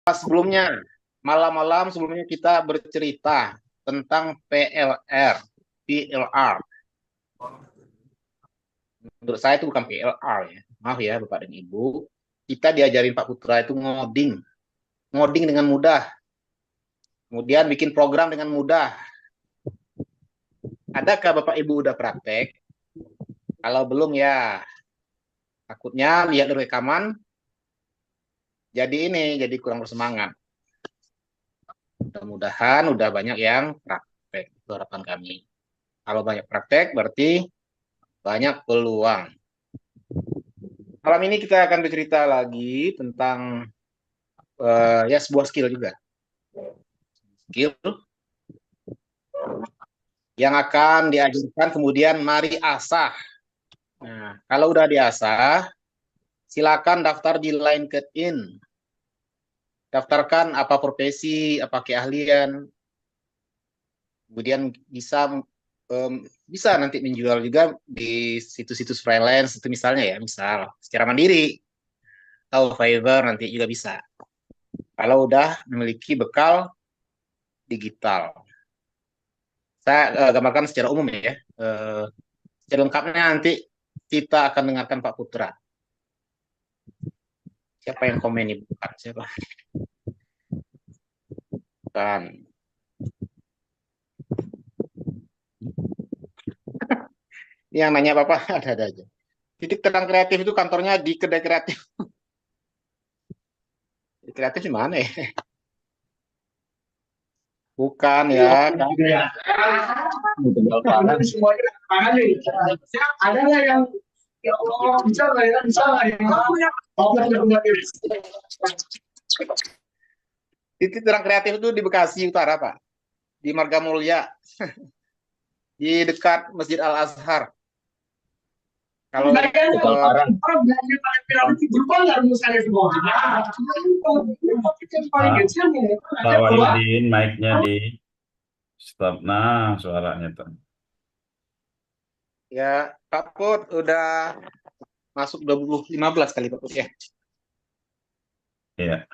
Sebelumnya, malam-malam sebelumnya kita bercerita tentang PLR. Menurut saya itu bukan PLR ya. Maaf ya Bapak dan Ibu. Kita diajarin Pak Putra itu ngoding dengan mudah. Kemudian bikin program dengan mudah. Adakah Bapak Ibu udah praktek? Kalau belum ya, takutnya lihat rekaman jadi kurang bersemangat. Mudah-mudahan udah banyak yang praktek. Itu harapan kami. Kalau banyak praktek berarti banyak peluang. Malam ini kita akan bercerita lagi tentang ya sebuah skill juga. Skill yang akan diajarkan kemudian mari asah. Nah, kalau udah diasah, silakan daftar di LinkedIn. Daftarkan apa profesi, apa keahlian. Kemudian bisa nanti menjual juga di situs-situs freelance itu misalnya ya, misal secara mandiri atau Fiverr nanti juga bisa. Kalau udah memiliki bekal digital. Saya gambarkan secara umum ya. Secara lengkapnya nanti kita akan dengarkan Pak Putra. Siapa yang komen ini? Bukan siapa? Bukan. Yang nanya Bapak ada aja. Titik terang kreatif itu kantornya di kedai kreatif. Di kreatif di mana ya? Bukan ya. Ada lah yang ya Allah bisa lah ya bisa lah ya. Titik terang kreatif itu di Bekasi Utara Pak. Di Marga Mulia. Di dekat Masjid Al Azhar. Kalau Pak Wahyudin, mic-nya di stop. Nah, suaranya tuh. ya Pak Put udah masuk 2015 kali Pak Put ya. Iya.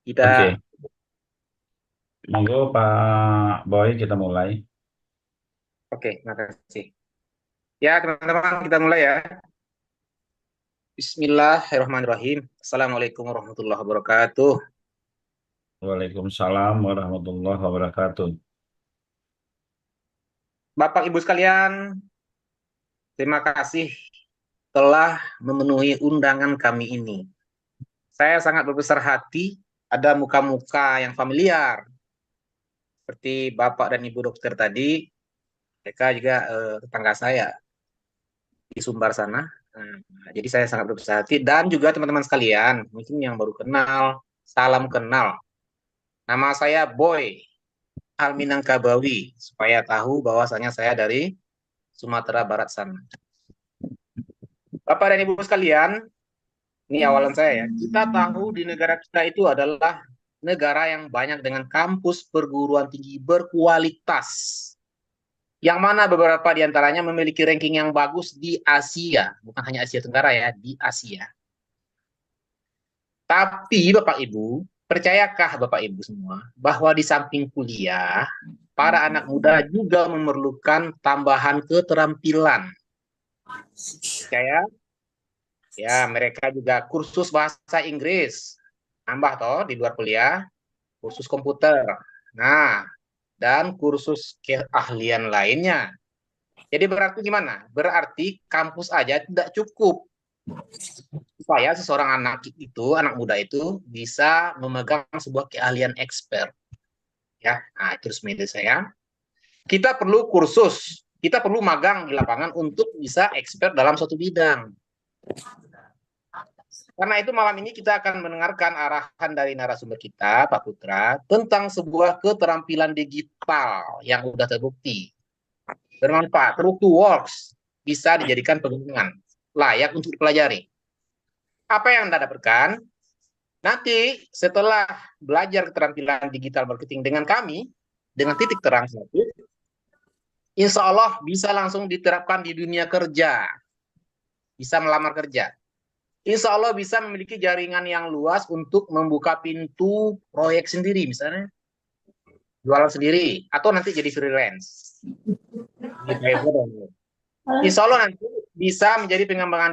Kita Oke. Monggo Pak Boy, kita mulai. Oke, makasih. Ya, teman-teman, kita mulai ya. Bismillahirrahmanirrahim. Assalamualaikum warahmatullahi wabarakatuh. Waalaikumsalam warahmatullahi wabarakatuh. Bapak Ibu sekalian, terima kasih telah memenuhi undangan kami ini. Saya sangat berbesar hati, ada muka-muka yang familiar. Seperti Bapak dan Ibu dokter tadi, mereka juga tetangga saya di Sumbar sana. Jadi saya sangat berbesar hati. Dan juga teman-teman sekalian, mungkin yang baru kenal, salam kenal. Nama saya Boy Alminangkabawi, supaya tahu bahwasanya saya dari Sumatera Barat sana. Bapak dan Ibu sekalian, ini awalan saya ya. Kita tahu di negara kita itu adalah negara yang banyak dengan kampus perguruan tinggi berkualitas. Yang mana beberapa di antaranya memiliki ranking yang bagus di Asia. Bukan hanya Asia Tenggara ya, di Asia. Tapi Bapak Ibu, percayakah Bapak Ibu semua bahwa di samping kuliah, para anak muda juga memerlukan tambahan keterampilan. Percaya? Ya, mereka juga kursus bahasa Inggris. Tambah toh di luar kuliah, kursus komputer. Nah, dan kursus keahlian lainnya. Jadi berarti gimana? Berarti kampus aja tidak cukup supaya seseorang anak muda itu bisa memegang sebuah keahlian expert. Ya, nah terus media saya. Kita perlu kursus, kita perlu magang di lapangan untuk bisa expert dalam suatu bidang. Karena itu malam ini kita akan mendengarkan arahan dari narasumber kita, Pak Putra, tentang sebuah keterampilan digital yang sudah terbukti. Bermanfaat, true to works, bisa dijadikan pegangan, layak untuk dipelajari. Apa yang Anda dapatkan? Nanti setelah belajar keterampilan digital marketing dengan kami, dengan titik terang satu, insya Allah bisa langsung diterapkan di dunia kerja. Bisa melamar kerja. insya Allah bisa memiliki jaringan yang luas untuk membuka pintu proyek sendiri, misalnya jualan sendiri, atau nanti jadi freelance. Insya Allah nanti bisa menjadi pengembangan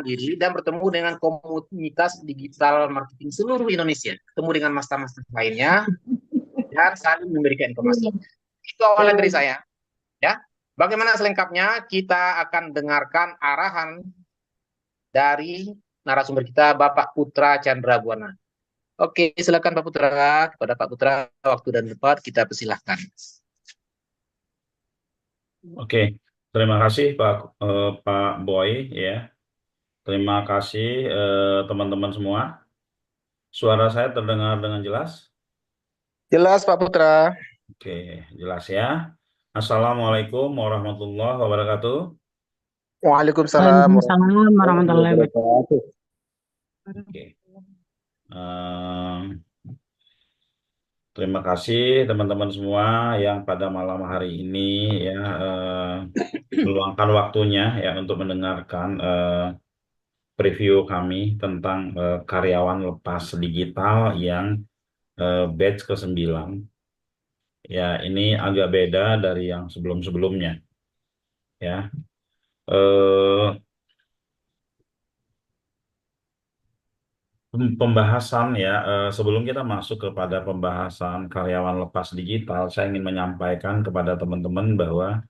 diri dan bertemu dengan komunitas digital marketing seluruh Indonesia, ketemu dengan master-master lainnya dan saling memberikan informasi. Itu awalan dari saya. Ya, bagaimana selengkapnya kita akan dengarkan arahan dari narasumber kita Bapak Putra Chandra Buana. Oke, silakan Pak Putra. Kepada Pak Putra, waktu dan tempat kita persilahkan. Oke, terima kasih Pak Boy ya. Terima kasih teman-teman semua. Suara saya terdengar dengan jelas? Jelas Pak Putra. Oke, jelas ya. Assalamualaikum warahmatullahi wabarakatuh. Waalaikumsalam warahmatullahi wabarakatuh. Oke. Terima kasih teman-teman semua yang pada malam hari ini ya meluangkan waktunya ya untuk mendengarkan preview kami tentang karyawan lepas digital yang batch ke-9. Ya, ini agak beda dari yang sebelum-sebelumnya. Ya. Pembahasan ya, sebelum kita masuk kepada pembahasan karyawan lepas digital, saya ingin menyampaikan kepada teman-teman bahwa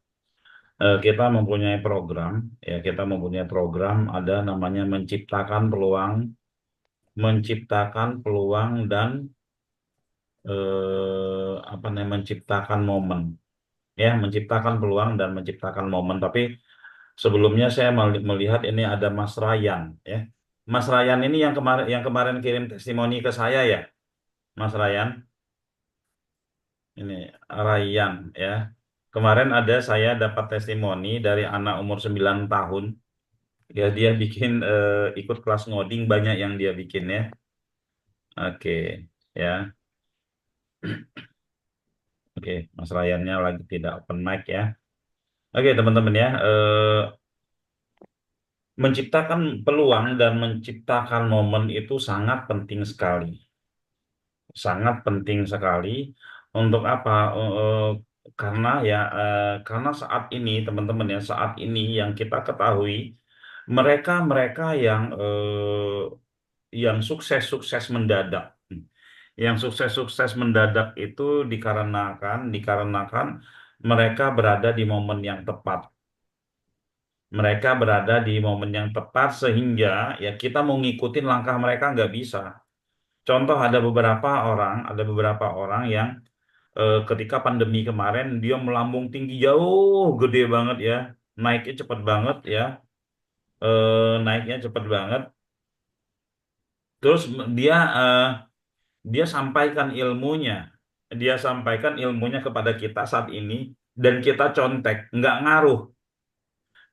kita mempunyai program, ya kita mempunyai program ada namanya menciptakan peluang dan apa namanya menciptakan momen, ya menciptakan peluang dan menciptakan momen. Tapi sebelumnya saya melihat ini ada Mas Ryan, ya. Mas Ryan ini yang kemarin kirim testimoni ke saya ya, Mas Ryan. Ini Ryan ya. Kemarin ada saya dapat testimoni dari anak umur 9 tahun. Ya dia bikin ikut kelas ngoding banyak yang dia bikin ya. Oke, ya. Oke, Mas Ryannya lagi tidak open mic ya. Oke, teman-teman ya, menciptakan peluang dan menciptakan momen itu sangat penting sekali. Sangat penting sekali untuk apa? Karena saat ini teman-teman ya, saat ini yang kita ketahui mereka-mereka yang sukses-sukses mendadak. Yang sukses-sukses mendadak itu dikarenakan mereka berada di momen yang tepat. Mereka berada di momen yang tepat sehingga ya kita mau ngikutin langkah mereka nggak bisa. Contoh ada beberapa orang yang ketika pandemi kemarin dia melambung tinggi jauh, gede banget ya, naiknya cepat banget ya, naiknya cepat banget. Terus dia sampaikan ilmunya kepada kita saat ini dan kita contek, nggak ngaruh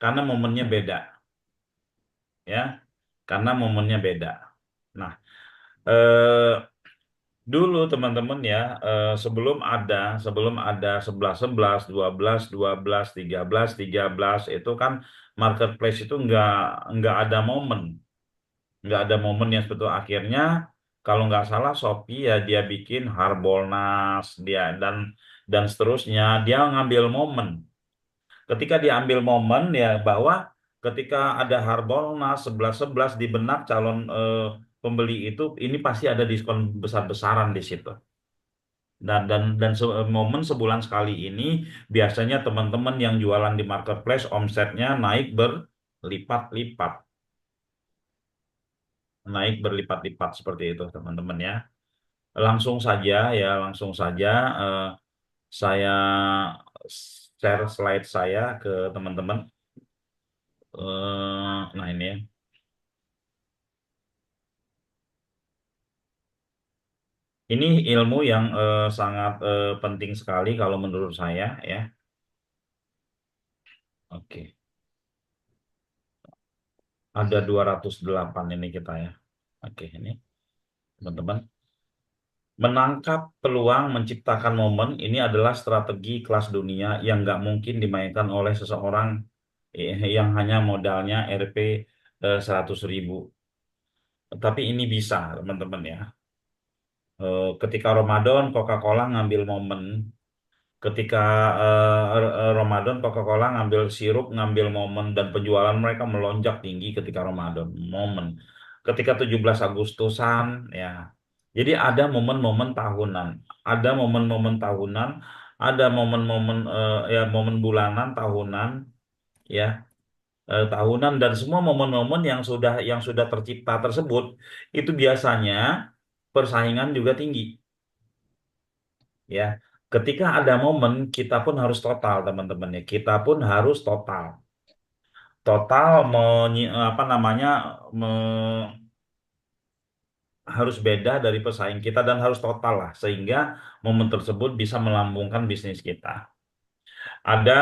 karena momennya beda, ya, karena momennya beda. Nah, eh, dulu teman-teman ya, sebelum ada 11-11, 12-12, 13-13 itu kan marketplace itu nggak ada momen. Nggak ada momen yang betul. Akhirnya kalau nggak salah Shopee ya dia bikin Harbolnas dia dan seterusnya, dia ngambil momen. Ketika dia ambil momen ya bahwa ketika ada Harbolnas 11-11 di benak calon pembeli itu, ini pasti ada diskon besar-besaran di situ. Momen sebulan sekali ini biasanya teman-teman yang jualan di marketplace omsetnya naik berlipat-lipat seperti itu teman-teman ya. Langsung saja saya share slide saya ke teman-teman. Nah ini ya. Ini ilmu yang sangat penting sekali kalau menurut saya ya. Oke. Ada 208 ini kita ya. Oke, ini teman-teman. Menangkap peluang menciptakan momen ini adalah strategi kelas dunia yang nggak mungkin dimainkan oleh seseorang yang hanya modalnya Rp 100.000. Tapi ini bisa, teman-teman ya. Ketika Ramadan, Coca-Cola ngambil momen. Ketika Ramadan, Coca-Cola ngambil sirup, ngambil momen, dan penjualan mereka melonjak tinggi ketika Ramadan. Momen. Ketika 17 Agustusan, ya. Jadi ada momen-momen tahunan. Ada momen-momen tahunan, ada momen-momen ya momen bulanan, tahunan, ya. Tahunan dan semua momen-momen yang sudah tercipta tersebut itu biasanya persaingan juga tinggi, ya. Ketika ada momen kita pun harus total, teman-teman ya. Kita pun harus total total apa namanya harus beda dari pesaing kita dan harus total lah sehingga momen tersebut bisa melambungkan bisnis kita. Ada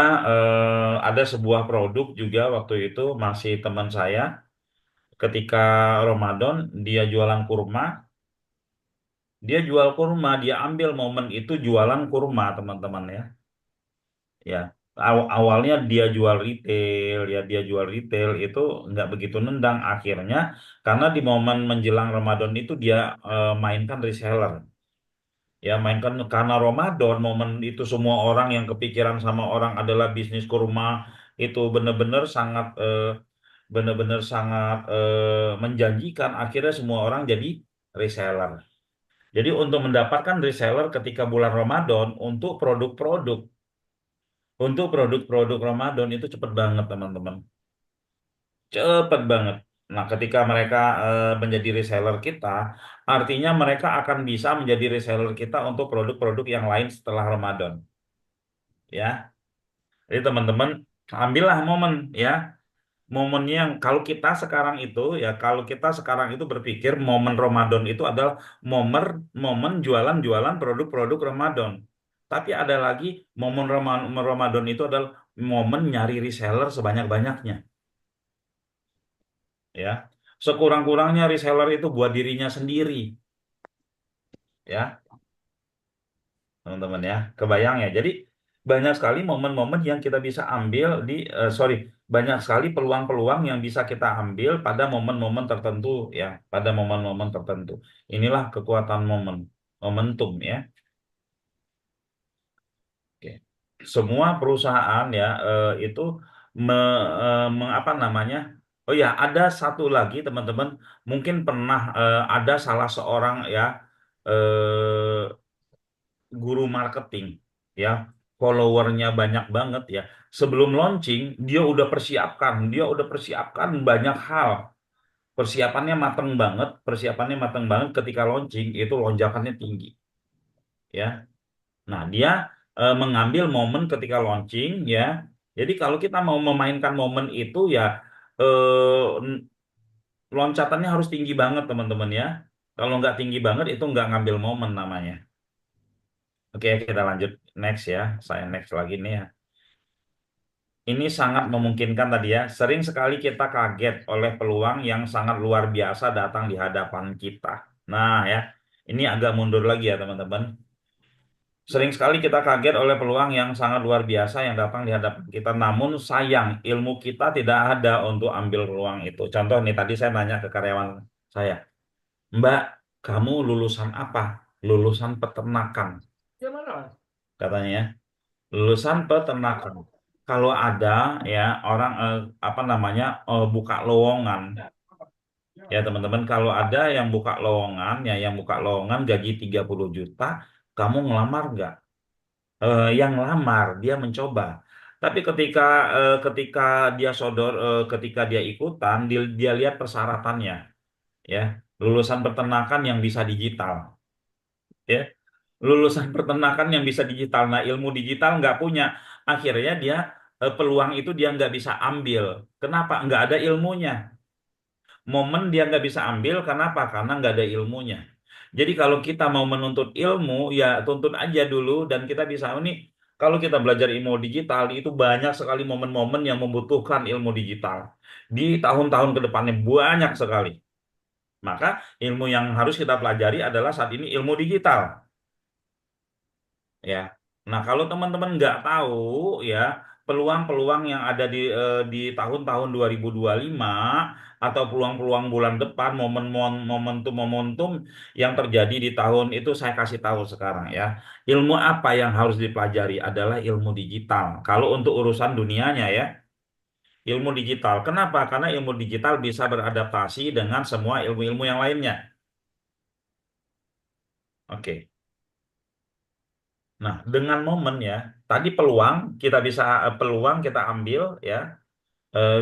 ada sebuah produk juga waktu itu masih teman saya ketika Ramadan dia jualan kurma, dia jual kurma, dia ambil momen itu jualan kurma, teman-teman ya. Ya, awalnya dia jual retail, ya dia jual retail itu nggak begitu nendang akhirnya karena di momen menjelang Ramadan itu dia mainkan reseller. Ya, mainkan karena Ramadan momen itu semua orang yang kepikiran sama orang adalah bisnis kurma itu benar-benar sangat menjanjikan. Akhirnya semua orang jadi reseller. Jadi untuk mendapatkan reseller ketika bulan Ramadan untuk produk Ramadan itu cepet banget, teman-teman. Cepet banget. Nah, ketika mereka menjadi reseller kita, artinya mereka akan bisa menjadi reseller kita untuk produk-produk yang lain setelah Ramadan. Ya, jadi teman-teman ambillah momen ya. Momennya yang kalau kita sekarang itu berpikir momen Ramadan itu adalah momen momen jualan-jualan produk-produk Ramadan. Tapi ada lagi momen Ramadan itu adalah momen nyari reseller sebanyak-banyaknya, ya. Sekurang-kurangnya reseller itu buat dirinya sendiri, ya, teman-teman ya. Kebayang ya. Jadi banyak sekali momen-momen yang kita bisa ambil banyak sekali peluang-peluang yang bisa kita ambil pada momen-momen tertentu ya, pada momen-momen tertentu. Inilah kekuatan momentum ya. Oke. Semua perusahaan ya itu apa namanya? Oh ya, ada satu lagi teman-teman, mungkin pernah ada salah seorang ya guru marketing ya, followernya banyak banget ya. Sebelum launching dia udah persiapkan banyak hal. Persiapannya mateng banget ketika launching itu lonjakannya tinggi ya. Nah, dia mengambil momen ketika launching ya. Jadi kalau kita mau memainkan momen itu ya loncatannya harus tinggi banget, teman-teman ya. Kalau nggak tinggi banget itu nggak ngambil momen namanya. Oke, kita lanjut next ya. Saya next lagi nih ya. Ini sangat memungkinkan tadi ya. Sering sekali kita kaget oleh peluang yang sangat luar biasa datang di hadapan kita. Nah ya, ini agak mundur lagi ya teman-teman. Sering sekali kita kaget oleh peluang yang sangat luar biasa yang datang di hadapan kita. Namun sayang, ilmu kita tidak ada untuk ambil peluang itu. Contoh nih, tadi saya nanya ke karyawan saya, Mbak, kamu lulusan apa? Lulusan peternakan, katanya ya. Lulusan peternakan. Kalau ada ya orang apa namanya buka lowongan ya teman-teman, kalau ada yang buka lowongan ya yang buka lowongan gaji 30 juta, kamu ngelamar nggak? Yang lamar dia mencoba. Tapi ketika dia ketika dia ikutan dia lihat persyaratannya ya. Lulusan peternakan yang bisa digital ya. Lulusan peternakan yang bisa digital. Nah, ilmu digital nggak punya. Akhirnya dia peluang itu dia nggak bisa ambil. Kenapa? Nggak ada ilmunya. Momen dia nggak bisa ambil. Kenapa? Karena nggak ada ilmunya. Jadi kalau kita mau menuntut ilmu, ya tuntut aja dulu dan kita bisa. Ini kalau kita belajar ilmu digital, itu banyak sekali momen-momen yang membutuhkan ilmu digital. Di tahun-tahun ke depannya banyak sekali. Maka ilmu yang harus kita pelajari adalah saat ini ilmu digital. Ya. Nah, kalau teman-teman nggak tahu ya peluang-peluang yang ada di tahun-tahun 2025, atau peluang-peluang bulan depan, momentum-momentum yang terjadi di tahun itu saya kasih tahu sekarang ya. Ilmu apa yang harus dipelajari adalah ilmu digital. Kalau untuk urusan dunianya ya, ilmu digital. Kenapa? Karena ilmu digital bisa beradaptasi dengan semua ilmu-ilmu yang lainnya. Oke. Nah, dengan momen ya, tadi peluang kita ambil ya,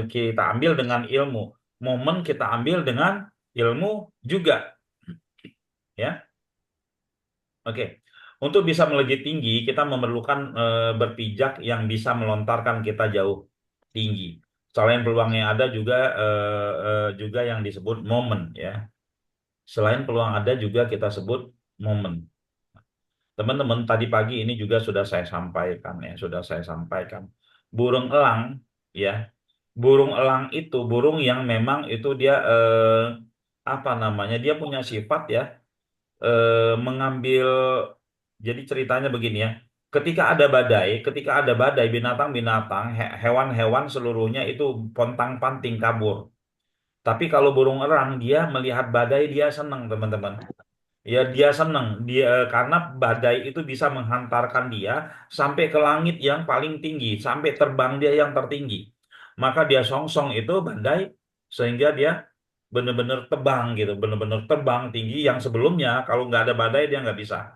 kita ambil dengan ilmu. Momen kita ambil dengan ilmu juga ya. Oke. Untuk bisa melejit tinggi, kita memerlukan berpijak yang bisa melontarkan kita jauh tinggi. Selain peluang yang ada juga yang disebut momen ya. Selain peluang ada juga kita sebut momen. Teman-teman, tadi pagi ini juga sudah saya sampaikan ya, sudah saya sampaikan. Burung elang ya, burung elang itu burung yang memang itu dia apa namanya? Dia punya sifat ya, mengambil. Jadi ceritanya begini ya. Ketika ada badai, binatang-binatang, hewan-hewan seluruhnya itu pontang-panting kabur. Tapi kalau burung elang dia melihat badai dia senang, teman-teman. Ya dia senang karena badai itu bisa menghantarkan dia sampai ke langit yang paling tinggi, sampai terbang dia yang tertinggi. Maka dia songsong itu badai sehingga dia benar-benar terbang gitu, benar-benar terbang tinggi yang sebelumnya kalau nggak ada badai dia nggak bisa.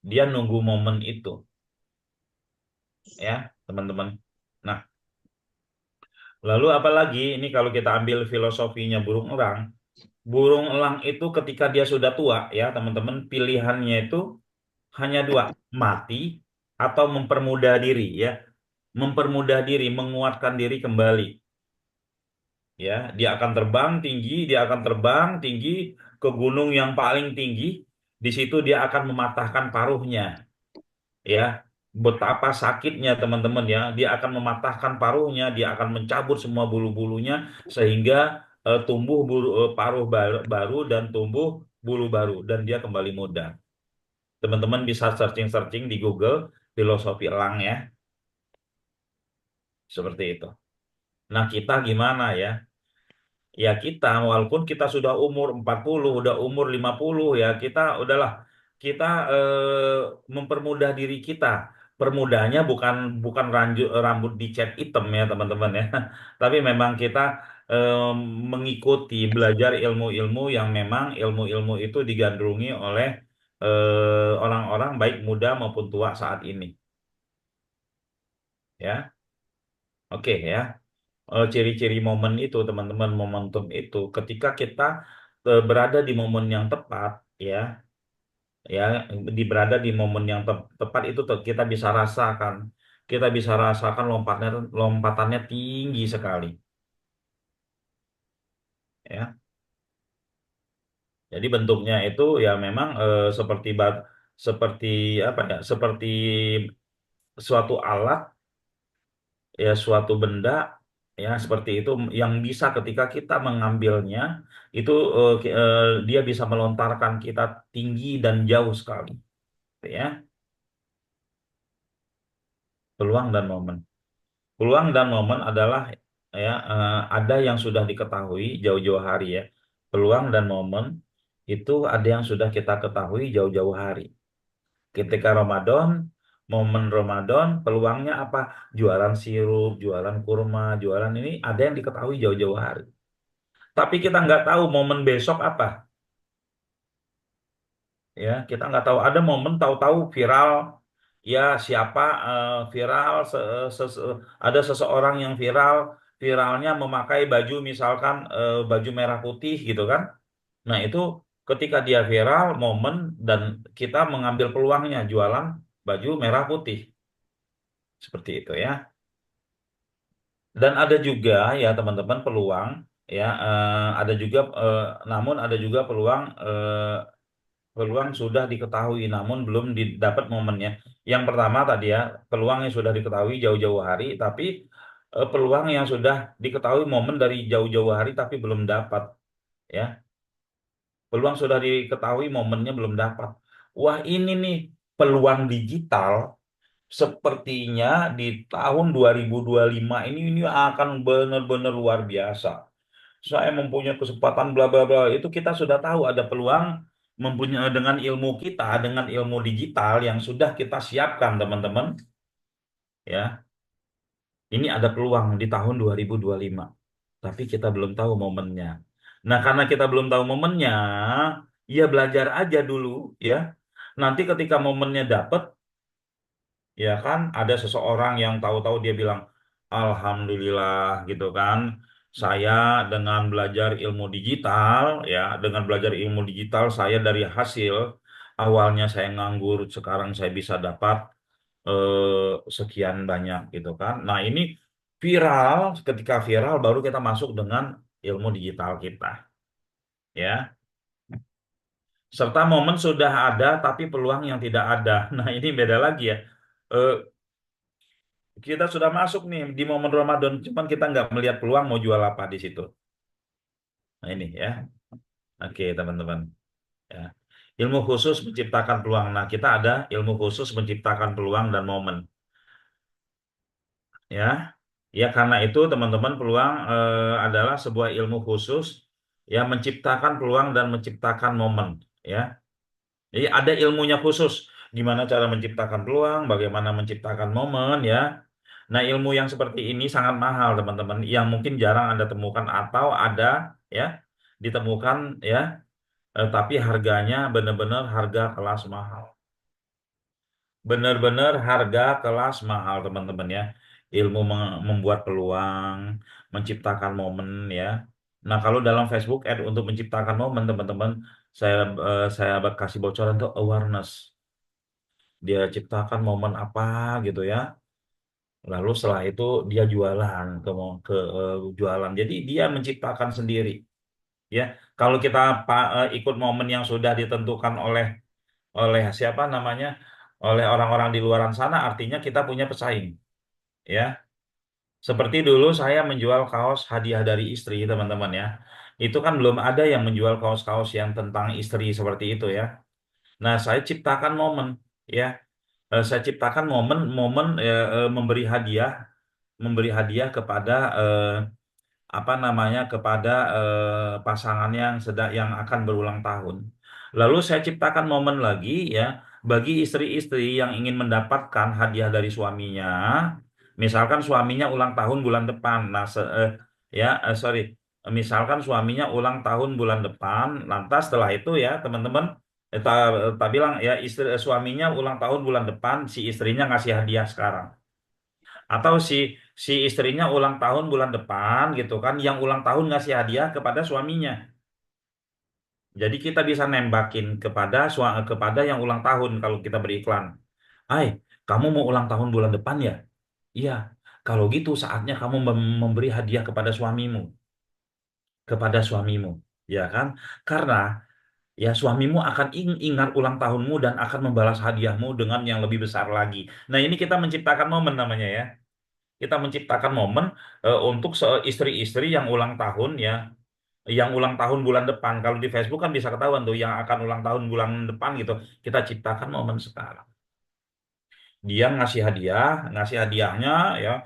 Dia nunggu momen itu, ya teman-teman. Nah, lalu apalagi ini kalau kita ambil filosofinya burung elang. Burung elang itu ketika dia sudah tua, ya teman-teman, pilihannya itu hanya dua, mati atau mempermudah diri ya. Mempermudah diri, menguatkan diri kembali. Ya, dia akan terbang tinggi ke gunung yang paling tinggi. Di situ dia akan mematahkan paruhnya. Ya, betapa sakitnya teman-teman ya. Dia akan mematahkan paruhnya, dia akan mencabut semua bulu-bulunya sehingga tumbuh paruh baru dan tumbuh bulu baru dan dia kembali muda. Teman-teman bisa searching-searching di Google filosofi elang ya, seperti itu. Nah, kita gimana ya? Ya kita, walaupun kita sudah umur 40, udah umur 50 ya, kita udahlah, kita mempermudah diri kita. Permudahnya bukan bukan rambut dicat hitam ya, teman-teman ya. Tapi memang kita eh, mengikuti, belajar ilmu-ilmu yang memang ilmu-ilmu itu digandrungi oleh orang-orang baik muda maupun tua saat ini. Ya, oke ya. Ciri-ciri momen itu teman-teman, momentum itu ketika kita berada di momen yang tepat ya, ya berada di momen yang tepat itu kita bisa rasakan, lompatannya tinggi sekali ya. Jadi bentuknya itu ya memang seperti apa ya, seperti suatu alat ya, suatu benda ya seperti itu yang bisa ketika kita mengambilnya itu dia bisa melontarkan kita tinggi dan jauh sekali ya. Peluang dan momen adalah ya, ada yang sudah diketahui jauh-jauh hari ya. Peluang dan momen itu ada yang sudah kita ketahui jauh-jauh hari. Ketika Ramadan, momen Ramadan, peluangnya apa? Jualan sirup, jualan kurma, jualan ini ada yang diketahui jauh-jauh hari. Tapi kita nggak tahu momen besok apa. Ya, kita nggak tahu. Ada momen tahu-tahu viral. Ya, siapa viral? Ada seseorang yang viralnya memakai baju misalkan baju merah putih gitu kan. Nah, itu ketika dia viral, momen dan kita mengambil peluangnya jualan baju merah putih. Seperti itu ya. Dan ada juga ya teman-teman peluang ya, namun ada juga peluang sudah diketahui namun belum didapat momennya. Yang pertama tadi ya, peluang yang sudah diketahui jauh-jauh hari, tapi peluang yang sudah diketahui momen dari jauh-jauh hari tapi belum dapat ya. Peluang sudah diketahui momennya belum dapat. Wah, ini nih peluang digital sepertinya di tahun 2025 ini akan benar-benar luar biasa. saya mempunyai kesempatan bla bla bla. Itu kita sudah tahu ada peluang mempunyai dengan ilmu kita, dengan ilmu digital yang sudah kita siapkan, teman-teman. Ya, ini ada peluang di tahun 2025. Tapi kita belum tahu momennya. Nah, karena kita belum tahu momennya, ya belajar aja dulu ya. Nanti ketika momennya dapet, ya kan, ada seseorang yang tahu-tahu dia bilang, Alhamdulillah gitu kan. Saya dengan belajar ilmu digital, ya, dengan belajar ilmu digital, saya dari hasil awalnya saya nganggur, sekarang saya bisa dapat sekian banyak gitu kan. Nah, ini viral, ketika viral baru kita masuk dengan ilmu digital kita, ya. Serta momen sudah ada tapi peluang yang tidak ada. Nah, ini beda lagi ya. Eh, kita sudah masuk nih di momen Ramadan, cuman kita nggak melihat peluang mau jual apa di situ. Nah, ini ya. Oke, teman-teman. Ya. Ilmu khusus menciptakan peluang. Nah, kita ada ilmu khusus menciptakan peluang dan momen. Ya, ya karena itu teman-teman peluang adalah sebuah ilmu khusus yang menciptakan peluang dan menciptakan momen. Ya, jadi ada ilmunya khusus. Gimana cara menciptakan peluang, bagaimana menciptakan momen, ya. Nah, ilmu yang seperti ini sangat mahal, teman-teman, yang mungkin jarang Anda temukan atau ada, ya, ditemukan, ya, tapi harganya benar-benar harga kelas mahal. Benar-benar harga kelas mahal, teman-teman, ya. Ilmu membuat peluang, menciptakan momen, ya. Nah, kalau dalam Facebook Ad untuk menciptakan momen, teman-teman, saya kasih bocoran tuh awareness. Dia ciptakan momen apa gitu ya. Lalu setelah itu dia jualan jualan. Jadi dia menciptakan sendiri, ya. Kalau kita ikut momen yang sudah ditentukan oleh oleh siapa namanya? Oleh orang-orang di luaran sana, artinya kita punya pesaing, ya. Seperti dulu saya menjual kaos hadiah dari istri, teman-teman, ya. Itu kan belum ada yang menjual kaos-kaos yang tentang istri seperti itu, ya. Nah, saya ciptakan momen, ya. Saya ciptakan momen-momen memberi hadiah kepada apa namanya kepada pasangannya yang akan berulang tahun. Lalu saya ciptakan momen lagi, ya, bagi istri-istri yang ingin mendapatkan hadiah dari suaminya. Misalkan suaminya ulang tahun bulan depan. Nah, sorry. Misalkan suaminya ulang tahun bulan depan, lantas setelah itu, ya, teman-teman, tak bilang ya suaminya ulang tahun bulan depan, si istrinya ngasih hadiah sekarang. Atau si istrinya ulang tahun bulan depan gitu kan, yang ulang tahun ngasih hadiah kepada suaminya. Jadi kita bisa nembakin kepada yang ulang tahun kalau kita beriklan. Hai, kamu mau ulang tahun bulan depan ya? Iya. Kalau gitu saatnya kamu memberi hadiah kepada suamimu, ya kan? Karena ya suamimu akan ingat ulang tahunmu dan akan membalas hadiahmu dengan yang lebih besar lagi. Nah, ini kita menciptakan momen namanya, ya. Kita menciptakan momen untuk istri-istri yang ulang tahun, ya, yang ulang tahun bulan depan. Kalau di Facebook kan bisa ketahuan tuh yang akan ulang tahun bulan depan gitu. Kita ciptakan momen sekarang. Dia ngasih hadiahnya, ya,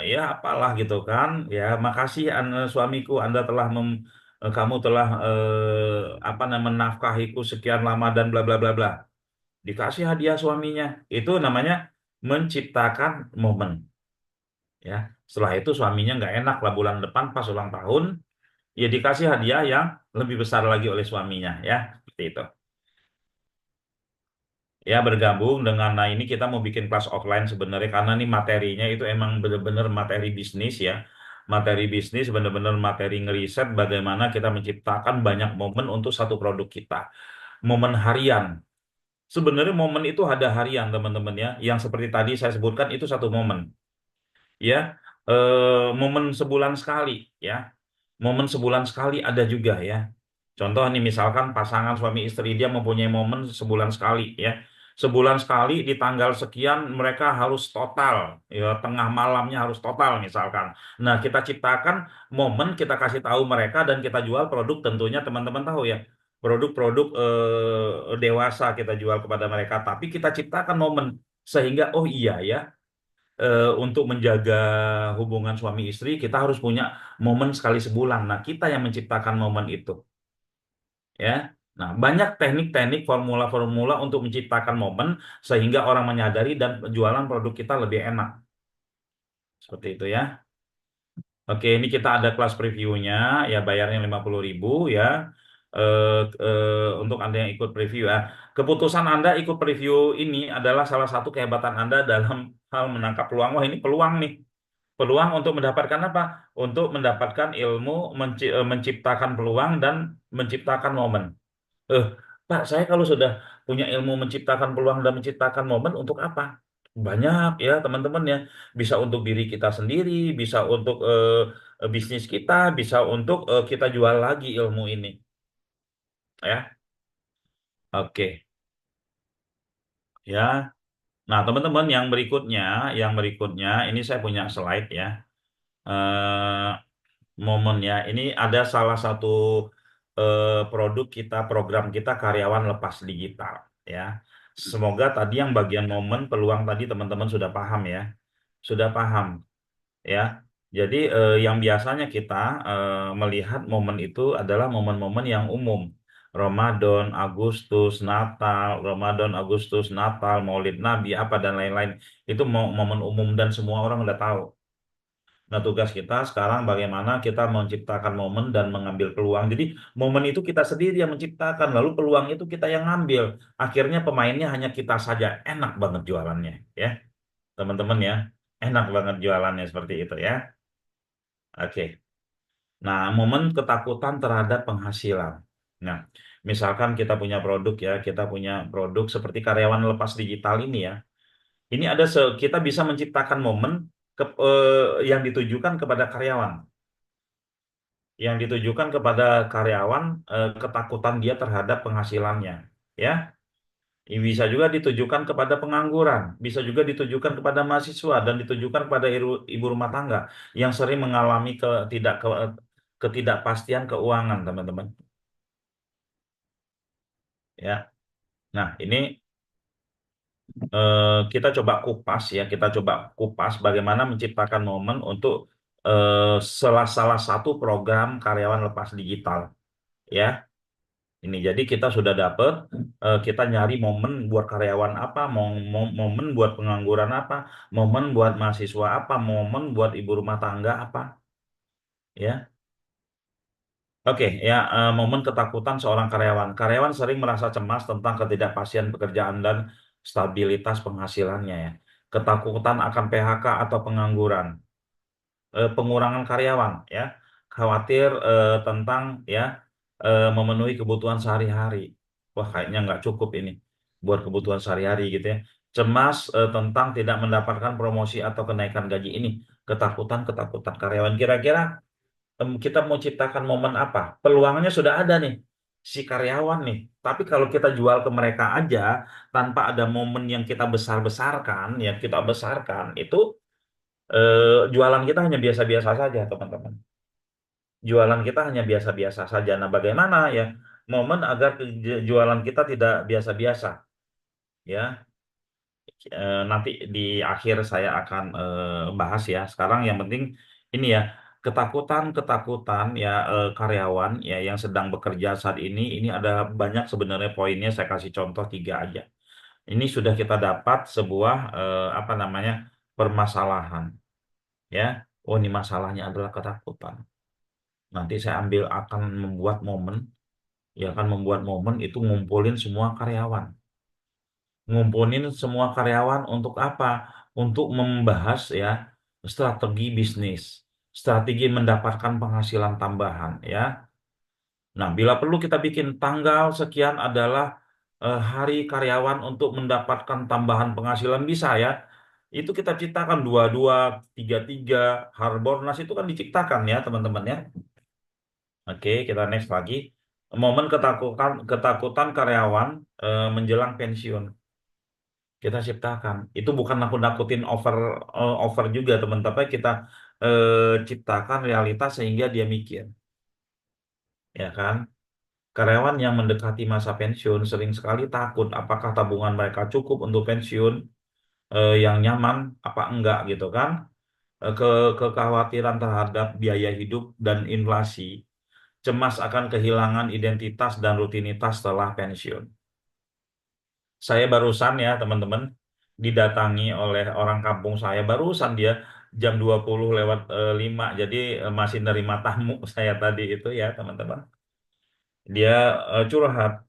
ya apalah gitu kan. Ya, makasih suamiku, Anda telah kamu telah apa namanya menafkahiku sekian lama dan bla bla bla bla. Dikasih hadiah suaminya. Itu namanya menciptakan momen. Ya, setelah itu suaminya nggak enak lah bulan depan pas ulang tahun, ya dikasih hadiah yang lebih besar lagi oleh suaminya, ya, seperti itu. Ya, bergabung dengan, nah, ini kita mau bikin kelas offline sebenarnya karena nih materinya itu emang benar-benar materi bisnis, ya. Materi bisnis, benar-benar materi ngeriset bagaimana kita menciptakan banyak momen untuk satu produk kita. Momen harian. Sebenarnya momen itu ada harian, teman-teman, ya. Yang seperti tadi saya sebutkan itu satu momen, ya. Momen sebulan sekali, ya. Momen sebulan sekali ada juga, ya. Contoh nih, misalkan pasangan suami istri dia mempunyai momen sebulan sekali, ya. Sebulan sekali di tanggal sekian mereka harus total, ya, tengah malamnya harus total misalkan. Nah, kita ciptakan momen, kita kasih tahu mereka dan kita jual produk, tentunya teman-teman tahu, ya. Produk-produk dewasa kita jual kepada mereka, tapi kita ciptakan momen sehingga oh iya, ya, untuk menjaga hubungan suami istri, kita harus punya momen sekali sebulan. Nah, kita yang menciptakan momen itu, ya. Nah, banyak teknik-teknik, formula-formula untuk menciptakan momen sehingga orang menyadari dan jualan produk kita lebih enak. Seperti itu ya. Oke, ini kita ada kelas previewnya, ya bayarnya 50.000 ya. Untuk Anda yang ikut preview ya. Keputusan Anda ikut preview ini adalah salah satu kehebatan Anda dalam hal menangkap peluang. Wah, ini peluang nih. Peluang untuk mendapatkan apa? Untuk mendapatkan ilmu, menciptakan peluang dan menciptakan momen. Eh, Pak, saya kalau sudah punya ilmu menciptakan peluang dan menciptakan momen untuk apa? Banyak ya teman-teman ya. Bisa untuk diri kita sendiri, bisa untuk bisnis kita, bisa untuk kita jual lagi ilmu ini. Ya, oke. Ya. Nah, teman-teman yang berikutnya, ini saya punya slide ya. Eh, Momennya, ini ada salah satu produk kita, program kita karyawan lepas digital ya. Semoga tadi yang bagian momen peluang tadi teman-teman sudah paham ya, sudah paham ya. Jadi yang biasanya kita melihat momen itu adalah momen-momen yang umum. Ramadan, Agustus, Natal, Ramadan, Agustus, Natal, Maulid Nabi, apa dan lain-lain. Itu momen umum dan semua orang udah tahu. Nah, tugas kita sekarang bagaimana kita menciptakan momen dan mengambil peluang. Jadi, momen itu kita sendiri yang menciptakan, lalu peluang itu kita yang ngambil. Akhirnya pemainnya hanya kita saja. Enak banget jualannya, ya, teman-teman ya. Enak banget jualannya seperti itu ya. Oke. Nah, momen ketakutan terhadap penghasilan. Nah, misalkan kita punya produk ya, kita punya produk seperti karyawan lepas digital ini ya. Ini ada kita bisa menciptakan momen yang ditujukan kepada karyawan. Yang ditujukan kepada karyawan, ketakutan dia terhadap penghasilannya, ya. Ini bisa juga ditujukan kepada pengangguran, bisa juga ditujukan kepada mahasiswa dan ditujukan kepada ibu rumah tangga yang sering mengalami ketidakpastian keuangan, teman-teman. Ya. Nah, ini kita coba kupas ya, kita coba kupas bagaimana menciptakan momen untuk salah satu program karyawan lepas digital, ya. Ini jadi kita sudah dapat, kita nyari momen buat karyawan apa, momen buat pengangguran apa, momen buat mahasiswa apa, momen buat ibu rumah tangga apa, ya. Oke, ya, momen ketakutan seorang karyawan. Karyawan sering merasa cemas tentang ketidakpastian pekerjaan dan stabilitas penghasilannya ya. Ketakutan akan PHK atau pengangguran, pengurangan karyawan ya, khawatir tentang ya memenuhi kebutuhan sehari-hari. Wah, kayaknya nggak cukup ini buat kebutuhan sehari-hari gitu ya. Cemas tentang tidak mendapatkan promosi atau kenaikan gaji ini, ketakutan karyawan. Kira-kira kita mau ciptakan momen apa? Peluangnya sudah ada nih, si karyawan nih. Tapi kalau kita jual ke mereka aja tanpa ada momen yang kita besar-besarkan, yang kita besarkan, itu jualan kita hanya biasa-biasa saja, teman-teman. Jualan kita hanya biasa-biasa saja. Nah, bagaimana ya momen agar jualan kita tidak biasa-biasa? Ya, nanti di akhir saya akan bahas ya. Sekarang yang penting ini ya, ketakutan ya, karyawan ya yang sedang bekerja saat ini ada banyak sebenarnya poinnya. Saya kasih contoh 3 aja. Ini sudah kita dapat sebuah apa namanya permasalahan ya. Oh, ini masalahnya adalah ketakutan. Nanti saya akan membuat momen, ya akan membuat momen itu ngumpulin semua karyawan. Ngumpulin semua karyawan untuk apa? Untuk membahas ya strategi bisnis, strategi mendapatkan penghasilan tambahan ya. Nah, bila perlu kita bikin tanggal sekian adalah hari karyawan untuk mendapatkan tambahan penghasilan bisa ya. Itu kita ciptakan 22, 33, Harbolnas itu kan diciptakan ya teman-teman ya. Oke, kita next lagi. Momen ketakutan karyawan menjelang pensiun. Kita ciptakan. Itu bukan nakut-nakutin over juga, teman. Tapi kita ciptakan realitas sehingga dia mikir. Ya kan? Karyawan yang mendekati masa pensiun sering sekali takut apakah tabungan mereka cukup untuk pensiun. yang nyaman apa enggak gitu kan. Ke kekhawatiran terhadap biaya hidup dan inflasi, cemas akan kehilangan identitas dan rutinitas setelah pensiun. Saya barusan ya teman-teman didatangi oleh orang kampung saya, barusan dia jam 20 lewat 5, jadi masih nerima tamu saya tadi itu ya teman-teman. Dia curhat,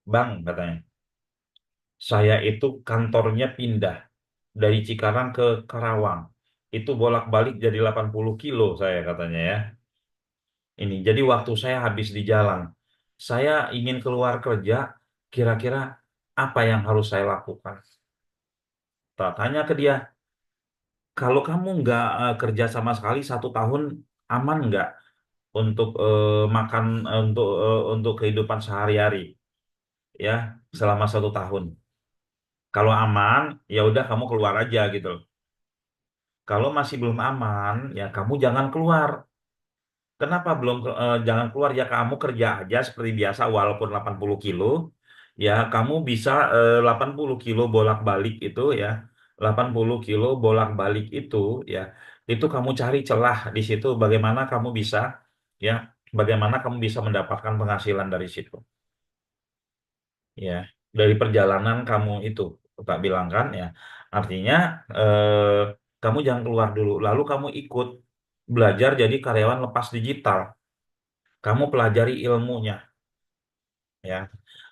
"Bang," katanya, "saya itu kantornya pindah dari Cikarang ke Karawang. Itu bolak-balik jadi 80 kilo," saya katanya ya. Ini jadi waktu saya habis di jalan. Saya ingin keluar kerja, kira-kira apa yang harus saya lakukan? Tak tanya ke dia, "Kalau kamu nggak kerja sama sekali 1 tahun, aman nggak untuk makan, untuk kehidupan sehari-hari ya selama 1 tahun? Kalau aman, ya udah kamu keluar aja gitu loh. Kalau masih belum aman, ya kamu jangan keluar. Kenapa belum jangan keluar, ya kamu kerja aja seperti biasa walaupun 80 kilo, ya kamu bisa 80 kilo bolak-balik itu ya, 80 kilo bolak-balik ya itu kamu cari celah di situ bagaimana kamu bisa ya bagaimana kamu bisa mendapatkan penghasilan dari situ ya, dari perjalanan kamu itu tak bilang kan ya, artinya kamu jangan keluar dulu lalu kamu ikut belajar jadi karyawan lepas digital, kamu pelajari ilmunya ya.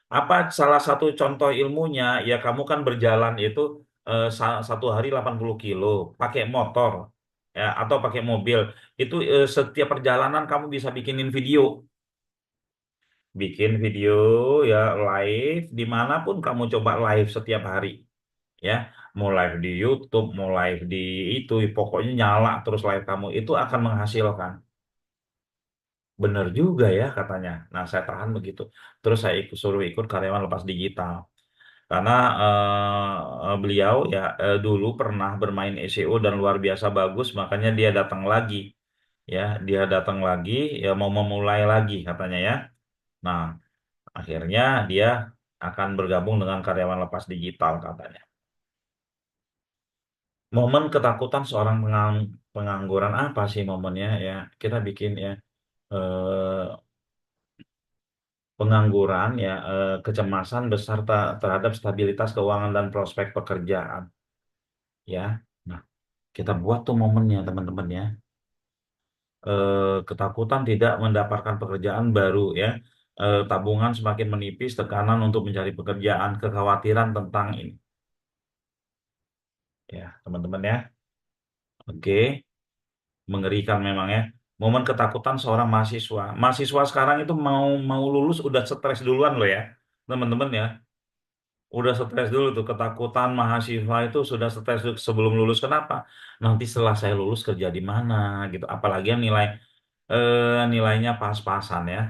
Apa salah satu contoh ilmunya? Ya kamu kan berjalan itu 1 hari 80 kilo pakai motor ya atau pakai mobil. Itu setiap perjalanan kamu bisa bikin video ya live dimanapun kamu coba live setiap hari ya. Mau live di YouTube, mau live di itu, pokoknya nyala terus live kamu itu akan menghasilkan. Bener juga ya katanya. Nah, saya tahan begitu. Terus saya suruh ikut karyawan lepas digital. Karena beliau ya dulu pernah bermain SEO dan luar biasa bagus, makanya dia datang lagi. Ya, dia datang lagi, ya mau memulai lagi katanya ya. Nah, akhirnya dia akan bergabung dengan karyawan lepas digital katanya. Momen ketakutan seorang pengangguran apa sih momennya ya? Kita bikin ya. eh, Pengangguran ya, kecemasan besar terhadap stabilitas keuangan dan prospek pekerjaan ya. Nah, kita buat tuh momennya teman-teman ya. Ketakutan tidak mendapatkan pekerjaan baru ya. Tabungan semakin menipis, tekanan untuk mencari pekerjaan, kekhawatiran tentang ini ya teman-teman ya. Oke, mengerikan memang ya. Momen ketakutan seorang mahasiswa. Mahasiswa sekarang itu mau mau lulus udah stres duluan loh ya, teman-teman ya. Udah stres dulu tuh, ketakutan mahasiswa itu sudah stres sebelum lulus. Kenapa? Nanti setelah saya lulus kerja di mana gitu. Apalagi yang nilainya pas-pasan ya.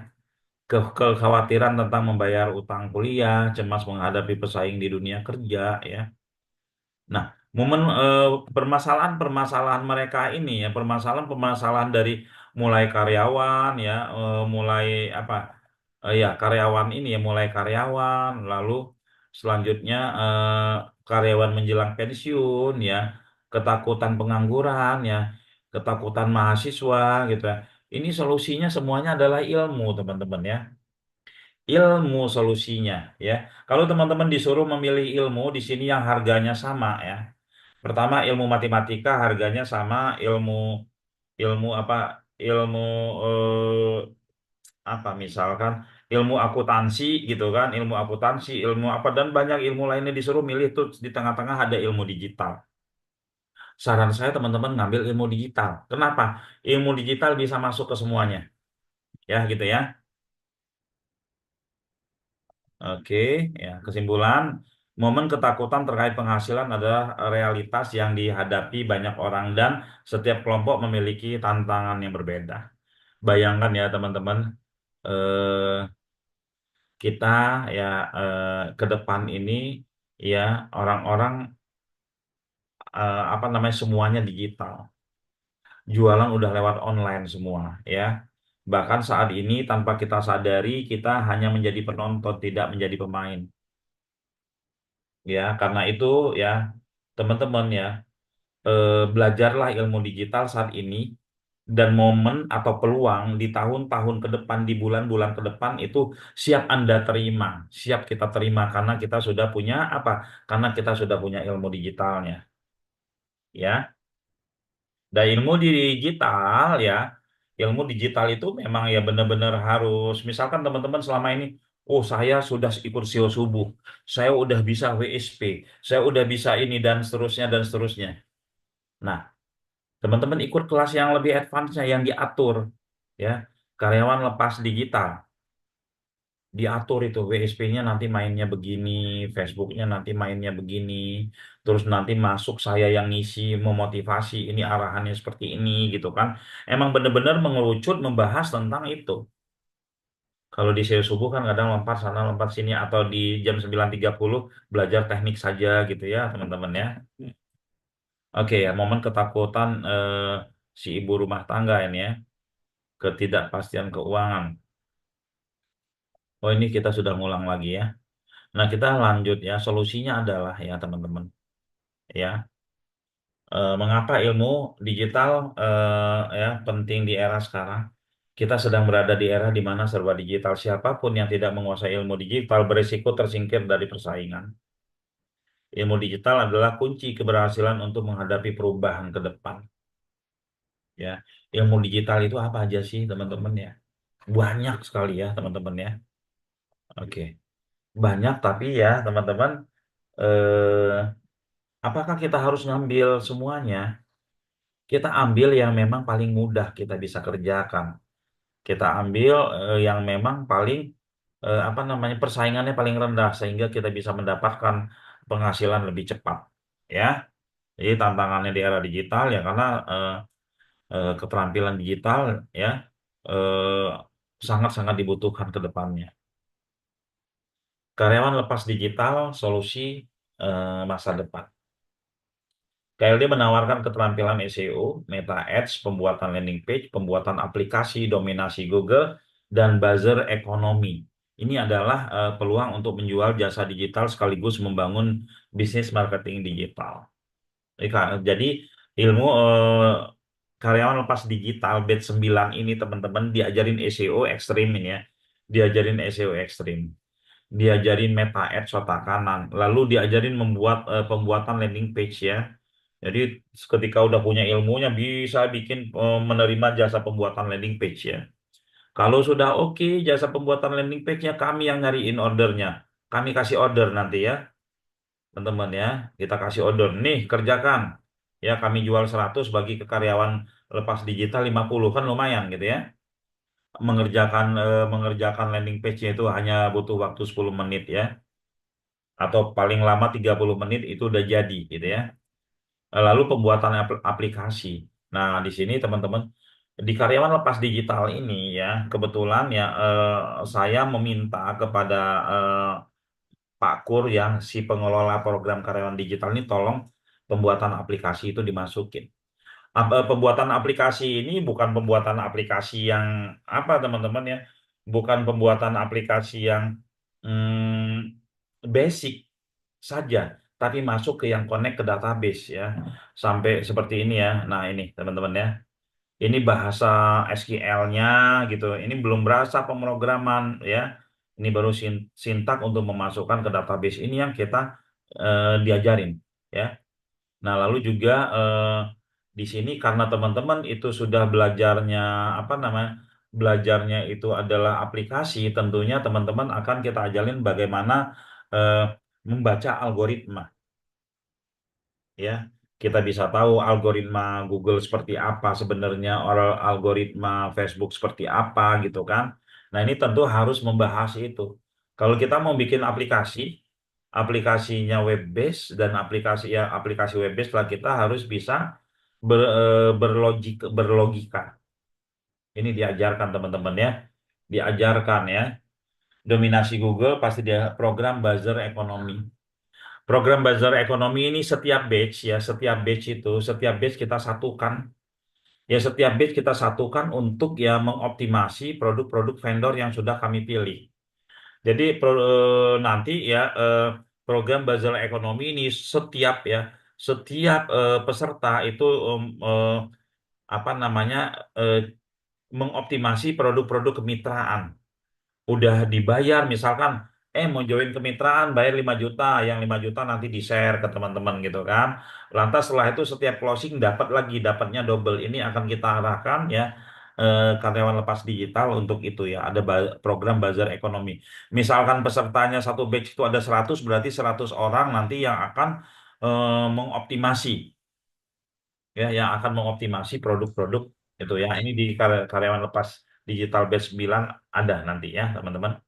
Kekhawatiran tentang membayar utang kuliah, cemas menghadapi pesaing di dunia kerja ya. Nah, momen permasalahan-permasalahan mereka ini ya, permasalahan-permasalahan dari mulai karyawan ya, mulai apa? Ya, karyawan ini ya, mulai karyawan, lalu selanjutnya karyawan menjelang pensiun ya, ketakutan pengangguran ya, ketakutan mahasiswa gitu ya. Ini solusinya semuanya adalah ilmu, teman-teman ya. Ilmu solusinya ya. Kalau teman-teman disuruh memilih ilmu di sini yang harganya sama ya. Pertama ilmu matematika harganya sama, ilmu ilmu apa? Ilmu apa misalkan ilmu akuntansi gitu kan, ilmu akuntansi, ilmu apa dan banyak ilmu lainnya disuruh milih tuh di tengah-tengah ada ilmu digital. Saran saya teman-teman ngambil ilmu digital. Kenapa? Ilmu digital bisa masuk ke semuanya. Ya gitu ya. Oke, ya kesimpulan, momen ketakutan terkait penghasilan adalah realitas yang dihadapi banyak orang dan setiap kelompok memiliki tantangan yang berbeda. Bayangkan ya teman-teman, eh, kita ya ke depan ini ya orang-orang apa namanya semuanya digital. Jualan udah lewat online semua ya. Bahkan saat ini tanpa kita sadari kita hanya menjadi penonton, tidak menjadi pemain. Ya, karena itu ya teman-teman ya, belajarlah ilmu digital saat ini, dan momen atau peluang di tahun-tahun ke depan, di bulan-bulan ke depan itu siap Anda terima, siap kita terima karena kita sudah punya apa? Karena kita sudah punya ilmu digitalnya, ya. Dan ilmu digital ya, ilmu digital itu memang ya benar-benar harus, misalkan teman-teman selama ini, oh saya sudah ikut SEO subuh, saya udah bisa WSP, saya udah bisa ini dan seterusnya dan seterusnya. Nah, teman-teman ikut kelas yang lebih advance yang diatur ya, karyawan lepas digital. Diatur itu WSP-nya nanti mainnya begini, Facebooknya nanti mainnya begini, terus nanti masuk saya yang ngisi memotivasi ini arahannya seperti ini gitu kan. Emang benar-benar mengerucut membahas tentang itu. Kalau di SEO subuh kan kadang lompat sana lompat sini atau di jam 9.30 belajar teknik saja gitu ya teman-teman ya. Oke ya, momen ketakutan si ibu rumah tangga ini ya, ketidakpastian keuangan. Oh ini kita sudah ngulang lagi ya. Nah, kita lanjut ya. Solusinya adalah ya teman-teman, ya, mengapa ilmu digital ya penting di era sekarang? Kita sedang berada di era di mana serba digital. Siapapun yang tidak menguasai ilmu digital berisiko tersingkir dari persaingan. Ilmu digital adalah kunci keberhasilan untuk menghadapi perubahan ke depan. Ya, ilmu digital itu apa aja sih teman-teman ya? Banyak sekali ya teman-teman ya. Oke, banyak tapi ya teman-teman, eh, apakah kita harus ngambil semuanya? Kita ambil yang memang paling mudah kita bisa kerjakan. Kita ambil yang memang paling apa namanya persaingannya paling rendah sehingga kita bisa mendapatkan penghasilan lebih cepat. Ya, jadi tantangannya di era digital ya karena keterampilan digital ya eh, sangat-sangat dibutuhkan ke depannya. Karyawan lepas digital solusi masa depan. KLD menawarkan keterampilan SEO, Meta Ads, pembuatan landing page, pembuatan aplikasi, dominasi Google, dan buzzer ekonomi. Ini adalah peluang untuk menjual jasa digital sekaligus membangun bisnis marketing digital. Jadi ilmu karyawan lepas digital batch 9 ini teman-teman diajarin SEO ekstrim ini ya. Diajarin SEO ekstrim. Diajarin Meta Ads otak kanan. Lalu diajarin membuat pembuatan landing page ya. Jadi ketika udah punya ilmunya bisa bikin menerima jasa pembuatan landing page ya. Kalau sudah oke jasa pembuatan landing page-nya kami yang nyariin ordernya. Kami kasih order nanti ya, teman-teman ya. Kita kasih order. Nih, kerjakan. Ya, kami jual 100 bagi ke karyawan lepas digital 50 kan lumayan gitu ya. Mengerjakan landing page-nya itu hanya butuh waktu 10 menit ya. Atau paling lama 30 menit itu udah jadi gitu ya. Lalu pembuatan aplikasi. Nah, di sini teman-teman, di karyawan lepas digital ini ya, kebetulan ya saya meminta kepada Pak Kur yang si pengelola program karyawan digital ini tolong pembuatan aplikasi itu dimasukin. Pembuatan aplikasi ini bukan pembuatan aplikasi yang apa teman-teman ya, bukan pembuatan aplikasi yang basic saja, tapi masuk ke yang connect ke database ya, sampai seperti ini ya. Nah ini teman-teman ya, ini bahasa SQL-nya gitu. Ini belum berasa pemrograman ya. Ini baru sintak untuk memasukkan ke database ini yang kita diajarin ya. Nah, lalu juga di sini karena teman-teman itu sudah belajarnya apa namanya? Belajarnya itu adalah aplikasi, tentunya teman-teman akan kita ajarin bagaimana eh, membaca algoritma ya. Kita bisa tahu algoritma Google seperti apa sebenarnya, algoritma Facebook seperti apa gitu kan. Nah, ini tentu harus membahas itu. Kalau kita mau bikin aplikasi, aplikasinya web based dan aplikasi web based lah kita harus bisa berlogika. Ini diajarkan teman-teman ya. Diajarkan ya. Dominasi Google pasti dia program buzzer ekonomi. Program buzzer ekonomi ini setiap batch kita satukan. Ya setiap batch kita satukan untuk ya mengoptimasi produk-produk vendor yang sudah kami pilih. Jadi nanti ya program Basel Ekonomi ini setiap peserta itu apa namanya eh, mengoptimasi produk-produk kemitraan. Udah dibayar misalkan mau join kemitraan bayar 5 juta, yang 5 juta nanti di-share ke teman-teman gitu kan. Lantas setelah itu setiap closing dapatnya double. Ini akan kita arahkan ya karyawan lepas digital untuk itu ya. Ada program bazar ekonomi. Misalkan pesertanya satu batch itu ada 100, berarti 100 orang nanti yang akan mengoptimasi ya, yang akan mengoptimasi produk-produk itu ya. Ini di karyawan lepas digital batch 9 ada nanti ya, teman-teman.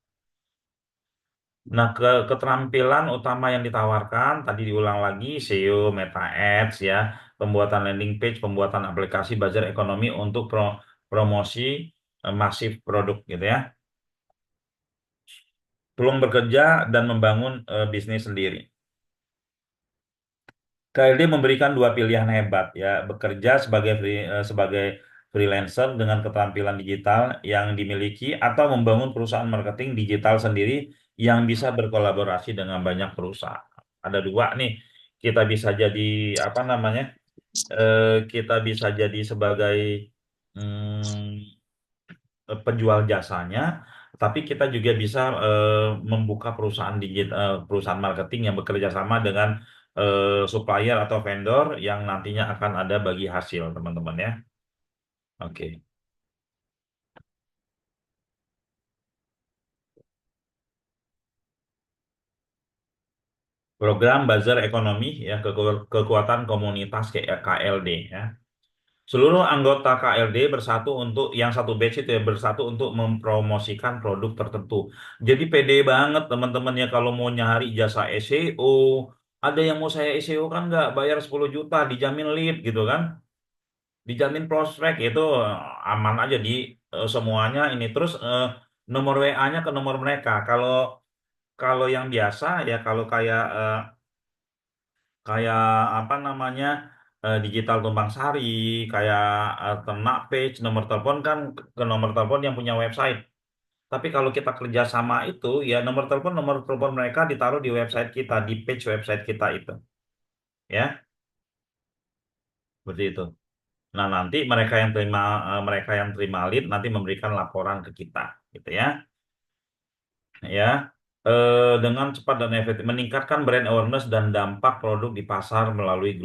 Nah, keterampilan utama yang ditawarkan tadi diulang lagi SEO, Meta Ads ya, pembuatan landing page, pembuatan aplikasi bazar ekonomi untuk promosi masif produk gitu ya. Peluang bekerja dan membangun bisnis sendiri. KLD memberikan dua pilihan hebat ya, bekerja sebagai freelancer dengan keterampilan digital yang dimiliki atau membangun perusahaan marketing digital sendiri yang bisa berkolaborasi dengan banyak perusahaan. Ada dua nih, kita bisa jadi apa namanya? Kita bisa jadi sebagai penjual jasanya, tapi kita juga bisa membuka perusahaan perusahaan marketing yang bekerja sama dengan supplier atau vendor yang nantinya akan ada bagi hasil, teman-teman ya. Oke. Program Bazar Ekonomi ya, kekuatan komunitas kayak KLD ya. Seluruh anggota KLD bersatu untuk yang satu batch itu ya, bersatu untuk mempromosikan produk tertentu. Jadi pede banget teman-teman ya kalau mau nyari jasa SEO, ada yang mau saya SEO kan nggak bayar 10 juta dijamin lead gitu kan. Dijamin prospek itu aman aja di semuanya ini terus nomor WA-nya ke nomor mereka. Kalau kalau yang biasa ya kalau kayak apa namanya digital tumpang sari, kayak ternak page, nomor telepon kan ke nomor telepon yang punya website. Tapi kalau kita kerja sama itu ya nomor telepon mereka ditaruh di website kita, di page website kita itu, ya seperti itu. Nah nanti mereka yang terima lead nanti memberikan laporan ke kita, gitu ya, ya. Dengan cepat dan efektif meningkatkan brand awareness dan dampak produk di pasar melalui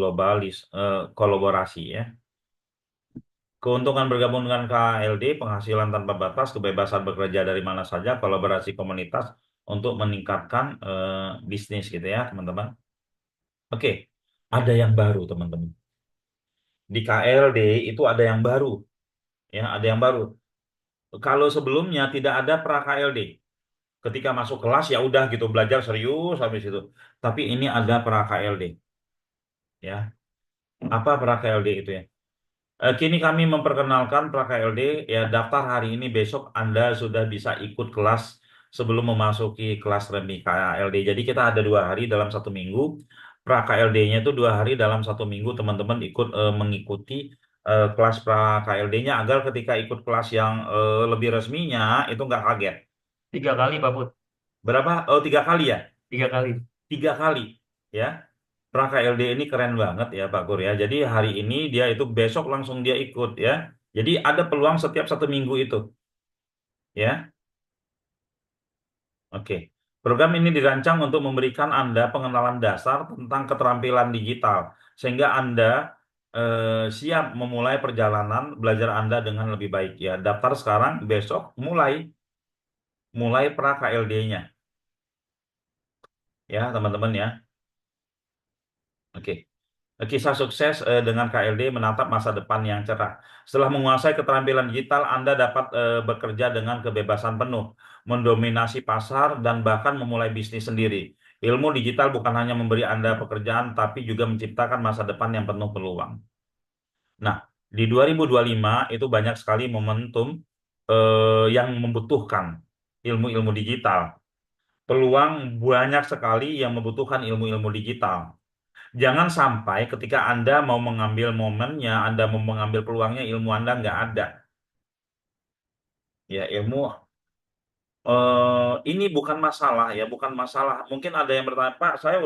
kolaborasi ya. Keuntungan bergabung dengan KLD, penghasilan tanpa batas, kebebasan bekerja dari mana saja, kolaborasi komunitas untuk meningkatkan bisnis gitu ya, teman-teman. Oke, ada yang baru, teman-teman. Di KLD itu ada yang baru, ya, ada yang baru. Kalau sebelumnya tidak ada pra KLD. Ketika masuk kelas ya udah gitu belajar serius habis itu. Tapi ini ada pra KLD, ya. Apa pra KLD itu ya? Kini kami memperkenalkan pra-KLD, ya daftar hari ini besok Anda sudah bisa ikut kelas sebelum memasuki kelas remi KLD. Jadi kita ada 2 hari dalam 1 minggu. Pra-KLD-nya itu 2 hari dalam 1 minggu teman-teman ikut mengikuti kelas pra-KLD-nya agar ketika ikut kelas yang lebih resminya itu nggak kaget. 3 kali, Pak Put. Berapa? Oh 3 kali ya? 3 kali. 3 kali ya. Pra KLD ini keren banget ya Pak Kur ya. Jadi hari ini dia itu besok langsung dia ikut ya. Jadi ada peluang setiap 1 minggu itu ya. Oke. Program ini dirancang untuk memberikan Anda pengenalan dasar tentang keterampilan digital sehingga Anda siap memulai perjalanan belajar Anda dengan lebih baik ya. Daftar sekarang, besok mulai pra KLD-nya ya teman-teman ya. Oke. Kisah sukses dengan KLD menatap masa depan yang cerah. Setelah menguasai keterampilan digital, Anda dapat bekerja dengan kebebasan penuh, mendominasi pasar, dan bahkan memulai bisnis sendiri. Ilmu digital bukan hanya memberi Anda pekerjaan, tapi juga menciptakan masa depan yang penuh peluang. Nah, di 2025 itu banyak sekali momentum yang membutuhkan ilmu-ilmu digital. Peluang banyak sekali yang membutuhkan ilmu-ilmu digital. Jangan sampai ketika Anda mau mengambil momennya, Anda mau mengambil peluangnya, ilmu Anda nggak ada. Ya, ilmu Ini bukan masalah ya, bukan masalah. Mungkin ada yang bertanya, Pak, saya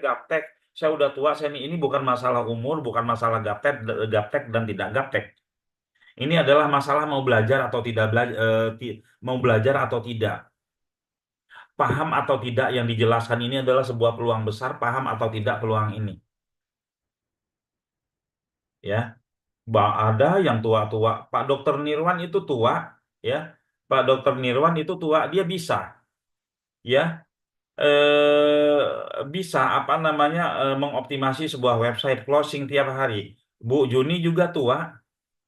gaptek, saya udah tua, saya ini bukan masalah umur, bukan masalah gaptek dan tidak gaptek. Ini adalah masalah mau belajar atau tidak belajar, mau belajar atau tidak, paham atau tidak yang dijelaskan ini adalah sebuah peluang besar, paham atau tidak peluang ini, ya. Ada yang tua-tua, Pak Dokter Nirwan itu tua, ya. Pak Dokter Nirwan itu tua, dia bisa, ya, bisa apa namanya mengoptimasi sebuah website closing tiap hari. Bu Juni juga tua,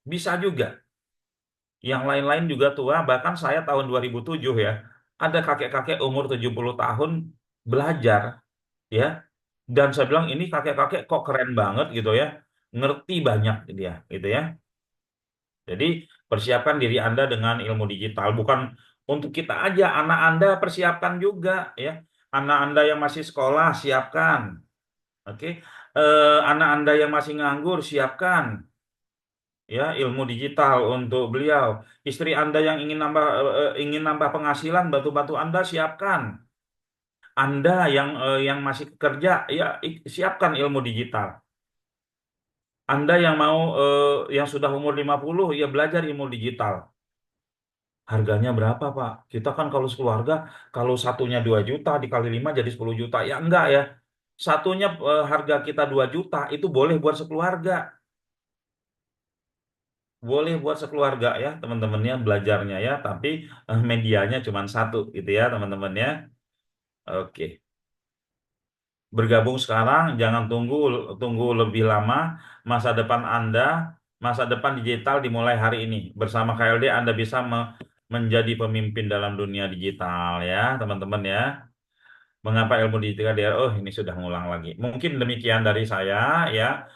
bisa juga. Yang lain-lain juga tua, bahkan saya tahun 2007 ya, ada kakek-kakek umur 70 tahun belajar, ya. Dan saya bilang ini kakek-kakek kok keren banget gitu ya, ngerti banyak dia, gitu ya. Jadi persiapkan diri Anda dengan ilmu digital, bukan untuk kita aja, anak Anda persiapkan juga ya. Anak Anda yang masih sekolah siapkan, oke. Anak Anda yang masih nganggur siapkan ya ilmu digital untuk beliau. Istri Anda yang ingin nambah penghasilan, bantu-bantu Anda siapkan. Anda yang masih kerja ya siapkan ilmu digital. Anda yang mau yang sudah umur 50 ya belajar ilmu digital. Harganya berapa, Pak? Kita kan kalau sekeluarga, kalau satunya 2 juta dikali 5 jadi 10 juta. Ya enggak ya. Satunya harga kita 2 juta itu boleh buat sekeluarga. Boleh buat sekeluarga ya, teman-temannya belajarnya ya, tapi medianya cuma satu gitu ya, teman-teman ya. Oke. Bergabung sekarang, jangan tunggu tunggu lebih lama. Masa depan Anda, masa depan digital dimulai hari ini. Bersama KLD Anda bisa menjadi pemimpin dalam dunia digital ya, teman-teman ya. Mengapa ilmu digital dia? Oh, ini sudah ngulang lagi. Mungkin demikian dari saya ya.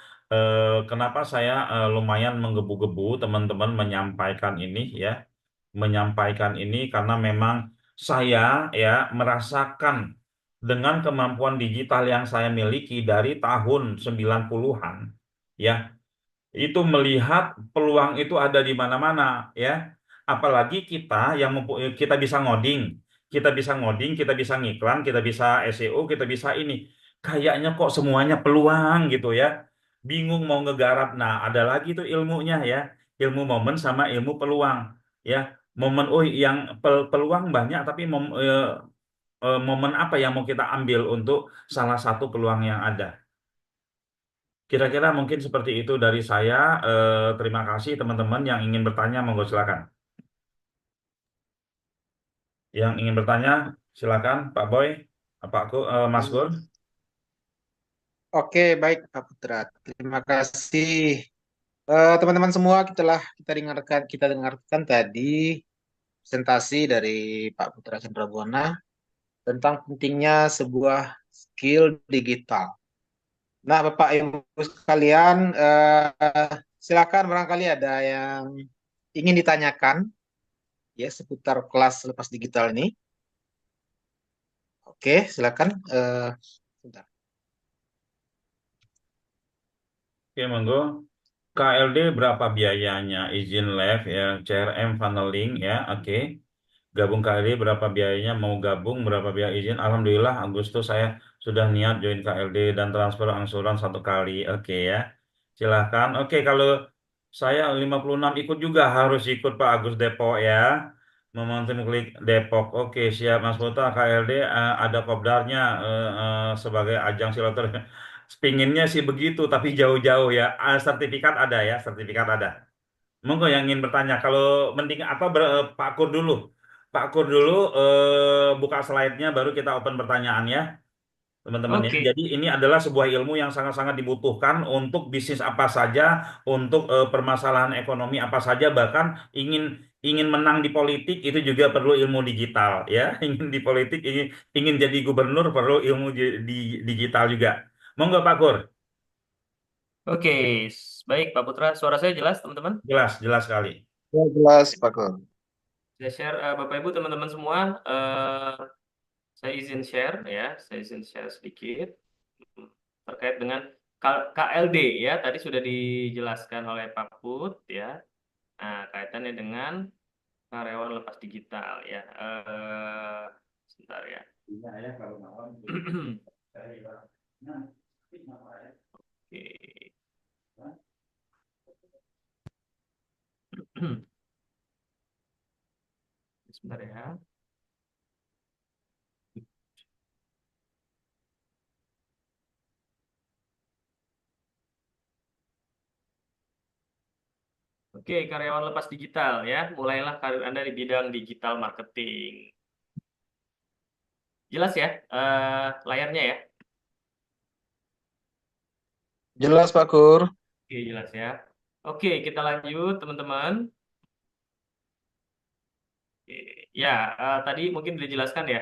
Kenapa saya lumayan menggebu-gebu teman-teman menyampaikan ini ya, menyampaikan ini karena memang saya ya merasakan dengan kemampuan digital yang saya miliki dari tahun 90-an ya, itu melihat peluang itu ada di mana-mana ya. Apalagi kita yang kita bisa ngoding, kita bisa ngiklan, kita bisa SEO, kita bisa ini. Kayaknya kok semuanya peluang gitu ya. Bingung mau ngegarap. Nah, ada lagi tuh ilmunya ya. Ilmu momen sama ilmu peluang ya. Momen yang peluang banyak tapi momen apa yang mau kita ambil untuk salah satu peluang yang ada. Kira-kira mungkin seperti itu dari saya. Terima kasih teman-teman yang ingin bertanya, monggo silakan. Yang ingin bertanya, silakan Pak Boy, Mas Gun. Oke, baik Pak Putra. Terima kasih. Teman-teman semua, kita dengarkan tadi presentasi dari Pak Putra Chandrabuana tentang pentingnya sebuah skill digital. Nah, Bapak Ibu sekalian, silakan barangkali ada yang ingin ditanyakan ya seputar kelas lepas digital ini. Oke, silakan. Sebentar. Oke, monggo. KLD berapa biayanya? Izin live ya, CRM funneling ya, oke. Gabung KLD berapa biayanya? Mau gabung berapa biaya izin? Alhamdulillah Agustus saya sudah niat join KLD dan transfer angsuran 1 kali. Oke ya. Silahkan. Oke, kalau saya 56 ikut juga harus ikut Pak Agus Depok ya. Momentum klik Depok. Oke, siap Mas Putra. KLD ada kopdarnya sebagai ajang silaturahmi. Pinginnya sih begitu, tapi jauh-jauh ya. Sertifikat ada ya, sertifikat ada. Monggo yang ingin bertanya. Kalau mending apa Pak Kur dulu. Pak Kur dulu buka slide-nya baru kita open pertanyaan ya, teman-teman ya. Oke, Jadi ini adalah sebuah ilmu yang sangat-sangat dibutuhkan untuk bisnis apa saja, untuk permasalahan ekonomi apa saja, bahkan ingin ingin menang di politik itu juga perlu ilmu digital ya. Ingin di politik, ingin jadi gubernur perlu ilmu digital juga. Monggo Pak Kur. oke, baik Pak Putra, suara saya jelas teman-teman. Jelas, jelas sekali. Ya, jelas, Pak Kur. Saya share Bapak Ibu teman-teman semua. Saya izin share ya, saya izin share sedikit terkait dengan KLD ya. Tadi sudah dijelaskan oleh Pak Put ya. Nah, kaitannya dengan Karyawan lepas digital ya. Sebentar ya. Iya ya kalau malam. Oke. Sebentar ya. Oke, karyawan lepas digital ya. Mulailah karir Anda di bidang digital marketing. Jelas ya layarnya ya? Jelas Pak Kur. Oke, jelas ya. Oke, kita lanjut teman-teman. Oke, ya, tadi mungkin dijelaskan ya,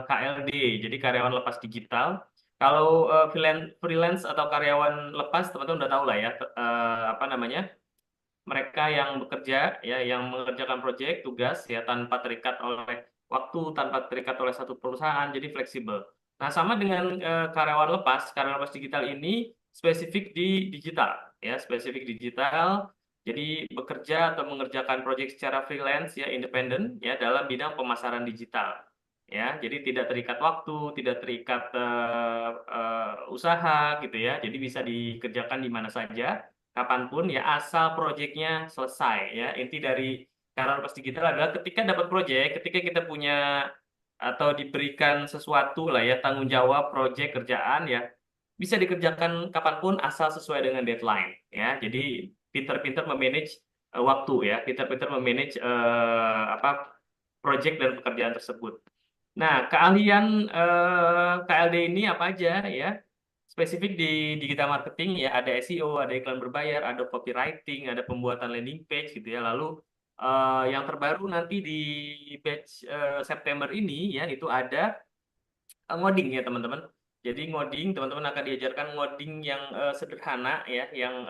KLD, jadi karyawan lepas digital. Kalau freelance atau karyawan lepas, teman-teman udah tahu lah ya, apa namanya, mereka yang bekerja, ya, yang mengerjakan proyek, tugas, ya, tanpa terikat oleh waktu, tanpa terikat oleh satu perusahaan, jadi fleksibel. Nah, sama dengan karyawan lepas digital ini spesifik di digital, ya, spesifik digital. Jadi bekerja atau mengerjakan proyek secara freelance ya independen ya dalam bidang pemasaran digital. Ya, jadi tidak terikat waktu, tidak terikat usaha gitu ya. Jadi bisa dikerjakan di mana saja, kapanpun ya asal proyeknya selesai ya. Inti dari karyawan lepas digital adalah ketika dapat proyek, ketika kita punya atau diberikan sesuatu lah ya tanggung jawab proyek kerjaan ya bisa dikerjakan kapanpun asal sesuai dengan deadline ya. Jadi pinter-pinter memanage waktu ya, pinter-pinter memanage apa project dan pekerjaan tersebut. Nah, keahlian KLD ini apa aja ya? Spesifik di digital marketing ya ada SEO, ada iklan berbayar, ada copywriting, ada pembuatan landing page gitu ya. Lalu yang terbaru nanti di batch September ini ya itu ada ngoding ya teman-teman. Jadi ngoding teman-teman akan diajarkan ngoding yang sederhana ya, yang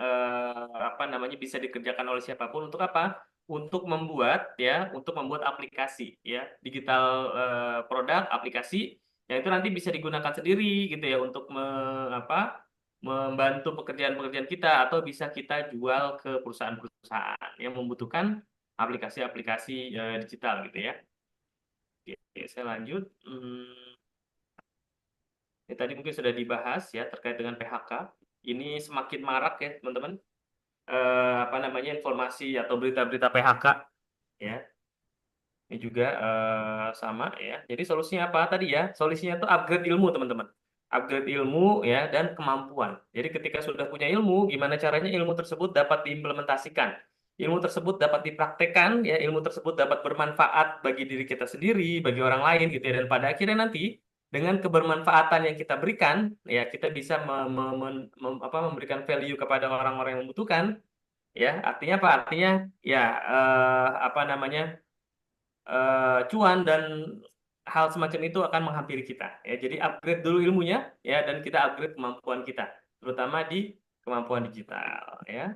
apa namanya bisa dikerjakan oleh siapapun untuk apa? Untuk membuat ya, untuk membuat aplikasi ya, digital produk aplikasi yang itu nanti bisa digunakan sendiri gitu ya untuk apa? Membantu pekerjaan-pekerjaan kita atau bisa kita jual ke perusahaan-perusahaan yang membutuhkan aplikasi-aplikasi digital gitu ya. Oke, saya lanjut. Ya, tadi mungkin sudah dibahas ya terkait dengan PHK. Ini semakin marak ya teman-teman. Apa namanya informasi atau berita-berita PHK ya. Ini juga sama ya. Jadi solusinya apa tadi ya? Solusinya itu upgrade ilmu teman-teman. Upgrade ilmu ya dan kemampuan. Jadi ketika sudah punya ilmu, gimana caranya ilmu tersebut dapat diimplementasikan? Ilmu tersebut dapat dipraktekkan ya, ilmu tersebut dapat bermanfaat bagi diri kita sendiri, bagi orang lain gitu ya. Dan pada akhirnya nanti dengan kebermanfaatan yang kita berikan, ya kita bisa memberikan value kepada orang-orang yang membutuhkan. Ya, artinya apa? Artinya ya apa namanya? Cuan dan hal semacam itu akan menghampiri kita ya. Jadi upgrade dulu ilmunya ya dan kita upgrade kemampuan kita terutama di kemampuan digital ya.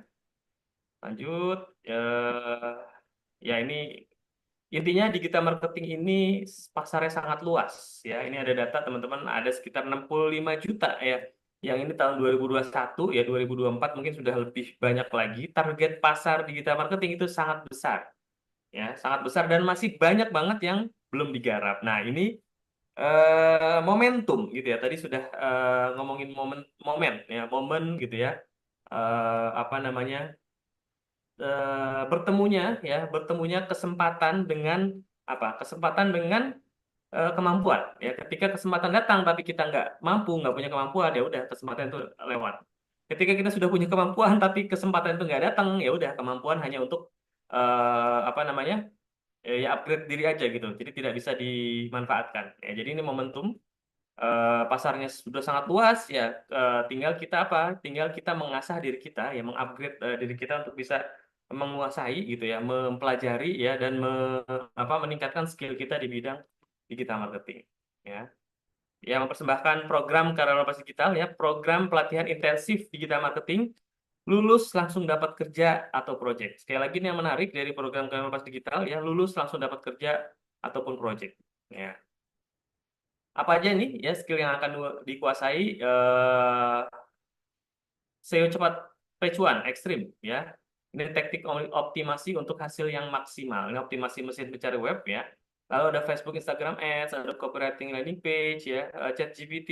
Lanjut ya ini intinya digital marketing ini pasarnya sangat luas ya. Ini ada data teman-teman ada sekitar 65 juta ya. Yang ini tahun 2021 ya 2024 mungkin sudah lebih banyak lagi. Target pasar digital marketing itu sangat besar ya sangat besar dan masih banyak banget yang belum digarap. Nah ini momentum gitu ya. Tadi sudah ngomongin momen ya momen gitu ya. Apa namanya bertemunya kesempatan dengan apa? Kesempatan dengan kemampuan ya. Ketika kesempatan datang tapi kita nggak punya kemampuan ya udah kesempatan itu lewat. Ketika kita sudah punya kemampuan tapi kesempatan itu nggak datang ya udah kemampuan hanya untuk apa namanya ya upgrade diri aja gitu. Jadi tidak bisa dimanfaatkan. Ya, jadi ini momentum pasarnya sudah sangat luas ya. Tinggal kita apa? Tinggal kita mengasah diri kita ya, mengupgrade diri kita untuk bisa menguasai gitu ya, mempelajari ya dan meningkatkan skill kita di bidang digital marketing ya. Yang mempersembahkan program karyawan lepas digital ya, program pelatihan intensif digital marketing lulus langsung dapat kerja atau project. Sekali lagi ini yang menarik dari program karyawan lepas digital ya, lulus langsung dapat kerja ataupun project. Ya. Apa aja nih ya skill yang akan dikuasai SEO cepat pecuan ekstrim ya. Ini teknik optimasi untuk hasil yang maksimal. Ini optimasi mesin pencari web ya. Lalu ada Facebook, Instagram Ads, ada copywriting landing page ya, ChatGPT,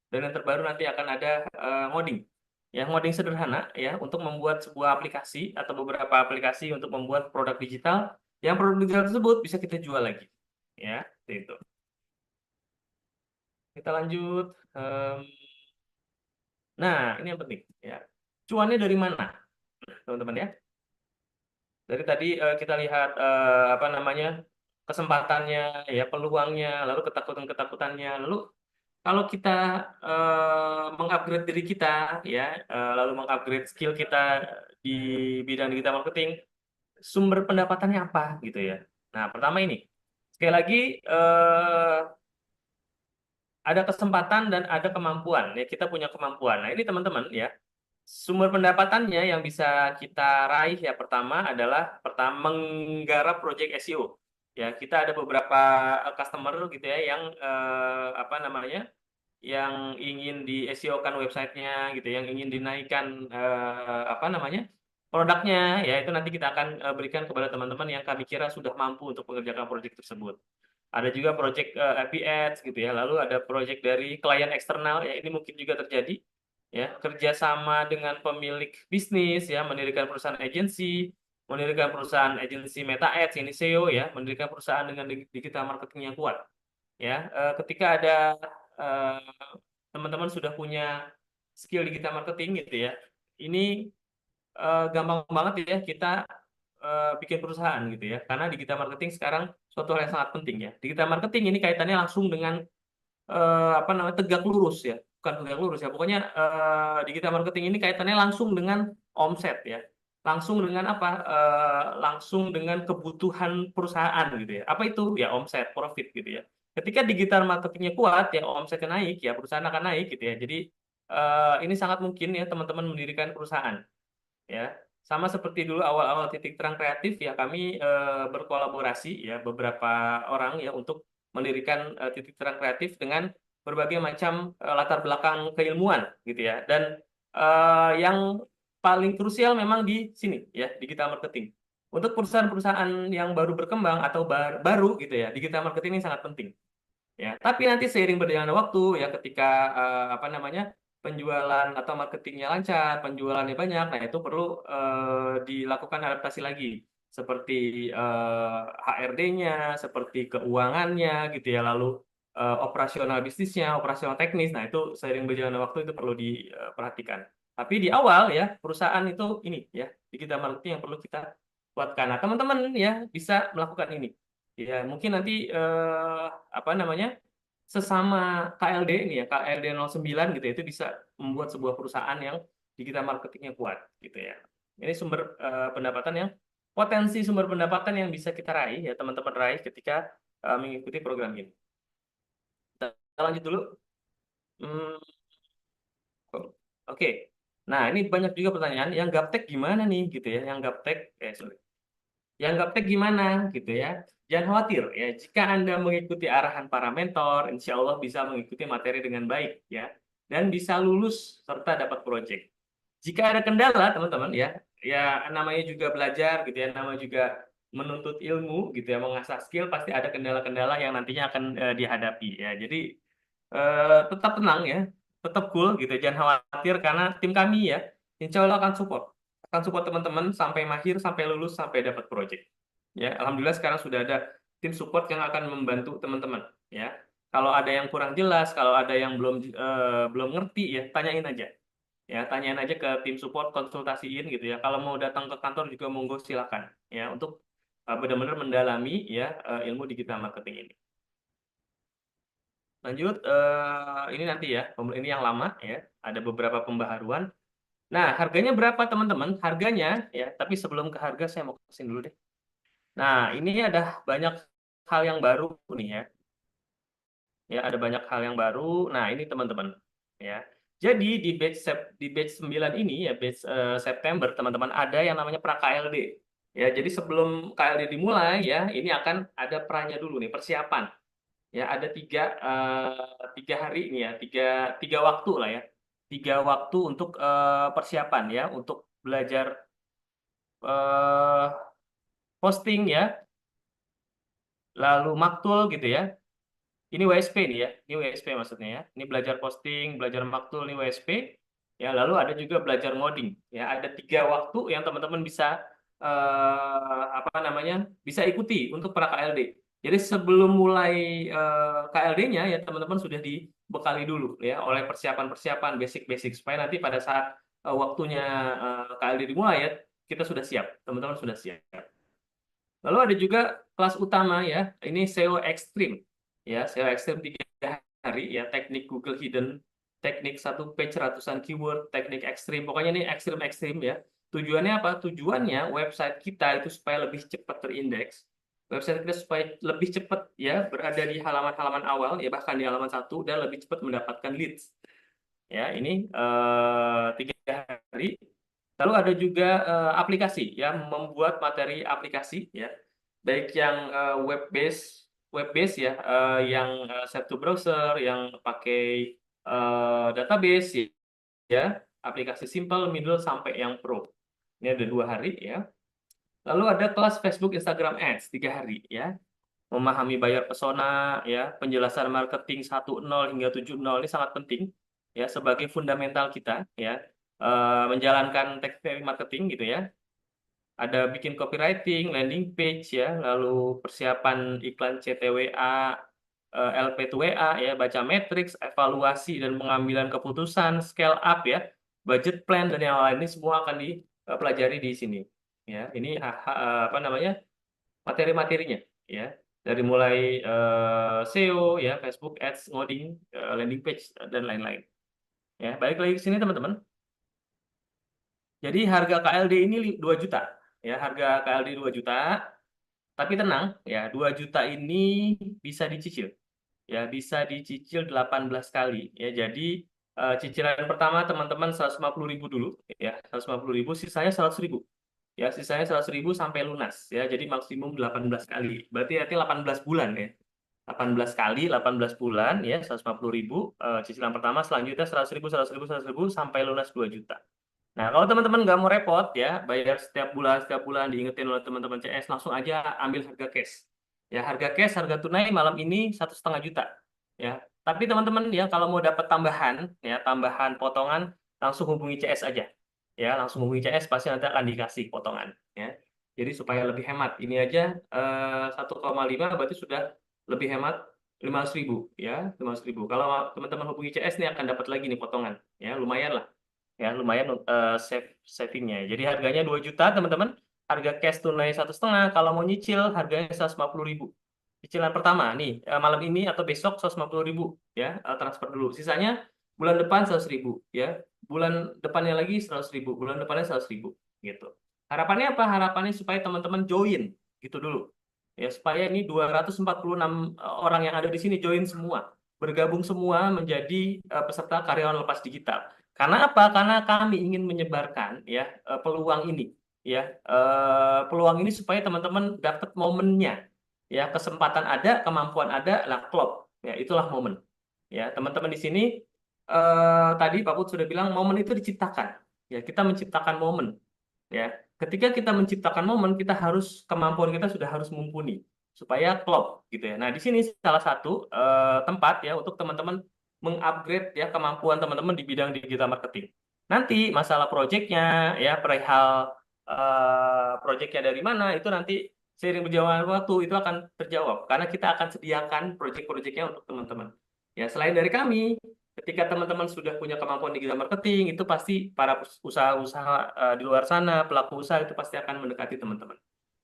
dan yang terbaru nanti akan ada ngoding. Ya, ngoding sederhana ya untuk membuat sebuah aplikasi atau beberapa aplikasi untuk membuat produk digital. Yang produk digital tersebut bisa kita jual lagi. Ya, seperti itu. Kita lanjut. Nah, ini yang penting ya. Cuannya dari mana, teman-teman ya? Dari tadi kita lihat apa namanya kesempatannya, ya peluangnya, lalu ketakutan-ketakutannya. Lalu kalau kita mengupgrade diri kita, ya, lalu mengupgrade skill kita di bidang digital marketing, sumber pendapatannya apa, gitu ya? Nah, pertama ini, sekali lagi ada kesempatan dan ada kemampuan. Ya, kita punya kemampuan. Nah, ini teman-teman ya. Sumber pendapatannya yang bisa kita raih ya pertama adalah menggarap project SEO. Ya, kita ada beberapa customer gitu ya yang apa namanya? Yang ingin di SEO-kan websitenya gitu, yang ingin dinaikkan apa namanya? Produknya ya itu nanti kita akan berikan kepada teman-teman yang kami kira sudah mampu untuk mengerjakan proyek tersebut. Ada juga proyek FB Ads gitu ya. Lalu ada proyek dari klien eksternal ya ini mungkin juga terjadi ya kerjasama dengan pemilik bisnis ya mendirikan perusahaan agensi, mendirikan perusahaan agensi Meta Ads ini SEO ya, mendirikan perusahaan dengan digital marketing yang kuat ya. Ketika ada eh, teman-teman sudah punya skill digital marketing gitu ya, ini gampang banget ya kita bikin perusahaan gitu ya, karena digital marketing sekarang suatu hal yang sangat penting ya. Digital marketing ini kaitannya langsung dengan apa namanya tegak lurus ya, bukan tegak lurus ya, pokoknya digital marketing ini kaitannya langsung dengan omset ya, langsung dengan apa, langsung dengan kebutuhan perusahaan gitu ya. Apa itu ya omset, profit gitu ya. Ketika digital marketingnya kuat ya omsetnya naik ya perusahaan akan naik gitu ya. Jadi ini sangat mungkin ya teman-teman mendirikan perusahaan ya. Sama seperti dulu awal-awal Titik Terang Kreatif ya kami berkolaborasi ya beberapa orang ya untuk mendirikan Titik Terang Kreatif dengan berbagai macam latar belakang keilmuan gitu ya. Dan yang paling krusial memang di sini ya digital marketing. Untuk perusahaan-perusahaan yang baru berkembang atau baru gitu ya, digital marketing ini sangat penting ya. Tapi nanti seiring berjalannya waktu ya ketika apa namanya penjualan atau marketingnya lancar, penjualannya banyak, nah itu perlu dilakukan adaptasi lagi seperti HRD-nya, seperti keuangannya gitu ya, lalu operasional bisnisnya, operasional teknis. Nah itu seiring berjalannya waktu itu perlu diperhatikan. Tapi di awal ya perusahaan itu ini ya digital marketing yang perlu kita kuatkan. Nah teman-teman ya bisa melakukan ini. Ya, mungkin nanti apa namanya sesama KLD ini ya KLD 09 gitu ya, itu bisa membuat sebuah perusahaan yang digital marketingnya kuat gitu ya. Ini sumber pendapatan yang potensi sumber pendapatan yang bisa kita raih ya teman-teman raih ketika mengikuti program ini. Kita lanjut dulu. Hmm, Oke. Nah, ini banyak juga pertanyaan. Yang gaptek gimana nih gitu ya? Yang gaptek, sorry. Yang gaptek gimana gitu ya? Jangan khawatir ya, jika Anda mengikuti arahan para mentor, insya Allah bisa mengikuti materi dengan baik ya, dan bisa lulus serta dapat proyek. Jika ada kendala teman-teman ya, ya namanya juga belajar gitu ya, namanya juga menuntut ilmu gitu ya, mengasah skill pasti ada kendala-kendala yang nantinya akan dihadapi ya. Jadi tetap tenang ya, tetap cool gitu, jangan khawatir karena tim kami ya, insya Allah akan support teman-teman sampai mahir, sampai lulus, sampai dapat project. Ya, alhamdulillah sekarang sudah ada tim support yang akan membantu teman-teman. Ya, kalau ada yang kurang jelas, kalau ada yang belum ngerti ya, tanyain aja. Ya, tanyain aja ke tim support, konsultasiin gitu ya. Kalau mau datang ke kantor juga monggo silakan. Ya, untuk benar-benar mendalami ya ilmu digital marketing ini. Lanjut, ini nanti ya, ini yang lama ya, ada beberapa pembaharuan. Nah, harganya berapa teman-teman? Harganya ya, tapi sebelum ke harga saya mau kesini dulu deh. Nah, ini ada banyak hal yang baru nih ya. Ya, ada banyak hal yang baru. Nah, ini teman-teman ya. Jadi di batch 9 ini ya, batch September teman-teman ada yang namanya pra KLD. Ya, jadi sebelum KLD dimulai ya, ini akan ada pranya dulu nih, persiapan. Ya, ada tiga hari ini ya, tiga waktu lah ya, 3 waktu untuk persiapan ya, untuk belajar eh, posting ya, lalu maktul gitu ya. Ini WSP nih ya, ini WSP maksudnya ya. Ini belajar posting, belajar maktul, ini WSP. Ya, lalu ada juga belajar ngoding. Ya, ada 3 waktu yang teman-teman bisa apa namanya, bisa ikuti untuk para KLD. Jadi sebelum mulai KLD-nya ya teman-teman sudah dibekali dulu ya oleh persiapan-persiapan basic-basic supaya nanti pada saat waktunya KLD dimulai ya kita sudah siap, teman-teman sudah siap. Lalu ada juga kelas utama ya, ini SEO ekstrim. Ya, SEO ekstrim 3 hari ya, teknik Google Hidden, teknik 1 page ratusan keyword, teknik ekstrim. Pokoknya ini ekstrim-ekstrim ya. Tujuannya apa? Tujuannya website kita itu supaya lebih cepat terindeks. Website kita supaya lebih cepat ya berada di halaman-halaman awal ya, bahkan di halaman 1 dan lebih cepat mendapatkan leads. Ya, ini 3 hari. Lalu ada juga aplikasi ya, membuat materi aplikasi ya, baik yang web base ya, yang set to browser, yang pakai database ya, aplikasi simple, middle sampai yang pro. Ini ada 2 hari ya. Lalu ada kelas Facebook, Instagram Ads 3 hari ya, memahami buyer persona ya, penjelasan marketing 1.0 hingga 7.0 ini sangat penting ya sebagai fundamental kita ya, menjalankan teknik marketing gitu ya. Ada bikin copywriting, landing page ya, lalu persiapan iklan CTWA, LP2WA ya, baca matriks, evaluasi dan pengambilan keputusan, scale up ya, budget plan dan yang lain ini semua akan dipelajari di sini. Ya, ini apa namanya? Materi-materinya ya. Dari mulai SEO ya, Facebook Ads, ngoding, landing page dan lain-lain. Ya, balik lagi ke sini teman-teman. Jadi harga KLD ini 2 juta. Ya, harga KLD 2 juta. Tapi tenang, ya 2 juta ini bisa dicicil. Ya, bisa dicicil 18 kali. Ya, jadi cicilan pertama teman-teman 150.000 dulu. Ya, 150.000, sisanya 100.000. Ya, sisanya 100.000 sampai lunas. Ya, jadi maksimum 18 kali. Berarti nanti 18 bulan ya. 18 kali, 18 bulan, ya 150.000. Cicilan pertama, selanjutnya 100.000, 100.000, 100.000, sampai lunas 2 juta. Nah, kalau teman-teman nggak mau repot ya, bayar setiap bulan diingetin oleh teman-teman CS, langsung aja ambil harga cash. Ya, harga cash, harga tunai malam ini 1,5 juta. Ya, tapi teman-teman ya kalau mau dapat tambahan, ya tambahan potongan, langsung hubungi CS aja. Ya, langsung hubungi CS pasti nanti akan dikasih potongan. Ya, jadi supaya lebih hemat. Ini aja 1,5 berarti sudah lebih hemat 15.000 ya, 15.000. Kalau teman-teman hubungi CS nih akan dapat lagi nih potongan. Ya, lumayan lah ya, lumayan savingnya. Jadi harganya 2 juta teman-teman, harga cash tunai 1,5, kalau mau nyicil harganya 150.000. Cicilan pertama nih malam ini atau besok 150.000 ya, transfer dulu. Sisanya bulan depan 100.000 ya, bulan depannya lagi 100.000, bulan depannya 100.000 gitu. Harapannya apa? Harapannya supaya teman-teman join gitu dulu ya, supaya ini 246 orang yang ada di sini join semua, bergabung semua menjadi peserta karyawan lepas digital. Karena apa? Karena kami ingin menyebarkan ya peluang ini ya, peluang ini supaya teman-teman dapat momennya ya, kesempatan ada, kemampuan ada, lah klop ya, itulah momen ya. Teman-teman di sini tadi Pak Put sudah bilang momen itu diciptakan ya, kita menciptakan momen ya. Ketika kita menciptakan momen, kita harus, kemampuan kita sudah harus mumpuni supaya klop gitu ya. Nah, di sini salah satu tempat ya untuk teman-teman mengupgrade ya kemampuan teman-teman di bidang digital marketing. Nanti masalah proyeknya ya, perihal proyeknya dari mana, itu nanti seiring berjalannya waktu itu akan terjawab karena kita akan sediakan proyek-proyeknya untuk teman-teman. Ya, selain dari kami, ketika teman-teman sudah punya kemampuan digital marketing, itu pasti para usaha-usaha di luar sana, pelaku usaha itu pasti akan mendekati teman-teman.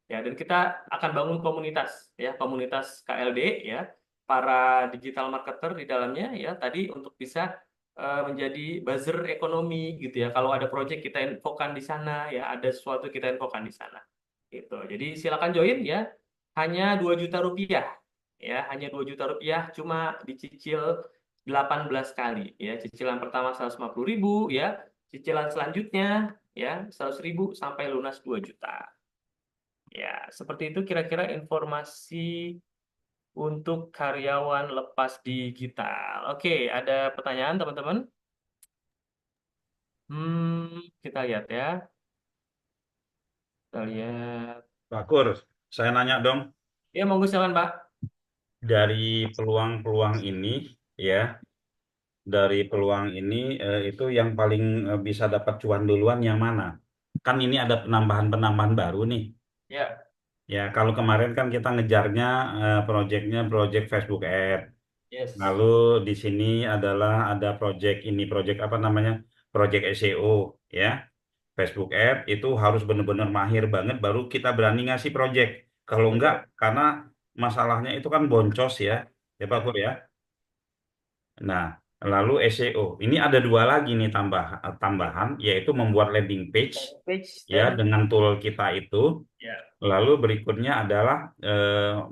Ya, dan kita akan bangun komunitas ya, komunitas KLD ya, para digital marketer di dalamnya ya, tadi untuk bisa menjadi buzzer ekonomi gitu ya. Kalau ada project kita infokan di sana ya, ada sesuatu kita infokan di sana. Gitu. Jadi silakan join ya. Hanya 2 juta rupiah ya, hanya 2 juta rupiah, cuma dicicil 18 kali ya. Cicilan pertama 150.000 ya, cicilan selanjutnya ya 100.000 sampai lunas 2 juta. Ya, seperti itu kira-kira informasi untuk karyawan lepas digital. Oke, ada pertanyaan teman-teman? Kita lihat ya. Kita lihat. Pak Kur, saya nanya dong, Ya, monggo silakan, Pak. dari peluang-peluang ini, ya, dari peluang ini itu yang paling bisa dapat cuan duluan yang mana? Kan ini ada penambahan-penambahan baru nih. Ya, Ya, kalau kemarin kan kita ngejarnya proyeknya project Facebook Ad. yes. Lalu di sini adalah ada project ini, project apa namanya? Project SEO, ya. Facebook Ad itu harus benar-benar mahir banget baru kita berani ngasih project. Kalau enggak, Betul. karena masalahnya itu kan boncos ya, ya Pak Ya. Pur ya. Nah, lalu SEO. Ini ada dua lagi nih tambahan, yaitu membuat landing page Landing page ya dan dengan tool kita itu. ya. Lalu berikutnya adalah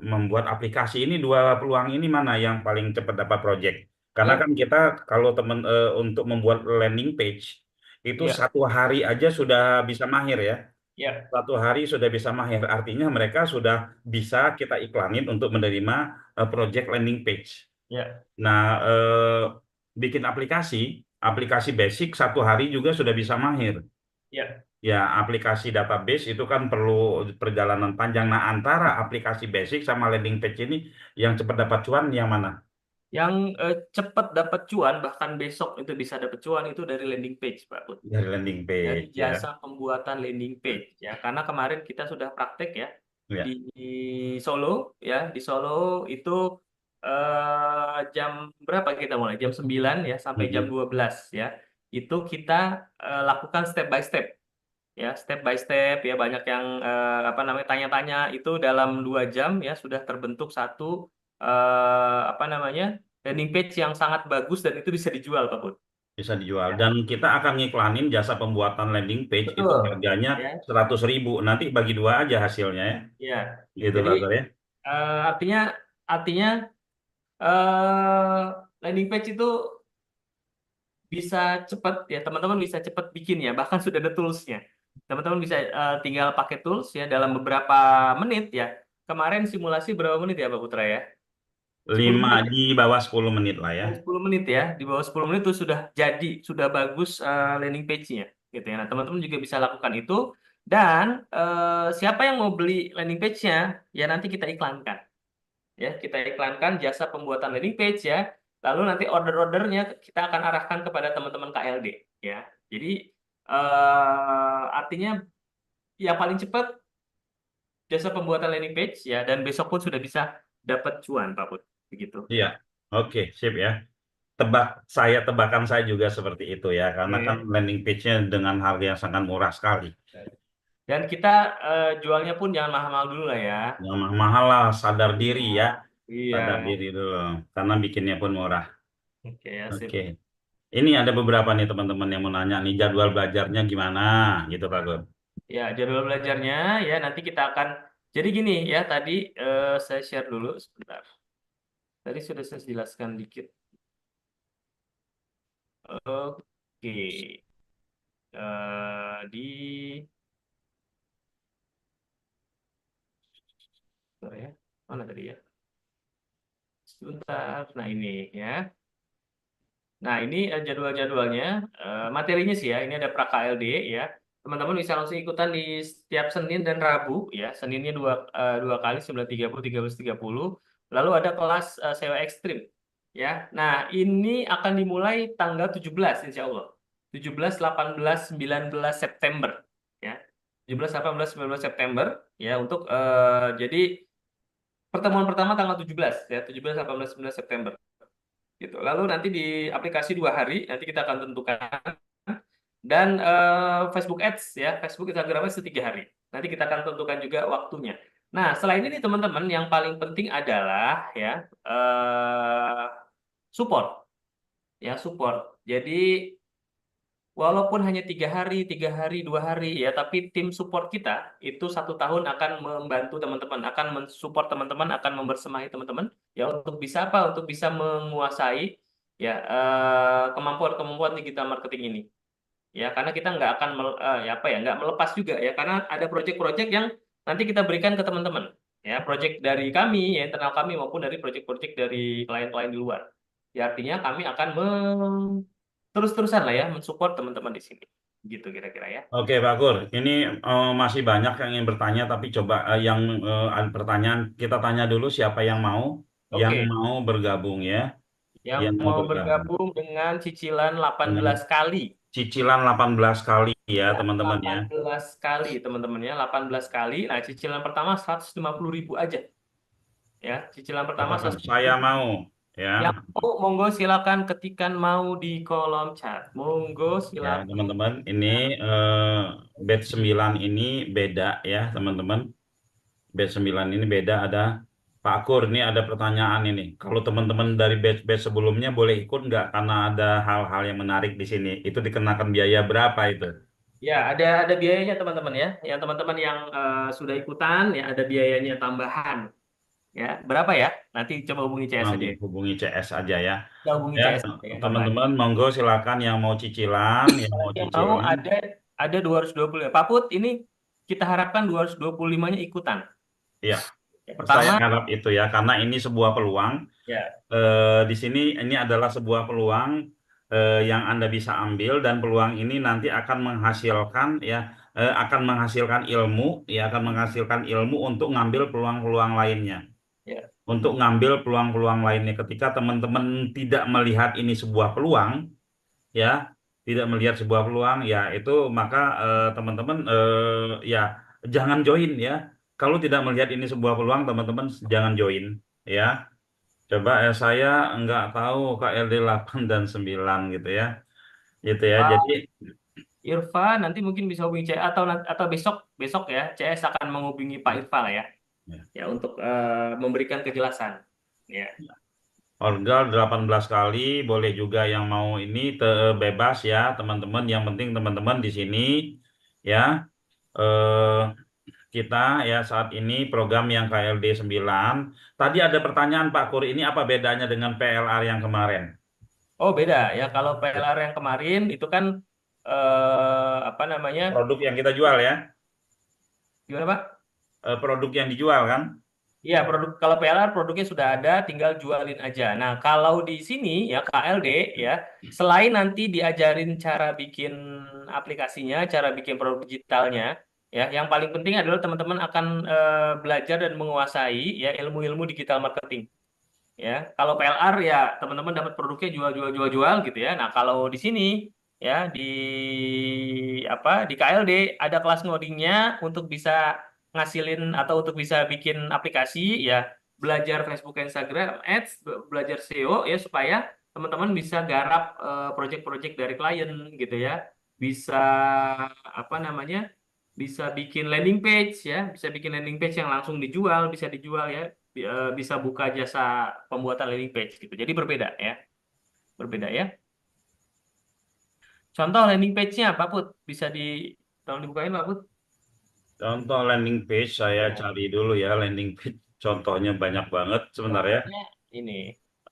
membuat aplikasi. Ini dua peluang ini mana yang paling cepat dapat project? Karena Ya, kan kita kalau teman untuk membuat landing page itu ya, 1 hari aja sudah bisa mahir ya. ya, 1 hari sudah bisa mahir. Artinya mereka sudah bisa kita iklanin untuk menerima project landing page. ya, Nah, bikin aplikasi basic 1 hari juga sudah bisa mahir. ya. Ya, aplikasi database itu kan perlu perjalanan panjang. Nah, antara aplikasi basic sama landing page ini yang cepat dapat cuan yang mana? Yang cepat dapat cuan, bahkan besok itu bisa dapat cuan itu dari landing page, Pak Put. Dari landing Dari page ya. jasa pembuatan landing page ya. Karena kemarin kita sudah praktek ya di Ya. Solo ya, di Solo itu jam berapa kita mulai? Jam 9 ya sampai jam Mhm. 12 ya. Itu kita lakukan step by step ya, step by step ya, banyak yang apa namanya tanya-tanya, itu dalam 2 jam ya sudah terbentuk satu apa namanya landing page yang sangat bagus dan itu bisa dijual, Pak Put. Bisa dijual. Ya. Dan kita akan ngiklanin jasa pembuatan landing page itu Betul. harganya Ya, 100.000. Nanti bagi dua aja hasilnya ya. ya. Gitu Jadi Pak Tur ya. artinya artinya eh landing page itu bisa cepat ya, teman-teman bisa cepat bikin ya, bahkan sudah ada toolsnya. Teman-teman bisa tinggal pakai tools ya dalam beberapa menit ya. Kemarin simulasi berapa menit ya Pak Putra ya? 10 5 menit ya? di bawah 10 menit lah ya. 10 menit ya, di bawah 10 menit itu sudah jadi, sudah bagus landing page-nya gitu ya. Nah, teman-teman juga bisa lakukan itu dan siapa yang mau beli landing page-nya ya nanti kita iklankan. Ya, kita iklankan jasa pembuatan landing page ya. Lalu nanti order-ordernya kita akan arahkan kepada teman-teman KLD ya. Jadi artinya yang paling cepat jasa pembuatan landing page ya, dan besok pun sudah bisa dapat cuan Pak Put. Begitu. Iya. Oke, sip ya. Tebakan saya juga seperti itu ya, karena kan Oke. landing page-nya dengan harga yang sangat murah sekali. Dan kita jualnya pun jangan mahal-mahal dulu lah ya. Yang mahal lah, sadar diri ya, Iya. sadar diri dulu, karena bikinnya pun murah. Oke, ya Oke, sip. ini ada beberapa nih teman-teman yang mau nanya nih jadwal belajarnya gimana, gitu Pak Gun. Ya, jadwal belajarnya ya nanti kita akan, jadi gini ya, tadi saya share dulu sebentar. Tadi sudah saya jelaskan dikit. Oke. Di Bentar ya. Mana tadi ya? Sebentar. Nah, ini ya. Nah, ini jadwal-jadwalnya, materinya sih ya. Ini ada pra-KLD ya. Teman-teman bisa langsung ikutan di setiap Senin dan Rabu ya. Seninnya dua kali 9.30, 13.30. Lalu ada kelas sewa ekstrim ya. Nah, ini akan dimulai tanggal 17 insya Allah. 17, 18, 19 September ya. 17, 18, 19 September ya, untuk jadi pertemuan pertama tanggal 17 ya, 17, 18, 19 September gitu. Lalu nanti di aplikasi 2 hari nanti kita akan tentukan, dan Facebook Ads ya, Facebook Instagram Ads itu 3 hari. Nanti kita akan tentukan juga waktunya. Nah, selain ini teman-teman yang paling penting adalah ya support ya, support. Jadi walaupun hanya 3 hari, 3 hari, 2 hari ya, tapi tim support kita itu 1 tahun akan membantu teman-teman, akan mensupport teman-teman, akan membersamai teman-teman ya, untuk bisa apa? Untuk bisa menguasai ya kemampuan-kemampuan digital marketing ini. Ya, karena kita nggak akan ya apa ya, nggak melepas juga ya, karena ada proyek-proyek yang nanti kita berikan ke teman-teman. Ya, proyek dari kami, ya internal kami maupun dari proyek-proyek dari klien-klien di luar. Ya, artinya kami akan terus-terusan lah ya mensupport teman-teman di sini. Gitu kira-kira ya. Oke, Pak Kur. Ini masih banyak yang ingin bertanya, tapi coba yang ada pertanyaan kita tanya dulu siapa yang Oke, mau bergabung ya, yang yang mau mau bergabung bergabung dengan cicilan 18 dengan kali. cicilan 18 kali ya, Ya, teman-teman ya. 18 kali teman-teman ya, 18 kali. Nah, cicilan pertama 150.000 aja. Ya, cicilan pertama Katakan saya 150.000. mau ya. Yang mau, monggo silakan ketikkan mau di kolom chat. Monggo Ya, silakan. teman-teman, ini batch 9 ini beda ya, teman-teman. Batch 9 ini beda, ada Pak Kur, ini ada pertanyaan ini. Kalau teman-teman dari batch-batch sebelumnya boleh ikut nggak? Karena ada hal-hal yang menarik di sini. Itu dikenakan biaya berapa itu? Ya, ada biayanya teman-teman ya. Yang teman-teman yang sudah ikutan ya ada biayanya tambahan. Ya, berapa ya? Nanti coba hubungi CS Nanti aja. hubungi CS aja ya. Kita hubungi Ya, CS aja ya, gampang. teman-teman, monggo silakan yang mau cicilan, yang mau Yang mau cicilan. ada 220. Pak Put, ini kita harapkan 225-nya ikutan. Ya, Yang saya pertama, harap itu ya, karena ini sebuah peluang. ya, Di sini ini adalah sebuah peluang yang Anda bisa ambil dan peluang ini nanti akan menghasilkan ya akan menghasilkan ilmu ya akan menghasilkan ilmu untuk ngambil peluang-peluang lainnya. ya. Untuk ngambil peluang-peluang lainnya ketika teman-teman tidak melihat ini sebuah peluang ya, tidak melihat sebuah peluang ya itu maka teman-teman ya jangan join ya. Kalau tidak melihat ini sebuah peluang teman-teman jangan join ya. Coba saya nggak tahu KLD 8 dan 9 gitu ya. Gitu ya. Jadi Pak Irfan nanti mungkin bisa hubungi CS atau besok besok ya CS akan menghubungi Pak Irfan lah ya. ya, Ya untuk memberikan kejelasan. Ya. orgal 18 kali, boleh juga yang mau ini bebas ya, teman-teman. Yang penting teman-teman di sini ya eh, kita ya saat ini program yang KLD 9. Tadi ada pertanyaan Pak Kur, ini apa bedanya dengan PLR yang kemarin? Oh beda ya kalau PLR yang kemarin itu kan apa namanya? Produk yang kita jual ya. Gimana Pak? Produk yang dijual kan? Iya, kalau PLR produknya sudah ada, tinggal jualin aja. Nah, kalau di sini ya KLD ya, selain nanti diajarin cara bikin aplikasinya, cara bikin produk digitalnya, ya, yang paling penting adalah teman-teman akan belajar dan menguasai ya ilmu-ilmu digital marketing. Ya, kalau PLR ya teman-teman dapat produknya jual gitu ya. Nah, kalau di sini ya di KLD ada kelas ngodingnya untuk bisa ngasilin atau untuk bisa bikin aplikasi ya, belajar Facebook Instagram Ads, belajar SEO ya supaya teman-teman bisa garap project-project dari klien gitu ya. Bisa apa namanya? Bisa bikin landing page ya, bisa bikin landing page yang langsung bisa dijual ya, bisa buka jasa pembuatan landing page gitu. Jadi berbeda ya, berbeda ya. Contoh landing page-nya Pak Put, bisa tolong dibukain Pak Put. Contoh landing page saya Ya, cari dulu ya landing page. Contohnya banyak banget sebentar ya. contohnya ini.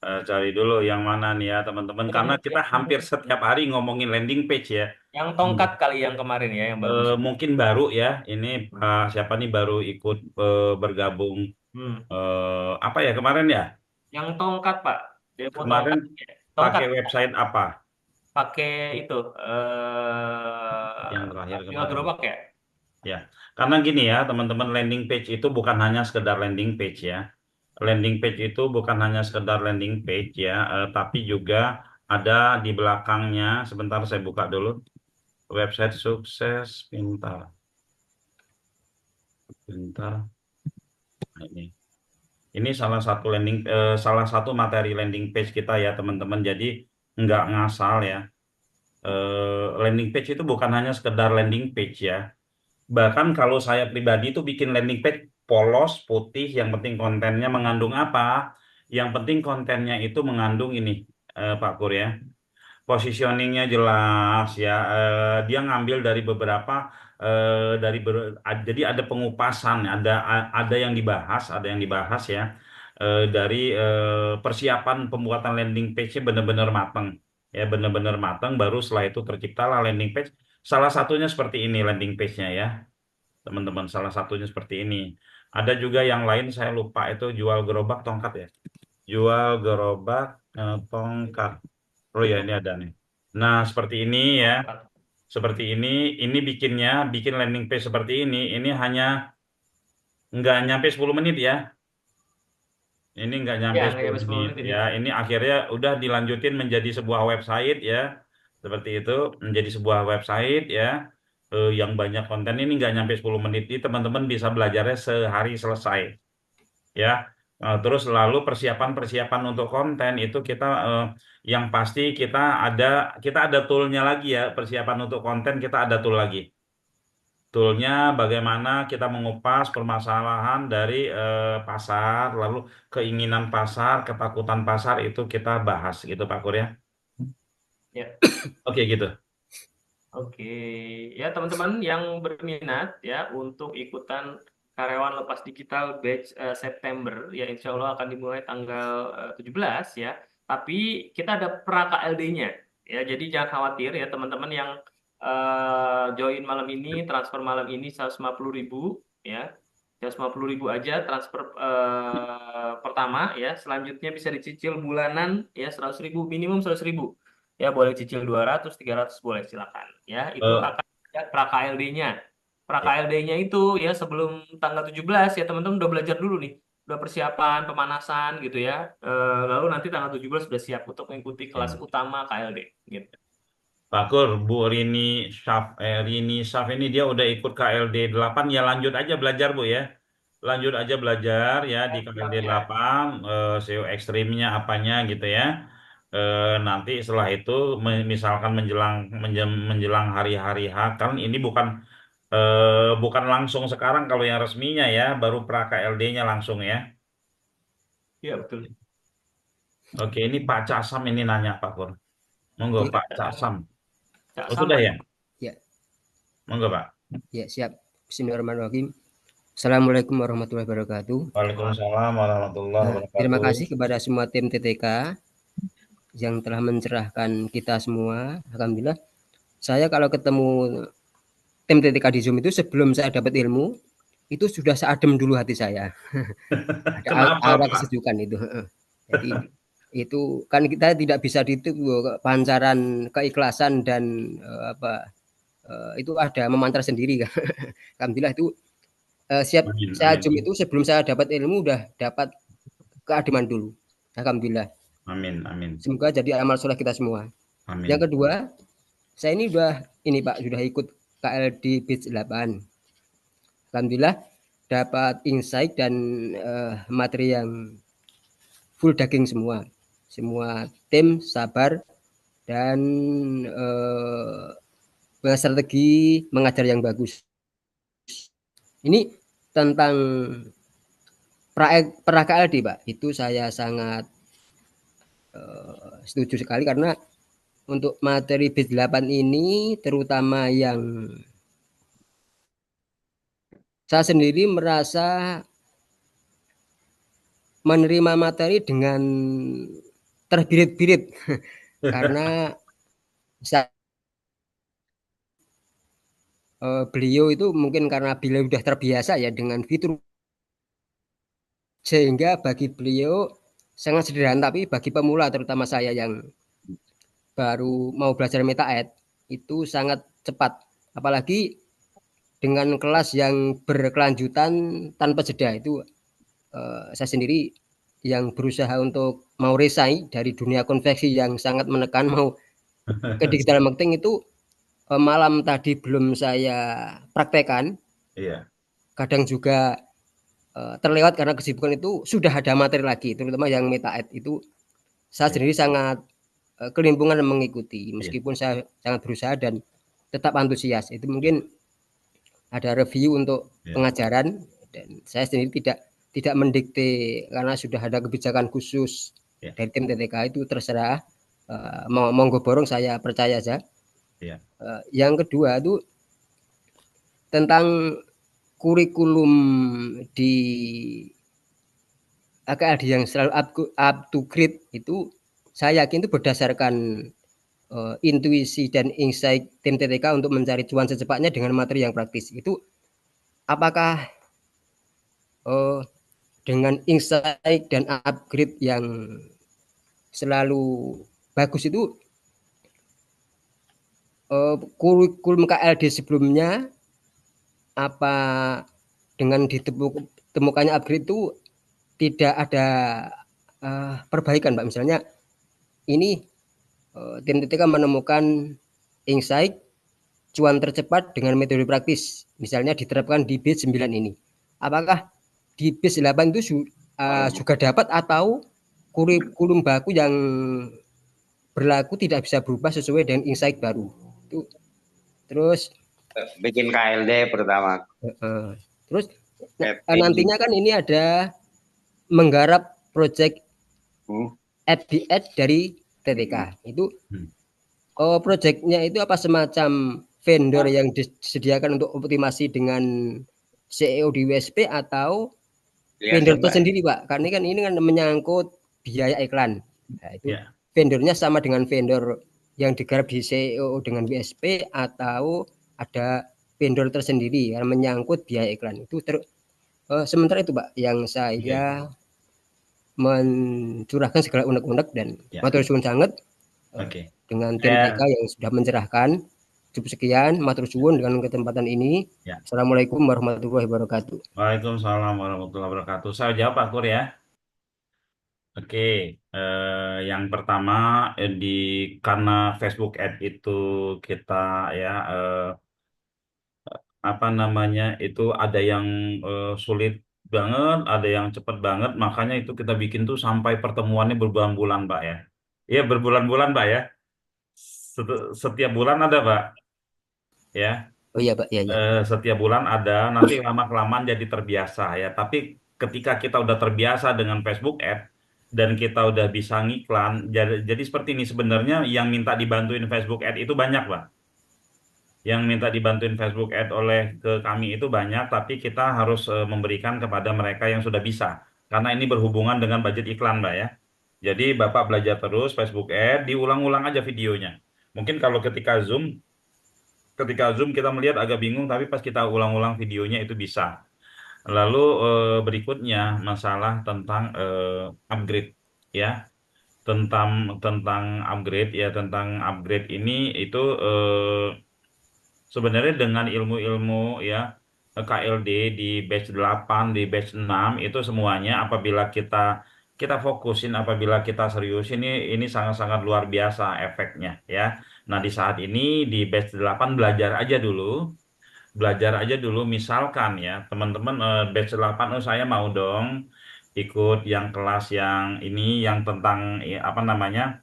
Cari dulu yang mana nih ya teman-teman. Yang, Karena kita yang, hampir setiap hari ngomongin landing page ya. yang tongkat kali yang kemarin ya, yang bagus. Mungkin baru ya. Ini siapa nih baru ikut bergabung. Hmm. Apa ya kemarin ya? Yang tongkat Pak, demo Kemarin tongkat, ya. Tongkat pakai website apa? pakai itu Yang terakhir jual kemarin. gerobak ya. Ya, karena gini ya teman-teman landing page itu bukan hanya sekedar landing page ya. Landing page itu bukan hanya sekedar landing page ya, tapi juga ada di belakangnya. Sebentar saya buka dulu. Website sukses pintar. Pintar. Nah, ini salah satu materi landing page kita ya teman-teman. Jadi nggak ngasal ya. Landing page itu bukan hanya sekedar landing page ya. Bahkan kalau saya pribadi itu bikin landing page polos, putih, yang penting kontennya mengandung apa? Yang penting kontennya itu mengandung ini, Pak Kur ya. Positioningnya jelas ya. Dia ngambil dari beberapa, jadi ada pengupasan, ada yang dibahas, ya. Dari persiapan pembuatan landing page-nya benar-benar matang, ya benar-benar matang. Baru setelah itu terciptalah landing page. Salah satunya seperti ini landing page-nya ya teman-teman, salah satunya seperti ini. Ada juga yang lain saya lupa itu jual gerobak tongkat ya, jual gerobak tongkat. Oh ya ini ada nih. Nah seperti ini ya, Tongkat. seperti ini bikin landing page seperti ini hanya nggak nyampe 10 menit ya. Ini nggak Ya, nyampe nggak 10 nyampe 10 menit menit ini. ya. Ini akhirnya udah dilanjutin menjadi sebuah website ya. Seperti itu, menjadi sebuah website ya. Yang banyak konten ini nggak nyampe 10 menit. Ini teman-teman bisa belajarnya sehari selesai ya. Terus lalu persiapan-persiapan untuk konten itu yang pasti kita ada toolnya lagi ya. Persiapan untuk konten kita ada tool lagi. Toolnya bagaimana kita mengupas permasalahan dari pasar, lalu keinginan pasar, ketakutan pasar itu kita bahas gitu Pak Kur ya. Ya. Oke gitu. Oke, ya teman-teman yang berminat ya untuk ikutan karyawan lepas digital batch September ya insya Allah akan dimulai tanggal 17 ya. Tapi kita ada pra KLD-nya ya. Jadi jangan khawatir ya teman-teman yang join malam ini, transfer malam ini 150.000 ya. 150.000 aja transfer pertama ya. Selanjutnya bisa dicicil bulanan ya 100.000 minimum 100.000. Ya boleh cicil 200, 300 boleh silakan. Ya itu Eh, akan ada pra KLD-nya. Pra ya, KLD-nya itu ya sebelum tanggal 17 ya teman-teman udah belajar dulu nih. Udah persiapan, pemanasan gitu ya. Lalu nanti tanggal 17 sudah siap untuk mengikuti kelas ya. utama KLD gitu. Pak Kur, Bu Rini Syaf ini dia udah ikut KLD 8 ya lanjut aja belajar Bu ya. Lanjut aja belajar ya di Ya, siap KLD ya. 8 SEO ekstrimnya apanya gitu ya. Nanti setelah itu misalkan menjelang hari-hari H kan ini bukan langsung sekarang kalau yang resminya ya, baru pra KLD-nya langsung ya. Iya betul. Oke, ini Pak Casam ini nanya Pak Kur. Monggo Oke, Pak Casam. Cak Oh Sam sudah ada. ya? ya, Monggo Pak. ya siap. Bismillahirrahmanirrahim. Assalamualaikum warahmatullahi wabarakatuh. Waalaikumsalam warahmatullahi Terima wabarakatuh. kasih kepada semua tim TTK yang telah mencerahkan kita semua. Alhamdulillah. Saya kalau ketemu tim TTK di Zoom itu sebelum saya dapat ilmu, itu sudah seadem dulu hati saya. Ada Kenapa aura Pak? kesejukan itu. Jadi itu kan kita tidak bisa ditipu pancaran keikhlasan dan itu ada memancar sendiri kan. Alhamdulillah itu siap Amin, saya Zoom amin, itu sebelum saya dapat ilmu udah dapat keadilan dulu. Alhamdulillah. amin, amin, Semoga jadi amal soleh kita semua. amin. Yang kedua, saya ini Pak sudah ikut KLD Batch 8. Alhamdulillah dapat insight dan materi yang full daging semua. Semua tim sabar dan strategi mengajar yang bagus. Ini tentang pra KLD Pak, itu saya sangat setuju sekali karena untuk materi B8 ini terutama yang saya sendiri merasa menerima materi dengan terbirit-birit karena saya, beliau itu mungkin karena beliau sudah terbiasa ya dengan fitur sehingga bagi beliau sangat sederhana, tapi bagi pemula terutama saya yang baru mau belajar MetaEd itu sangat cepat, apalagi dengan kelas yang berkelanjutan tanpa jeda itu saya sendiri yang berusaha untuk mau resign dari dunia konveksi yang sangat menekan mau ke digital marketing itu malam tadi belum saya praktekkan, Iya, kadang juga terlewat karena kesibukan itu sudah ada materi lagi terutama yang MetaEd itu saya iya, sendiri sangat kelimpungan mengikuti iya, meskipun saya sangat berusaha dan tetap antusias. Itu mungkin ada review untuk iya, pengajaran dan saya sendiri tidak mendikte karena sudah ada kebijakan khusus iya, dari tim TTK itu terserah monggo borong saya percaya saja. iya, Yang kedua itu tentang kurikulum di AKLD yang selalu up to grade itu saya yakin itu berdasarkan intuisi dan insight tim TTK untuk mencari cuan secepatnya dengan materi yang praktis. Itu apakah dengan insight dan upgrade yang selalu bagus itu kurikulum KLD sebelumnya apa dengan ditemukannya upgrade itu tidak ada perbaikan, Pak. Misalnya ini tim TTK menemukan insight cuan tercepat dengan metode praktis, misalnya diterapkan di batch 9 ini. Apakah di batch 8 itu juga dapat atau kurikulum baku yang berlaku tidak bisa berubah sesuai dengan insight baru? Itu terus bikin KLD pertama. Terus nantinya kan ini ada menggarap project FBS dari TTK. Itu projectnya itu apa semacam vendor yang disediakan untuk optimasi dengan SEO di WSP atau vendor tersendiri, Pak? Karena kan ini kan menyangkut biaya iklan. Nah, itu vendornya sama dengan vendor yang digarap di SEO dengan WSP atau ada vendor tersendiri yang menyangkut biaya iklan. Itu sementara itu, Pak, yang saya mencurahkan segala unek-unek dan matur suwun sangat dengan tim TK yang sudah mencerahkan. Cukup sekian, matur suwun dengan kesempatan ini. Assalamualaikum warahmatullahi wabarakatuh. Waalaikumsalam warahmatullahi wabarakatuh. Saya jawab Pak Kur ya. Oke, yang pertama karena Facebook Ad itu kita ya apa namanya itu ada yang sulit banget, ada yang cepat banget, makanya itu kita bikin tuh sampai pertemuannya berbulan-bulan Pak ya. Iya berbulan-bulan Pak ya. Setiap bulan ada Pak. Ya. Oh iya Pak, ya. Setiap bulan ada, nanti lama-kelamaan jadi terbiasa ya. Tapi ketika kita udah terbiasa dengan Facebook Ad dan kita udah bisa ngiklan, jadi seperti ini sebenarnya yang minta dibantuin Facebook Ad itu banyak Pak. Yang minta dibantuin Facebook Ad oleh ke kami itu banyak, tapi kita harus memberikan kepada mereka yang sudah bisa. Karena ini berhubungan dengan budget iklan Pak ya. Jadi Bapak belajar terus Facebook Ad, diulang-ulang aja videonya. Mungkin kalau ketika Zoom kita melihat agak bingung, tapi pas kita ulang-ulang videonya itu bisa. Lalu berikutnya masalah tentang upgrade ya, tentang upgrade ya, tentang upgrade ini itu sebenarnya dengan ilmu-ilmu ya KLD di batch 8, di batch 6 itu semuanya apabila kita fokusin, apabila kita serius ini sangat-sangat luar biasa efeknya ya. Nah, di saat ini di batch 8 belajar aja dulu misalkan ya teman-teman batch 8 saya mau dong ikut yang kelas yang ini yang tentang apa namanya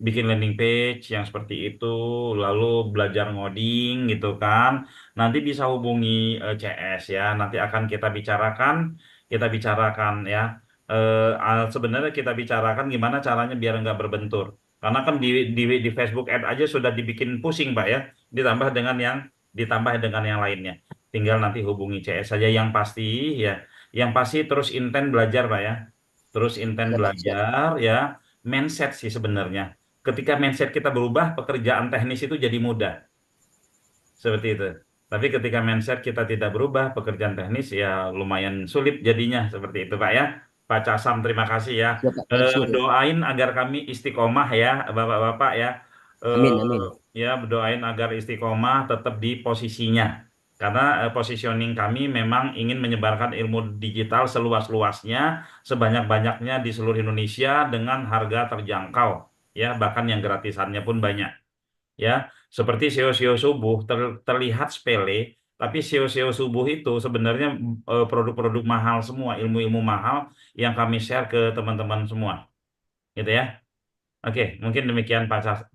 bikin landing page yang seperti itu, lalu belajar ngoding gitu kan. Nanti bisa hubungi CS ya. Nanti akan kita bicarakan ya. Sebenarnya kita bicarakan gimana caranya biar nggak berbentur. Karena kan di Facebook Ad aja sudah dibikin pusing Pak ya. Ditambah dengan yang lainnya. Tinggal nanti hubungi CS saja yang pasti ya. Yang pasti terus intent belajar Pak ya. Terus intent belajar ya. Mindset sih sebenarnya. Ketika mindset kita berubah, pekerjaan teknis itu jadi mudah. Seperti itu. Tapi ketika mindset kita tidak berubah, pekerjaan teknis ya lumayan sulit jadinya. Seperti itu Pak ya. Pak Casam, terima kasih ya. Doain agar kami istiqomah ya, Bapak-Bapak ya. Amin, amin. Ya, doain agar istiqomah tetap di posisinya. Karena positioning kami memang ingin menyebarkan ilmu digital seluas-luasnya, sebanyak-banyaknya di seluruh Indonesia dengan harga terjangkau, ya bahkan yang gratisannya pun banyak, ya seperti SEO subuh terlihat sepele, tapi SEO subuh itu sebenarnya produk-produk mahal semua, ilmu-ilmu mahal yang kami share ke teman-teman semua, gitu ya. Oke, mungkin demikian Pak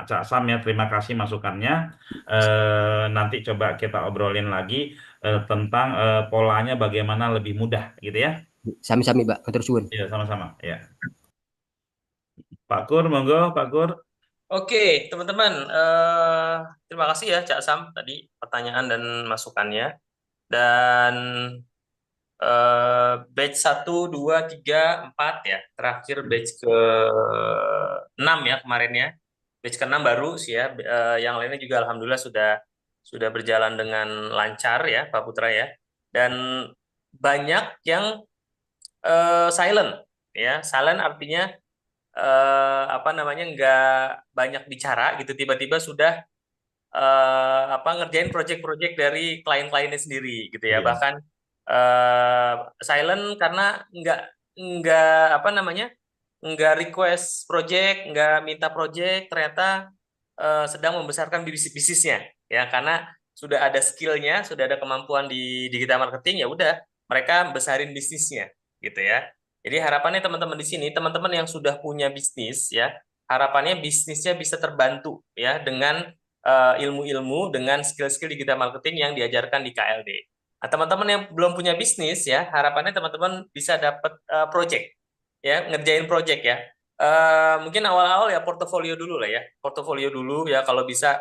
Cak Sam ya. Terima kasih masukannya. Nanti coba kita obrolin lagi tentang polanya bagaimana lebih mudah, gitu ya. Sami-sami Pak, matur suwun. Iya, sama-sama. Ya. Pak Kur, monggo Pak Kur. Oke, teman-teman. Terima kasih ya Cak Sam tadi pertanyaan dan masukannya. Dan batch 1, 2, 3, 4 ya. Terakhir batch ke-6 ya kemarin ya. Batch ke-6 baru sih ya. Yang lainnya juga alhamdulillah sudah berjalan dengan lancar ya Pak Putra ya. Dan banyak yang silent ya. Silent artinya apa namanya, nggak banyak bicara gitu, tiba-tiba sudah ngerjain project-project dari klien-kliennya sendiri gitu ya, Iya. bahkan silent karena nggak apa namanya, nggak request project, nggak minta project, ternyata sedang membesarkan bisnisnya ya, karena sudah ada skillnya, sudah ada kemampuan di digital marketing, ya udah mereka besarin bisnisnya gitu ya. Jadi harapannya teman-teman di sini, teman-teman yang sudah punya bisnis ya, harapannya bisnisnya bisa terbantu ya dengan ilmu-ilmu, dengan skill-skill digital marketing yang diajarkan di KLD. Nah, teman-teman yang belum punya bisnis ya, harapannya teman-teman bisa dapat project ya, ngerjain project ya. Mungkin awal-awal ya portofolio dulu lah ya, portofolio dulu ya, kalau bisa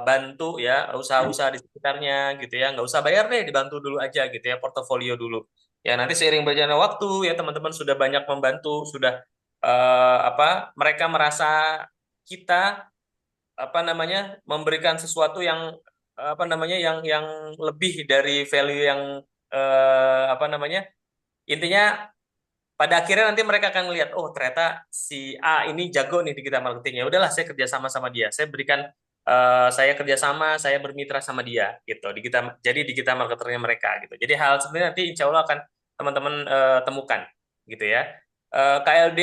bantu ya usaha-usaha di sekitarnya gitu ya, nggak usah bayar deh, dibantu dulu aja gitu ya, portofolio dulu. Ya nanti seiring berjalannya waktu ya, teman-teman sudah banyak membantu, sudah mereka merasa kita memberikan sesuatu yang yang lebih dari value yang intinya pada akhirnya nanti mereka akan melihat, oh ternyata si A ini jago nih di digital marketing, ya udahlah saya kerjasama sama dia, saya kerjasama, saya bermitra sama dia gitu, jadi digital marketernya mereka gitu. Jadi hal sebenarnya nanti insya Allah akan teman-teman temukan gitu ya. KLD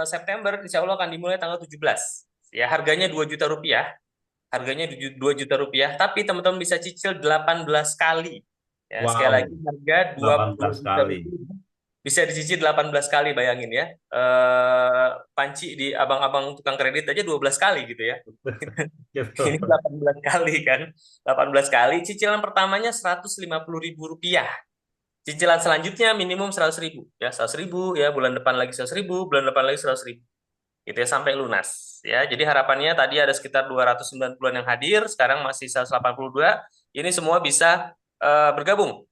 September insya Allah akan dimulai tanggal 17 ya, harganya 2 juta rupiah, harganya 2 juta rupiah, tapi teman-teman bisa cicil 18 kali ya. Sekali Wow, lagi harga 18 20 juta kali. rupiah bisa dicicil 18 kali, bayangin ya. Panci di abang-abang tukang kredit aja 12 kali gitu ya. Gitu. Ini 18 kali kan. 18 kali, cicilan pertamanya 150.000 rupiah. Cicilan selanjutnya minimum 100.000 ya, 100.000 ya, bulan depan lagi 100.000, bulan depan lagi 100.000. Gitu ya sampai lunas ya. Jadi harapannya tadi ada sekitar 290-an yang hadir, sekarang masih 182. Ini semua bisa bergabung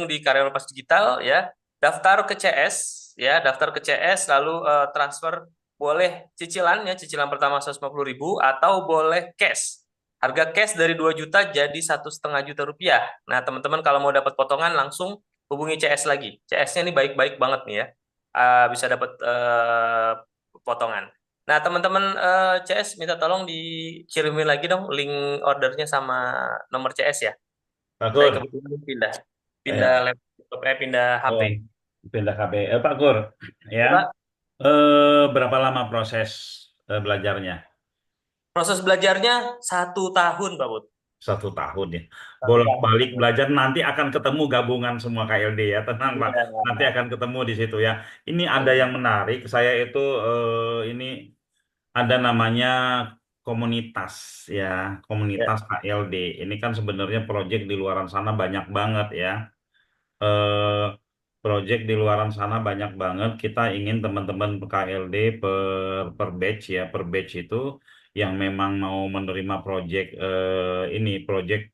di Karyawan Lepas Digital ya. Daftar ke CS ya, daftar ke CS lalu transfer, boleh cicilan ya, cicilan pertama 150.000 atau boleh cash. Harga cash dari 2 juta jadi 1,5 juta rupiah. Nah, teman-teman kalau mau dapat potongan langsung hubungi CS lagi. CS-nya ini baik-baik banget nih ya. Bisa dapat potongan. Nah, teman-teman CS minta tolong dikirimin lagi dong link ordernya sama nomor CS ya. Pak Saya Gur, kebetulan pindah pindah ya, laptop, pindah HP. oh, pindah KB. Pak Gur, ya, Ya, Pak, berapa lama proses belajarnya? proses belajarnya 1 tahun, Pak Bud. 1 tahun ya. 1 tahun. Bolak-balik belajar nanti akan ketemu gabungan semua KLD ya. Tenang Pak, Iya. nanti akan ketemu di situ ya. Ini ada yang menarik. Saya itu ini ada namanya komunitas ya, Ya. komunitas KLD. Ini kan sebenarnya proyek di luaran sana banyak banget ya. Eh, Proyek di luaran sana banyak banget. Kita ingin teman-teman KLD per batch ya, per batch itu yang memang mau menerima proyek ini proyek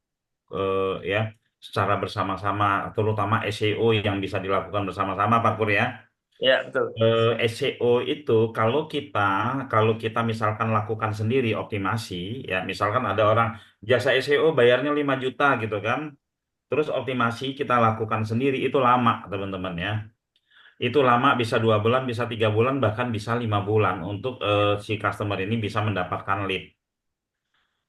ya secara bersama-sama, terutama SEO yang bisa dilakukan bersama-sama, Pak Pur ya. Ya, betul. SEO itu kalau kita misalkan lakukan sendiri optimasi ya, misalkan ada orang jasa SEO bayarnya 5 juta gitu kan. Terus optimasi kita lakukan sendiri itu lama teman-teman ya. Itu lama, bisa 2 bulan, bisa 3 bulan, bahkan bisa 5 bulan untuk si customer ini bisa mendapatkan lead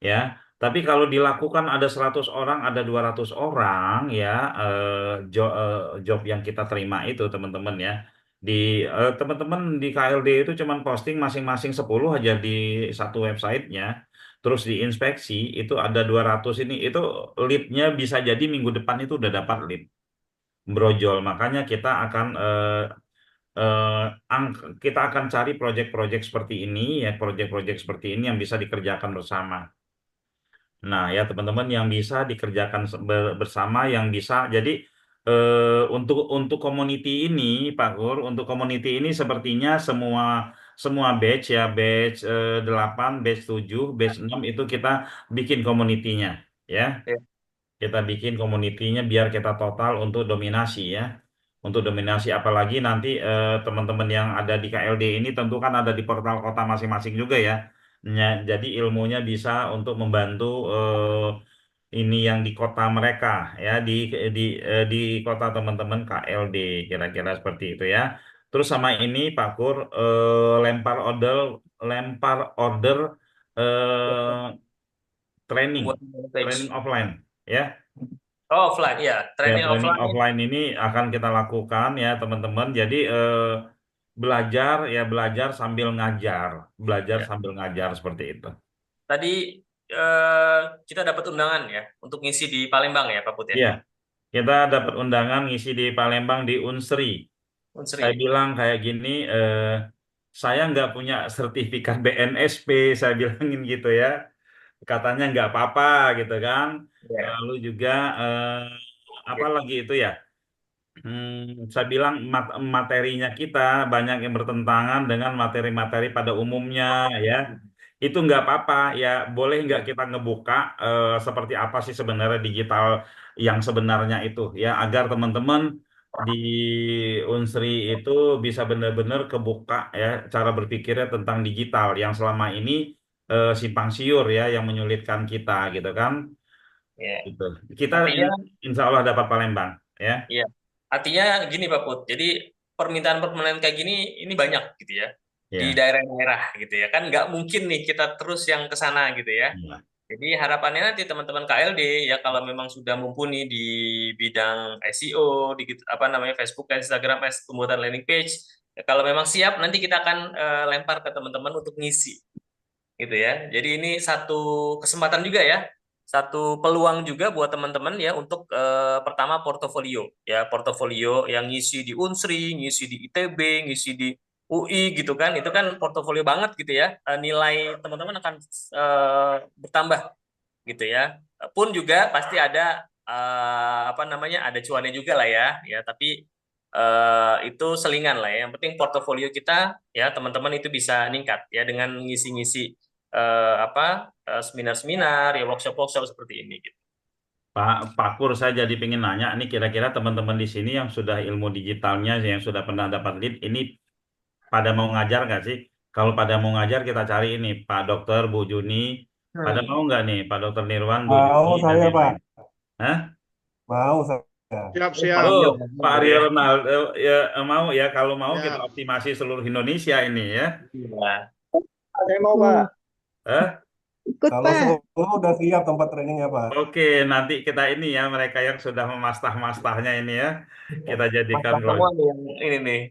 ya. Tapi kalau dilakukan ada 100 orang, ada 200 orang ya, job yang kita terima itu teman-teman ya. Teman-teman di KLD itu cuman posting masing-masing 10 aja di satu websitenya. Terus diinspeksi itu ada 200 ini, itu leadnya bisa jadi minggu depan itu udah dapat lead brojol. Makanya eh, kita akan cari proyek-proyek seperti ini ya, proyek-proyek seperti ini yang bisa dikerjakan bersama. Nah, ya teman-teman yang bisa dikerjakan bersama, yang bisa. Jadi untuk community ini, Pak Gur, untuk community ini sepertinya semua semua batch ya, batch 8, batch 7, batch 6 itu kita bikin komunitinya, ya. Ya. Kita bikin komunitinya biar kita total untuk dominasi ya. Untuk dominasi, apalagi nanti teman-teman yang ada di KLD ini tentu kan ada di portal kota masing-masing juga ya. Jadi ilmunya bisa untuk membantu ini yang di kota mereka ya, di kota teman-teman KLD, kira-kira seperti itu ya. Terus sama ini Pak Kur, lempar order eh, training Membuat training page. offline ya. Oh, offline, ya. Ya, Training training offline. offline ini akan kita lakukan ya teman-teman. Jadi belajar sambil ngajar, belajar Ya. sambil ngajar seperti itu. Tadi kita dapat undangan ya untuk ngisi di Palembang ya, Pak Put ya. Iya, kita dapat undangan ngisi di Palembang di Unsri. Unsri. Saya bilang kayak gini, saya nggak punya sertifikat BNSP, saya bilangin gitu ya. Katanya nggak apa-apa gitu kan. Ya. Lalu juga apa lagi itu ya? Saya bilang materinya kita banyak yang bertentangan dengan materi-materi pada umumnya ya. Itu nggak apa-apa ya. Boleh nggak kita ngebuka seperti apa sih sebenarnya digital yang sebenarnya itu ya, agar teman-teman di Unsri itu bisa benar-benar kebuka ya cara berpikirnya tentang digital yang selama ini simpang siur ya, yang menyulitkan kita gitu kan. Ya. Gitu. Kita Artinya, insya Allah dapat Palembang ya. ya. Artinya gini Pak Put. Jadi permintaan kayak gini ini banyak gitu ya di Ya. daerah-daerah gitu ya. Kan nggak mungkin nih kita terus yang ke sana gitu ya. Ya. Jadi harapannya nanti teman-teman KLD ya kalau memang sudah mumpuni di bidang SEO, di apa namanya Facebook dan Instagram, pembuatan landing page, ya, kalau memang siap nanti kita akan lempar ke teman-teman untuk ngisi, gitu ya. Jadi ini satu kesempatan juga ya, satu peluang juga buat teman-teman ya untuk pertama portofolio ya, portofolio yang ngisi di Unsri, ngisi di ITB, ngisi di UI gitu kan, itu kan portofolio banget gitu ya. Nilai teman-teman akan bertambah gitu ya. Pun juga pasti ada apa namanya, ada cuannya juga lah ya, ya. Tapi itu selingan lah ya. Yang penting portofolio kita ya teman-teman itu bisa ningkat ya dengan ngisi-ngisi seminar-seminar ya, workshop-workshop seperti ini gitu. Pak Pur, saya jadi pengen nanya, ini kira-kira teman-teman di sini yang sudah ilmu digitalnya, yang sudah pernah dapat lead, ini pada mau ngajar nggak sih? Kalau pada mau ngajar, kita cari ini, Pak Dokter, Bu Juni, pada mau nggak nih, Pak Dokter Nirwan, Bu Mau Juni, dan saya yang Pak, lain? Hah? mau saya. Siap-siap. Oh, Pak Aryo Ronaldo, ya, mau ya, kalau mau kita Ya. optimasi seluruh Indonesia ini ya. iya. Saya mau, Pak. Eh? Ikut, Kalau Pak. Solo udah siap tempat trainingnya Pak. Oke, nanti kita ini ya, mereka yang sudah memastah-mastahnya ini ya, kita jadikan Masa semua nih yang ini nih.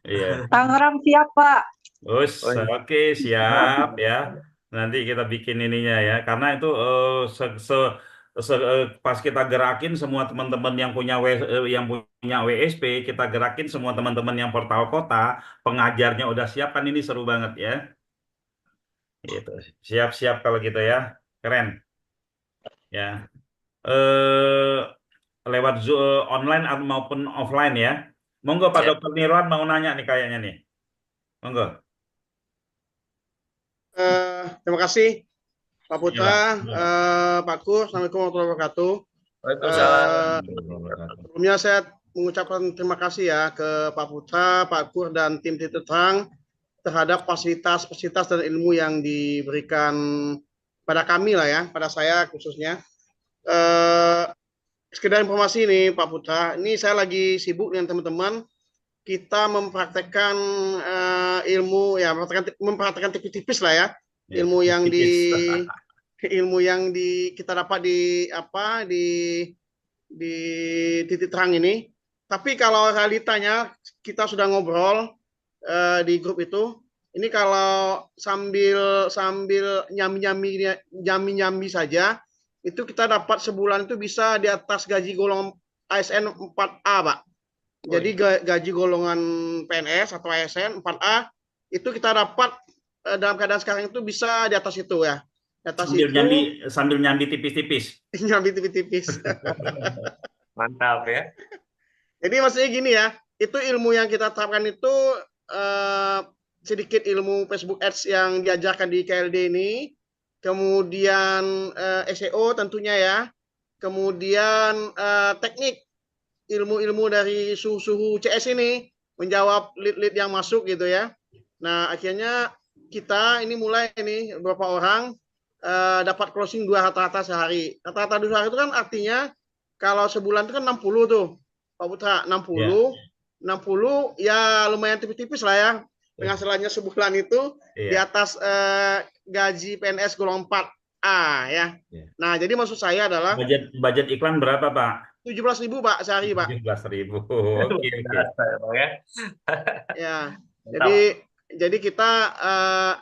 Iya. Tangerang siap, Pak. Us, Oh, iya. oke, siap ya. Nanti kita bikin ininya ya, karena itu pas kita gerakin semua teman-teman yang punya yang punya WSP, kita gerakin semua teman-teman yang portal kota, pengajarnya udah siap kan, ini seru banget ya. Gitu. Siap-siap kalau gitu ya, keren ya. Eh lewat online maupun offline ya. Monggo Pak Siap. Dokter Nirwan mau nanya nih kayaknya nih. Monggo. Terima kasih Pak Iya, Putra, Pak. Iya, Pak. Pak Kur. Assalamualaikum warahmatullahi wabarakatuh. Waalaikumsalam. Sebelumnya saya mengucapkan terima kasih ya ke Pak Putra, Pak Kur, dan tim Titik Terang terhadap fasilitas dan ilmu yang diberikan pada kami lah ya, pada saya khususnya. Sekedar informasi nih Pak Putra, ini saya lagi sibuk dengan teman-teman. Kita mempraktekkan ilmu ya, mempraktekkan tipis-tipis lah ya, Iya, ilmu yang tipis. kita dapat di Titik Terang ini. Tapi kalau realitanya kita sudah ngobrol di grup itu, ini kalau sambil nyambi saja, itu kita dapat sebulan itu bisa di atas gaji golongan ASN 4A, Pak. Jadi gaji golongan PNS atau ASN 4A itu kita dapat dalam keadaan sekarang itu bisa di atas itu ya. Di atas Sambil nyambi tipis-tipis. nyambi tipis-tipis. Mantap ya. Jadi maksudnya gini ya, itu ilmu yang kita terapkan itu sedikit ilmu Facebook Ads yang diajarkan di KLD ini, kemudian SEO tentunya ya, kemudian teknik ilmu-ilmu dari suhu CS ini, menjawab lead-lead yang masuk gitu ya. Nah akhirnya kita ini mulai ini beberapa orang dapat closing 2 rata-rata sehari. Rata-rata 2 hari itu kan artinya kalau sebulan itu kan 60 tuh Pak Putra, 60. Yeah. 60 ya lumayan tipis-tipis lah ya. Penghasilannya sebulan itu di Iya. atas gaji PNS golongan 4A ya. Iya. Nah, jadi maksud saya adalah Budget iklan berapa, Pak? 17.000 Pak sehari Pak. 17.000. Oke, oke. Ya, Mantap. jadi kita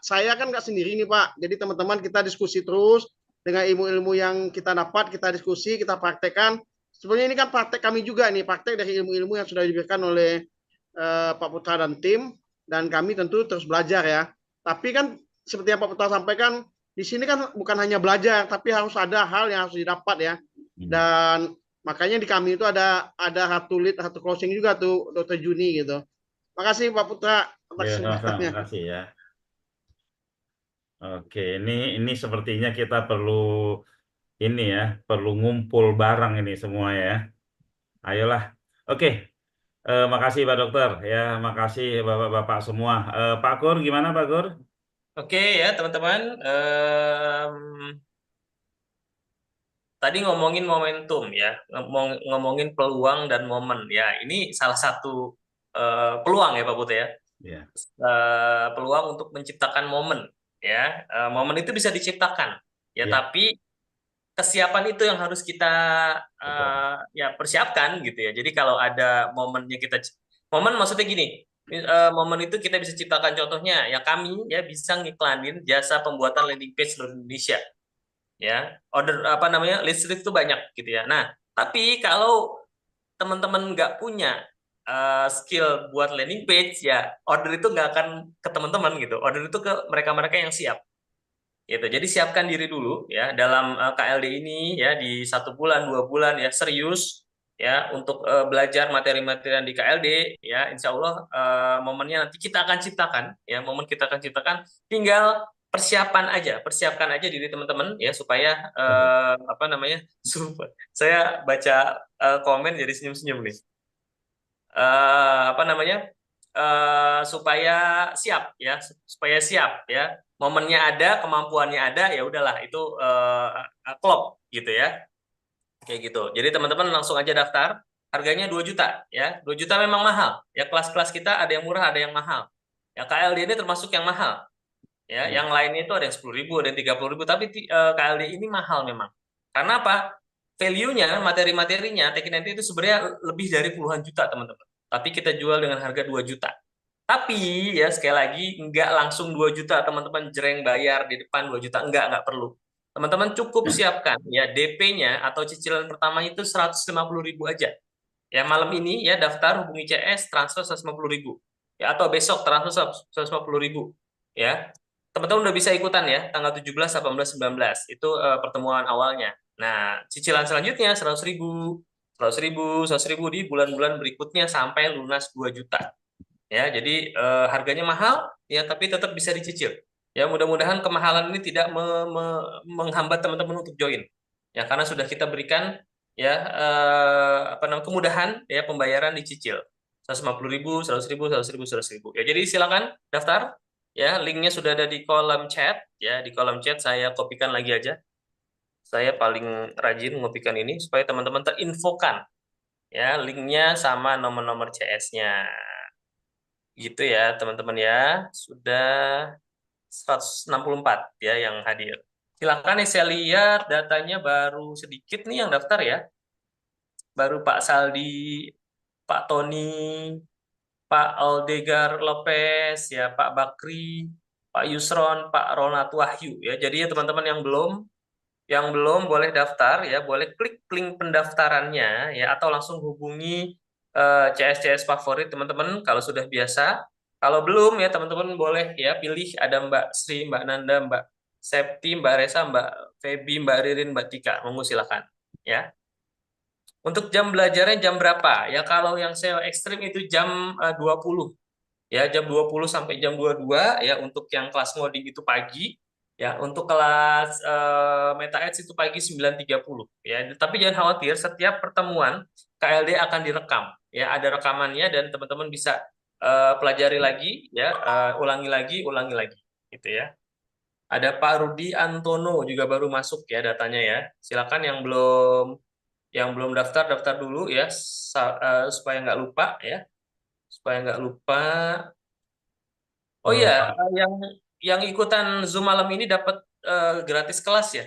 saya kan nggak sendiri nih Pak. Jadi teman-teman kita diskusi terus dengan ilmu-ilmu yang kita dapat, kita diskusi, kita praktekkan. Sebenarnya ini kan praktek kami juga nih, praktek dari ilmu-ilmu yang sudah diberikan oleh Pak Putra dan tim, dan kami tentu terus belajar ya. Tapi kan seperti yang Pak Putra sampaikan, di sini kan bukan hanya belajar, tapi harus ada hal yang harus didapat ya. Dan makanya di kami itu ada ratu lead, ratu closing juga tuh, Dr. Juni gitu. Makasih Pak Putra atas Ya, sama-sama. kesempatannya. Terima kasih ya. Oke, ini sepertinya kita perlu ini ya, perlu ngumpul bareng ini semua ya. Ayolah. Oke, makasih Pak Dokter ya, makasih Bapak-bapak semua. Pak Gur, gimana Pak Gur? Oke ya teman-teman, tadi ngomongin momentum ya, ngomongin peluang dan momen ya. Ini salah satu peluang ya Pak Putri ya. Ya. Peluang untuk menciptakan momen ya. Momen itu bisa diciptakan ya, Ya. tapi kesiapan itu yang harus kita ya persiapkan gitu ya. Jadi kalau ada momennya momen maksudnya gini, momen itu kita bisa ciptakan, contohnya ya kami ya bisa ngiklanin jasa pembuatan landing page seluruh Indonesia ya, order list itu banyak gitu ya. Nah tapi kalau teman-teman nggak punya skill buat landing page ya, order itu nggak akan ke teman-teman gitu, order itu ke mereka-mereka yang siap gitu. Jadi siapkan diri dulu ya dalam KLD ini ya, di 1 bulan 2 bulan ya serius ya untuk belajar materi-materi di KLD ya. Insya Allah momennya nanti kita akan ciptakan ya, momen kita akan ciptakan, tinggal persiapkan aja diri teman-teman ya supaya saya baca komen jadi senyum-senyum nih. Supaya siap ya, momennya ada, kemampuannya ada, ya udahlah itu klop gitu ya, kayak gitu. Jadi teman-teman langsung aja daftar, harganya 2 juta ya, 2 juta memang mahal ya. Kelas-kelas kita ada yang murah, ada yang mahal ya. KLD ini termasuk yang mahal ya. Yang lainnya itu ada yang 10.000, ada yang 30.000, tapi KLD ini mahal memang. Karena apa? Value-nya, materi-materinya Teknik itu sebenarnya lebih dari puluhan juta teman-teman, tapi kita jual dengan harga 2 juta. Tapi ya sekali lagi nggak langsung 2 juta teman-teman jreng bayar di depan 2 juta, nggak perlu. Teman-teman cukup siapkan ya DP-nya atau cicilan pertama itu 150.000 aja. Ya malam ini ya daftar, hubungi CS, transfer 150.000 ya, atau besok transfer 150.000 ya. Teman-teman udah bisa ikutan ya tanggal 17, 18, 19 itu pertemuan awalnya. Nah, cicilan selanjutnya 100.000, 100.000, 100.000 di bulan-bulan berikutnya sampai lunas 2 juta. Ya, jadi harganya mahal ya, tapi tetap bisa dicicil. Ya, mudah-mudahan kemahalan ini tidak menghambat teman-teman untuk join. Ya, karena sudah kita berikan ya kemudahan ya pembayaran dicicil. 150.000, 100.000, 100.000, 100.000. Ya, jadi silakan daftar. Ya, linknya sudah ada di kolom chat. Ya, di kolom chat saya kopikan lagi aja. Saya paling rajin ngopikan ini supaya teman-teman terinfokan. Ya, linknya sama nomor-nomor CS-nya. Gitu ya, teman-teman ya. Sudah 164 ya yang hadir. Silakan nih, saya lihat datanya baru sedikit nih yang daftar ya. Baru Pak Saldi, Pak Tony, Pak Aldegar Lopez, ya Pak Bakri, Pak Yusron, Pak Ronald Wahyu ya. Jadi ya teman-teman yang belum boleh daftar ya, boleh klik link pendaftarannya ya, atau langsung hubungi CS favorit teman-teman kalau sudah biasa. Kalau belum ya teman-teman boleh ya pilih, ada Mbak Sri, Mbak Nanda, Mbak Septi, Mbak Resa, Mbak Feby, Mbak Ririn, Mbak Tika. Monggo silakan ya. Untuk jam belajarnya jam berapa? Ya kalau yang SEO ekstrim itu jam 20. Ya, jam 20 sampai jam 22 ya, untuk yang kelas ngoding itu pagi. Ya, untuk kelas Meta Ads itu pagi 9.30 ya. Tapi jangan khawatir, setiap pertemuan KLD akan direkam. Ya, ada rekamannya dan teman-teman bisa pelajari lagi ya, ulangi lagi gitu ya. Ada Pak Rudi Antono juga baru masuk ya datanya ya. Silakan yang belum daftar dulu ya, supaya nggak lupa ya. supaya nggak lupa. Oh iya, Pak. yang ikutan Zoom malam ini dapat gratis kelas ya.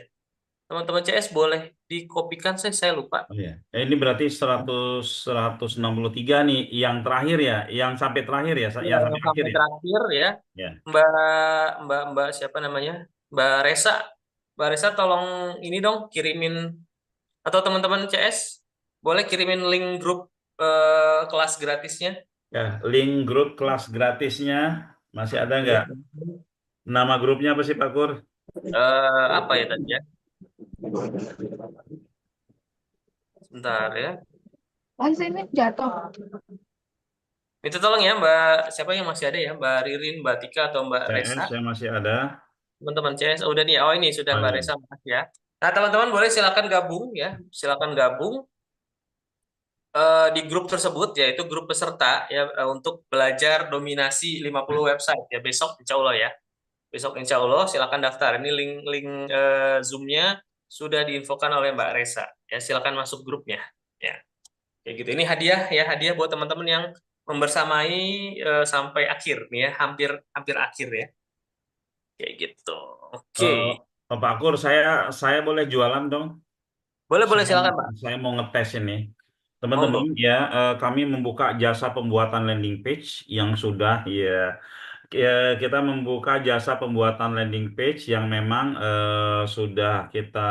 Teman-teman CS boleh dikopikan, saya lupa. Oh ya. Ini berarti 163 nih yang terakhir ya, yang sampai terakhir ya, Ya, yang yang sampai akhir sampai ya. terakhir ya. Ya. Mbak Mbak siapa namanya? Mbak Resa. Mbak Resa tolong ini dong kirimin, atau teman-teman CS boleh kirimin link grup kelas gratisnya. Ya, link grup kelas gratisnya masih ada Ya. nggak? Nama grupnya apa sih Pak Kur? Apa ya tadi ya? Sebentar ya. Ini jatuh. Itu tolong ya Mbak, siapa yang masih ada ya? Mbak Ririn, Mbak Tika, atau Mbak Resa? CS saya masih ada. Teman-teman CS, udah nih. Oh ini sudah Mbak Ada. Resa, makasih ya. Nah teman-teman boleh silakan gabung ya, silakan gabung di grup tersebut, yaitu grup peserta ya, untuk belajar dominasi 50 website ya besok insya Allah ya. Besok insya Allah silakan daftar. Ini link Zoom-nya sudah diinfokan oleh Mbak Resa ya, silakan masuk grupnya ya. Kayak gitu. Ini hadiah ya, hadiah buat teman-teman yang membersamai sampai akhir nih ya, hampir akhir ya. Kayak gitu. Oke. Pak Kur, saya boleh jualan dong? Boleh silakan, Pak. Saya mau ngetes ini. Monggo. Teman-teman ya, kami membuka jasa pembuatan landing page yang sudah kita membuka jasa pembuatan landing page yang memang sudah kita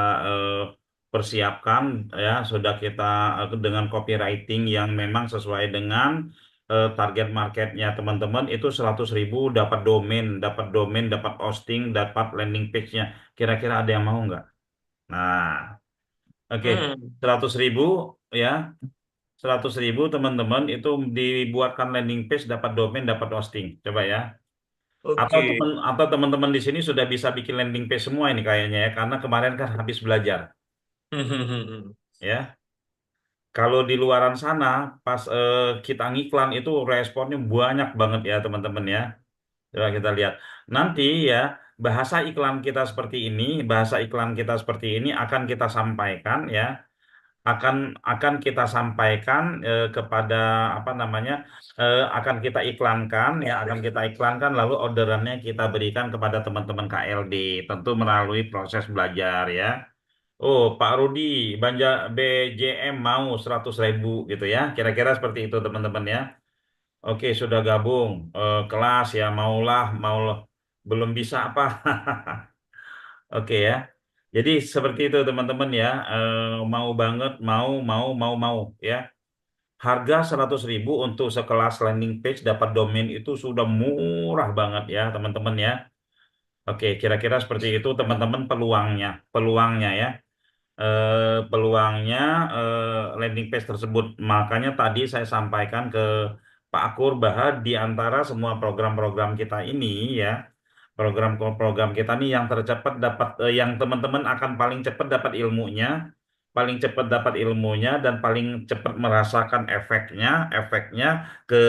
persiapkan ya, sudah kita dengan copywriting yang memang sesuai dengan target marketnya teman-teman itu 100.000 dapat hosting, dapat landing page-nya. Kira-kira ada yang mau nggak? Nah, oke, 100.000 ya. 100.000 teman-teman itu dibuatkan landing page, dapat domain, dapat hosting. Coba ya. Oke. Atau teman-teman di sini sudah bisa bikin landing page semua ini kayaknya ya, karena kemarin kan habis belajar ya. Kalau di luaran sana pas kita ngiklan itu responnya banyak banget ya teman-teman ya. Coba kita lihat. Nanti ya bahasa iklan kita seperti ini akan kita sampaikan ya. Akan kita sampaikan kepada apa namanya akan kita iklankan lalu orderannya kita berikan kepada teman-teman KLD tentu melalui proses belajar ya. Oh Pak Rudi BJM mau 100.000 gitu ya, kira-kira seperti itu teman-teman ya. Oke sudah gabung kelas ya, mau belum bisa apa. Oke ya. Jadi seperti itu teman-teman ya. Mau banget, mau ya. Harga 100.000 untuk sekelas landing page dapat domain itu sudah murah banget ya teman-teman ya. Oke, kira-kira seperti itu teman-teman peluangnya ya. Peluangnya landing page tersebut. Makanya tadi saya sampaikan ke Pak Akur bahwa di antara semua program-program kita ini ya, program-program kita nih yang tercepat yang teman-teman akan paling cepat dapat ilmunya dan paling cepat merasakan efeknya ke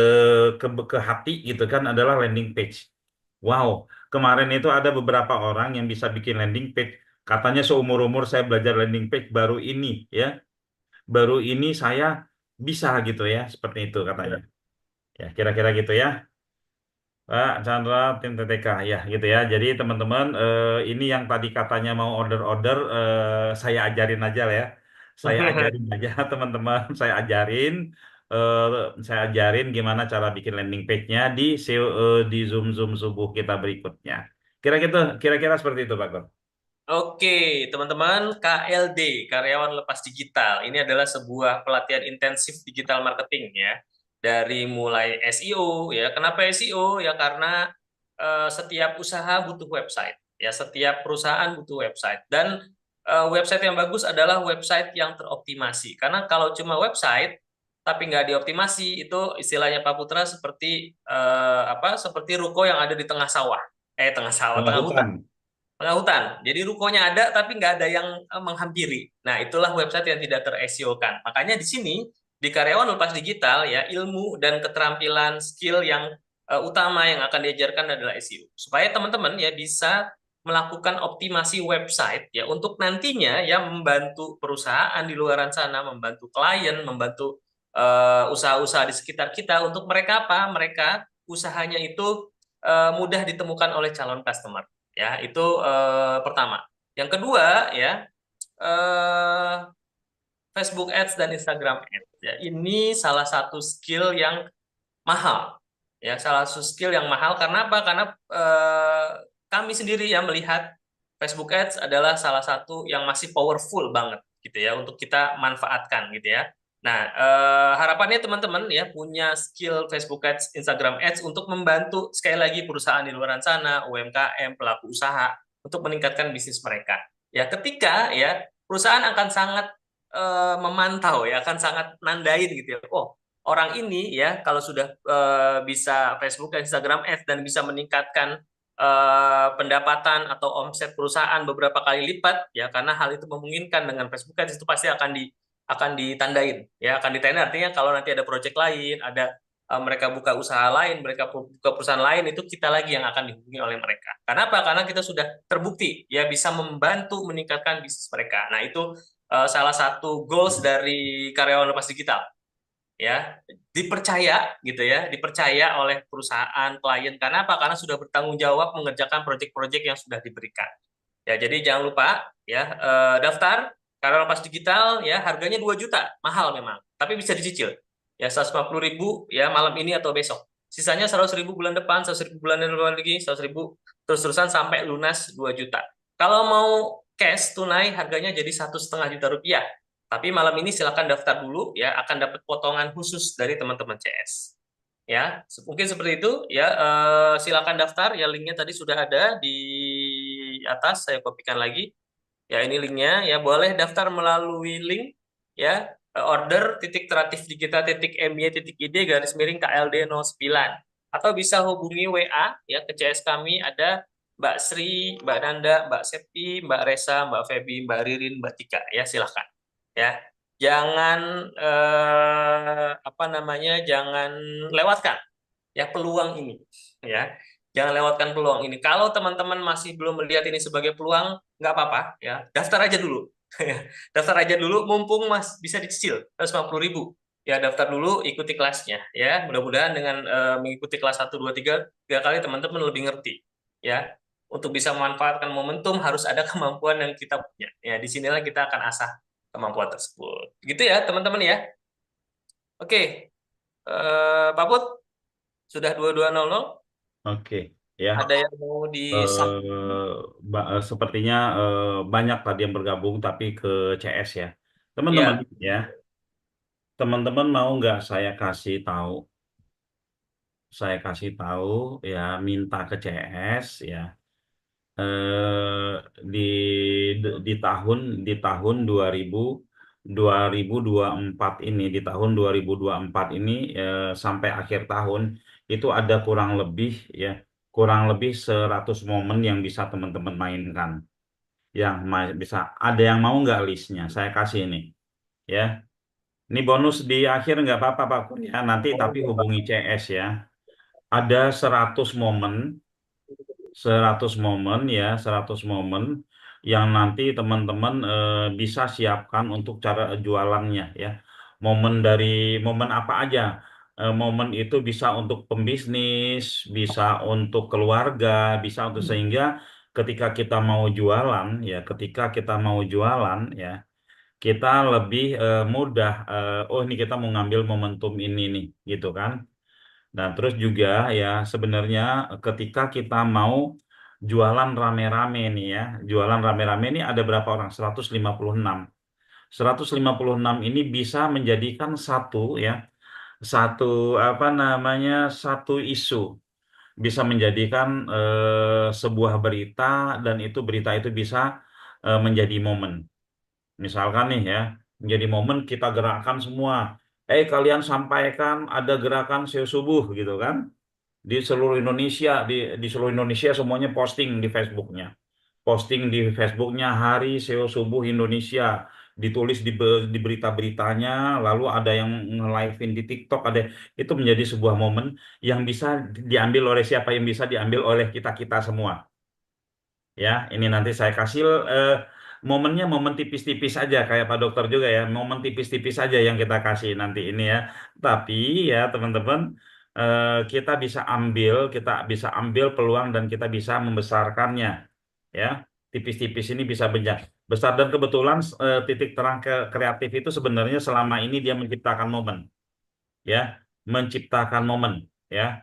ke hati gitu kan adalah landing page. Wow, kemarin itu ada beberapa orang yang bisa bikin landing page. Katanya seumur-umur saya belajar landing page baru ini saya bisa gitu ya, seperti itu katanya. Ya, kira-kira gitu ya. Pak Chandra, tim TTK, ya gitu ya. Jadi teman-teman, ini yang tadi katanya mau order-order, saya ajarin aja lah ya. Saya ajarin aja teman-teman, eh, saya ajarin gimana cara bikin landing page-nya di Zoom subuh kita berikutnya. Kira-kira seperti itu Pak Kur. Oke, teman-teman, KLD, Karyawan Lepas Digital. Ini adalah sebuah pelatihan intensif digital marketing ya. Dari mulai SEO ya. Kenapa SEO? Ya karena setiap usaha butuh website. Ya, setiap perusahaan butuh website. Dan website yang bagus adalah website yang teroptimasi. Karena kalau cuma website tapi nggak dioptimasi, itu istilahnya Pak Putra seperti seperti ruko yang ada di tengah sawah. Tengah hutan. Tengah hutan. Jadi rukonya ada tapi nggak ada yang menghampiri. Nah, itulah website yang tidak ter-SEO-kan. Makanya di sini di Karyawan Lepas Digital ya, ilmu dan keterampilan skill yang utama yang akan diajarkan adalah SEO. Supaya teman-teman ya bisa melakukan optimasi website ya untuk nantinya ya membantu perusahaan di luaran sana, membantu klien, membantu usaha-usaha di sekitar kita. Untuk mereka apa? Mereka usahanya itu mudah ditemukan oleh calon customer. Ya, itu pertama. Yang kedua ya, Facebook Ads dan Instagram Ads. Ya, ini salah satu skill yang mahal. Ya, salah satu skill yang mahal karena apa? Karena kami sendiri ya melihat Facebook Ads adalah salah satu yang masih powerful banget gitu ya untuk kita manfaatkan gitu ya. Nah, harapannya teman-teman ya punya skill Facebook Ads, Instagram Ads untuk membantu sekali lagi perusahaan di luar sana, UMKM, pelaku usaha untuk meningkatkan bisnis mereka. Ya, ketika ya perusahaan akan sangat memantau ya, akan sangat nandain gitu ya. Oh, orang ini ya kalau sudah bisa Facebook dan Instagram Ads dan bisa meningkatkan pendapatan atau omset perusahaan beberapa kali lipat ya, karena hal itu memungkinkan dengan Facebook Ads, itu pasti akan ditandain ya, akan ditandain artinya kalau nanti ada project lain, ada mereka buka usaha lain, mereka buka perusahaan lain, itu kita lagi yang akan dihubungi oleh mereka. Kenapa? Karena kita sudah terbukti ya bisa membantu meningkatkan bisnis mereka. Nah, itu salah satu goals dari karyawan lepas digital ya, dipercaya gitu ya, dipercaya oleh perusahaan, klien. Karena apa? Karena sudah bertanggung jawab mengerjakan proyek-proyek yang sudah diberikan. Ya, jadi jangan lupa ya, daftar karyawan lepas digital ya, harganya 2 juta, mahal memang, tapi bisa dicicil. Ya, 150.000 ya malam ini atau besok. Sisanya 100.000 bulan depan, 100.000 bulan depan lagi, 100.000 terus-terusan sampai lunas 2 juta. Kalau mau cash tunai harganya jadi 1,5 juta rupiah. Tapi malam ini silakan daftar dulu ya, akan dapat potongan khusus dari teman-teman CS. Ya, mungkin seperti itu ya. Silakan daftar ya, linknya tadi sudah ada di atas, saya kopikan lagi. Ya, ini linknya ya, boleh daftar melalui link ya, order.kreatifdigita.my.id /KLD09, atau bisa hubungi WA ya ke CS kami, ada Mbak Sri, Mbak Nanda, Mbak Septi, Mbak Resa, Mbak Febi, Mbak Ririn, Mbak Tika ya, silahkan ya. Jangan jangan lewatkan ya peluang ini ya. Jangan lewatkan peluang ini. Kalau teman-teman masih belum melihat ini sebagai peluang, nggak apa-apa ya, daftar aja dulu. Daftar aja dulu, mumpung mas bisa dicicil 150.000 ya. Daftar dulu, ikuti kelasnya ya. Mudah-mudahan dengan mengikuti kelas 1, 2, 3 kali, teman-teman lebih ngerti ya. Untuk bisa memanfaatkan momentum harus ada kemampuan yang kita punya ya. Disinilah kita akan asah kemampuan tersebut gitu ya teman-teman ya. Oke, Pak Put, sudah 22.00. Oke, ya. Ada yang mau Sepertinya banyak tadi yang bergabung tapi ke CS ya. Teman-teman ya. ya, teman-teman mau nggak saya kasih tahu? Saya kasih tahu ya, minta ke CS ya. Di tahun 2024 ini, di tahun 2024 ini sampai akhir tahun itu ada kurang lebih 100 momen yang bisa teman-teman mainkan. Yang bisa, ada yang mau nggak listnya? Saya kasih ini ya. Ini bonus di akhir nggak apa-apa Pak Kur ya. Nanti tapi hubungi CS ya. Ada 100 momen 100 momen ya, 100 momen yang nanti teman-teman bisa siapkan untuk cara jualannya ya. Momen apa aja? Momen itu bisa untuk pembisnis, bisa untuk keluarga, bisa untuk, sehingga ketika kita mau jualan ya, ya, kita lebih mudah. Oh, ini kita mau ngambil momentum ini nih, gitu kan? Dan terus juga ya, sebenarnya ketika kita mau jualan rame-rame nih ya, jualan rame-rame ini ada berapa orang? 156. 156 ini bisa menjadikan satu isu, bisa menjadikan sebuah berita, dan berita itu bisa menjadi momen. Misalkan nih ya, menjadi momen kita gerakkan semua. Kalian sampaikan ada gerakan SEO subuh gitu kan. Di seluruh Indonesia, di seluruh Indonesia semuanya posting di Facebooknya. Posting di Facebooknya hari SEO subuh Indonesia. Ditulis di berita-beritanya, lalu ada yang nge-live-in di TikTok, itu menjadi sebuah momen yang bisa diambil oleh siapa? Yang bisa diambil oleh kita-kita semua. Ya, ini nanti saya kasih momennya momen tipis-tipis aja kayak Pak Dokter juga ya, momen tipis-tipis aja yang kita kasih nanti ini ya. Tapi ya teman-teman, kita bisa ambil peluang dan kita bisa membesarkannya ya. Tipis-tipis ini bisa besar dan kebetulan titik terang kreatif itu sebenarnya selama ini dia menciptakan momen ya, menciptakan momen ya.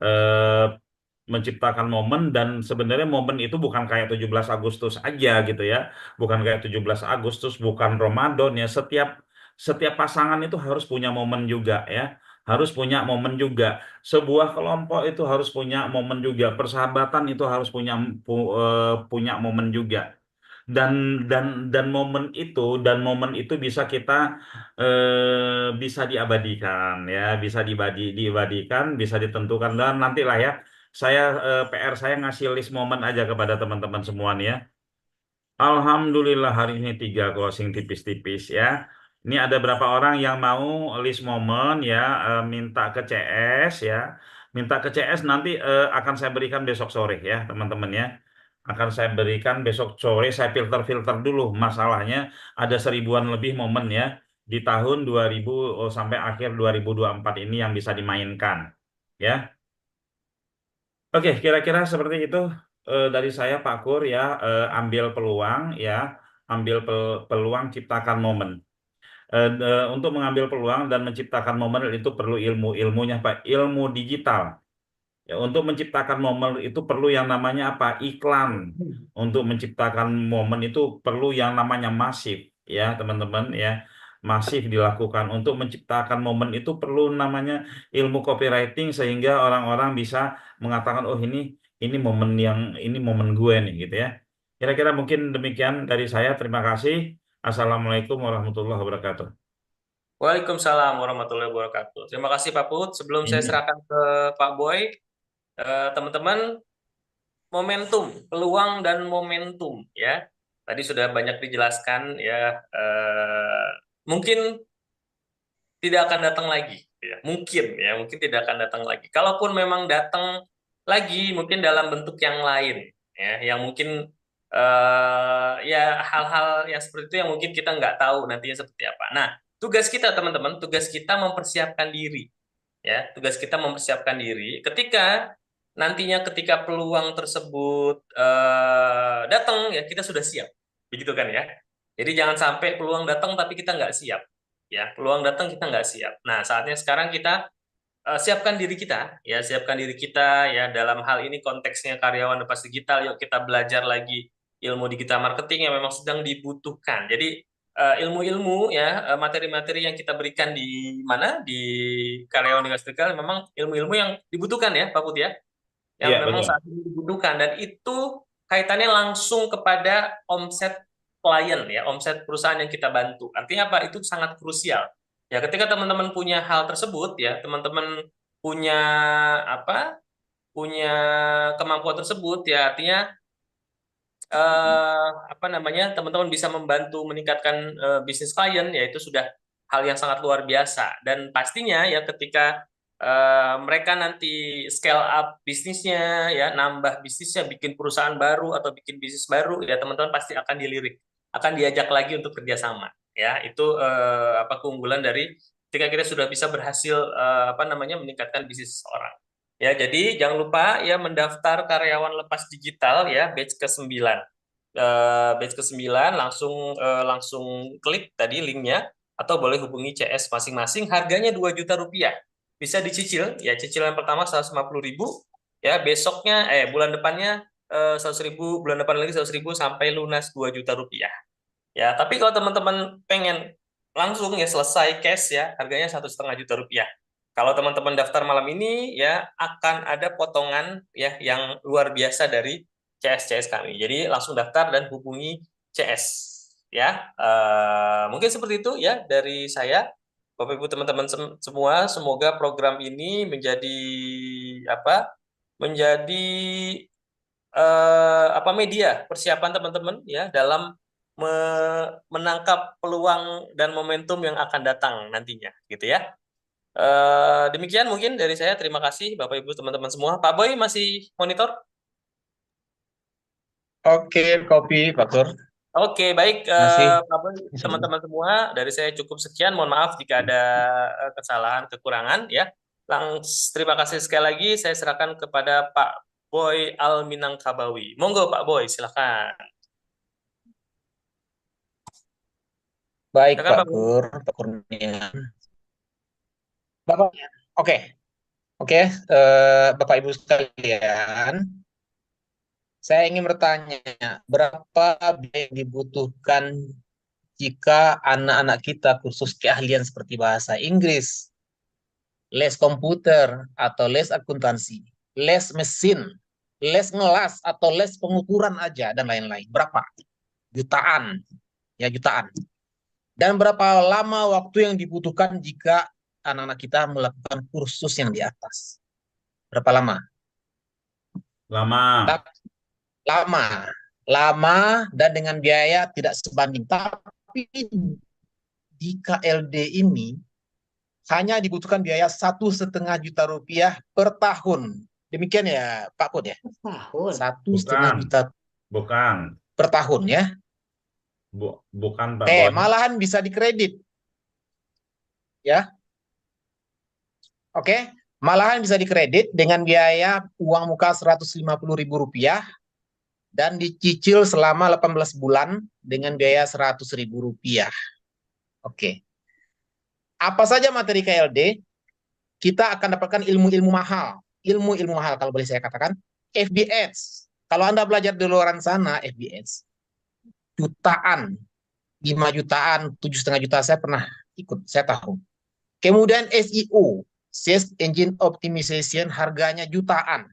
Eh, Menciptakan momen dan sebenarnya momen itu bukan kayak 17 Agustus aja gitu ya. Bukan kayak 17 Agustus, bukan Ramadan ya. Setiap pasangan itu harus punya momen juga ya. Harus punya momen juga. Sebuah kelompok itu harus punya momen juga. Persahabatan itu harus punya momen juga. Dan momen itu bisa kita bisa diabadikan ya, bisa diabadikan, bisa ditentukan dan nantilah ya. PR saya ngasih list momen aja kepada teman-teman semua nih ya. Alhamdulillah hari ini 3 closing tipis-tipis ya. Ini ada berapa orang yang mau list momen ya, minta ke CS ya. Minta ke CS nanti akan saya berikan besok sore ya teman-teman ya. Akan saya berikan besok sore, saya filter-filter dulu. Masalahnya ada 1000-an lebih momen ya di tahun 2000 sampai akhir 2024 ini yang bisa dimainkan ya. Oke, kira-kira seperti itu dari saya Pak Kur ya, ambil peluang ya, ambil peluang ciptakan momen. Untuk mengambil peluang dan menciptakan momen itu perlu ilmunya Pak, ilmu digital. Ya, untuk menciptakan momen itu perlu yang namanya apa? Iklan. Untuk menciptakan momen itu perlu yang namanya masif, ya teman-teman ya. Masif dilakukan. Untuk menciptakan momen itu perlu namanya ilmu copywriting sehingga orang-orang bisa mengatakan oh ini momen gue nih gitu ya. Kira-kira mungkin demikian dari saya. Terima kasih. Assalamualaikum warahmatullahi wabarakatuh. Waalaikumsalam warahmatullahi wabarakatuh. Terima kasih Pak Put. Sebelum saya Ini. serahkan ke Pak Boy, teman-teman, momentum, peluang dan momentum ya. Tadi sudah banyak dijelaskan ya. Mungkin tidak akan datang lagi, ya. Mungkin tidak akan datang lagi. Kalaupun memang datang lagi, mungkin dalam bentuk yang lain, ya, yang mungkin ya hal-hal yang seperti itu yang mungkin kita nggak tahu nantinya seperti apa. Nah, tugas kita teman-teman, tugas kita mempersiapkan diri, ya, tugas kita mempersiapkan diri. Ketika peluang tersebut datang, ya kita sudah siap, begitu kan ya. Jadi jangan sampai peluang datang tapi kita nggak siap. Ya, peluang datang kita nggak siap. Nah, saatnya sekarang kita siapkan diri kita, ya, siapkan diri kita ya dalam hal ini konteksnya karyawan lepas digital. Yuk kita belajar lagi ilmu digital marketing yang memang sedang dibutuhkan. Jadi ilmu-ilmu ya, materi-materi yang kita berikan di mana di karyawan lepas digital memang ilmu-ilmu yang dibutuhkan ya, Pak Put ya, yang Iya, memang betul. saat ini dibutuhkan dan itu kaitannya langsung kepada omset klien ya, omset perusahaan yang kita bantu. Artinya apa? Itu sangat krusial. Ya, ketika teman-teman punya hal tersebut ya, teman-teman punya apa? Punya kemampuan tersebut ya, artinya apa namanya? Teman-teman bisa membantu meningkatkan bisnis klien ya, itu sudah hal yang sangat luar biasa dan pastinya ya ketika mereka nanti scale up bisnisnya ya, nambah bisnisnya, bikin perusahaan baru atau bikin bisnis baru ya, teman-teman pasti akan dilirik, akan diajak lagi untuk kerjasama ya. Itu apa keunggulan dari ketika kita sudah bisa berhasil apa namanya meningkatkan bisnis seseorang ya. Jadi jangan lupa ya mendaftar karyawan lepas digital ya, batch ke-9. Batch ke-9 langsung klik tadi linknya atau boleh hubungi CS masing-masing, harganya 2 juta rupiah. Bisa dicicil ya, cicilan pertama 150.000 ya, besoknya bulan depannya 100.000, bulan depan lagi 100.000 sampai lunas 2 juta rupiah. Ya, tapi kalau teman-teman pengen langsung ya selesai cash ya, harganya 1,5 juta rupiah. Kalau teman-teman daftar malam ini ya akan ada potongan ya yang luar biasa dari CS kami. Jadi langsung daftar dan hubungi CS ya. Mungkin seperti itu ya dari saya. Bapak Ibu teman-teman semua, semoga program ini menjadi apa? Menjadi apa media persiapan teman-teman ya dalam menangkap peluang dan momentum yang akan datang nantinya gitu ya. Demikian mungkin dari saya. Terima kasih Bapak Ibu teman-teman semua. Pak Boy masih monitor? Oke, kopi, Pak Tur. Oke, baik, Masih. Pak Boy, teman-teman semua, dari saya cukup sekian. Mohon maaf jika ada kesalahan, kekurangan, ya. Terima kasih sekali lagi. Saya serahkan kepada Pak Boy Al-Minangkabawi. Monggo, Pak Boy, silakan. Baik, Silakan, Pak Pak Boy. Pak Kurniawan. Bapak, oke, Bapak Ibu sekalian, saya ingin bertanya, berapa biaya yang dibutuhkan jika anak-anak kita kursus keahlian seperti bahasa Inggris, les komputer atau les akuntansi, les mesin, les ngelas atau les pengukuran aja dan lain-lain. Berapa? Jutaan, ya jutaan. Dan berapa lama waktu yang dibutuhkan jika anak-anak kita melakukan kursus yang di atas? Berapa lama? Lama. Lama dan dengan biaya tidak sebanding. Tapi di KLD ini hanya dibutuhkan biaya 1,5 juta rupiah per tahun. Demikian ya Pak Put ya? Tahun. 1,5 juta Bukan. per tahun ya? Bukan Pak Boy. Malahan bisa dikredit. Ya. Oke. Malahan bisa dikredit dengan biaya uang muka Rp150.000 dan dicicil selama 18 bulan dengan biaya Rp100.000. Oke. Apa saja materi KLD? Kita akan dapatkan ilmu-ilmu mahal. Ilmu-ilmu mahal kalau boleh saya katakan. FBS. Kalau Anda belajar di luar sana, FBS. Jutaan. 5 jutaan, 7,5 juta saya pernah ikut, saya tahu. Kemudian SEO. Search Engine Optimization, harganya jutaan.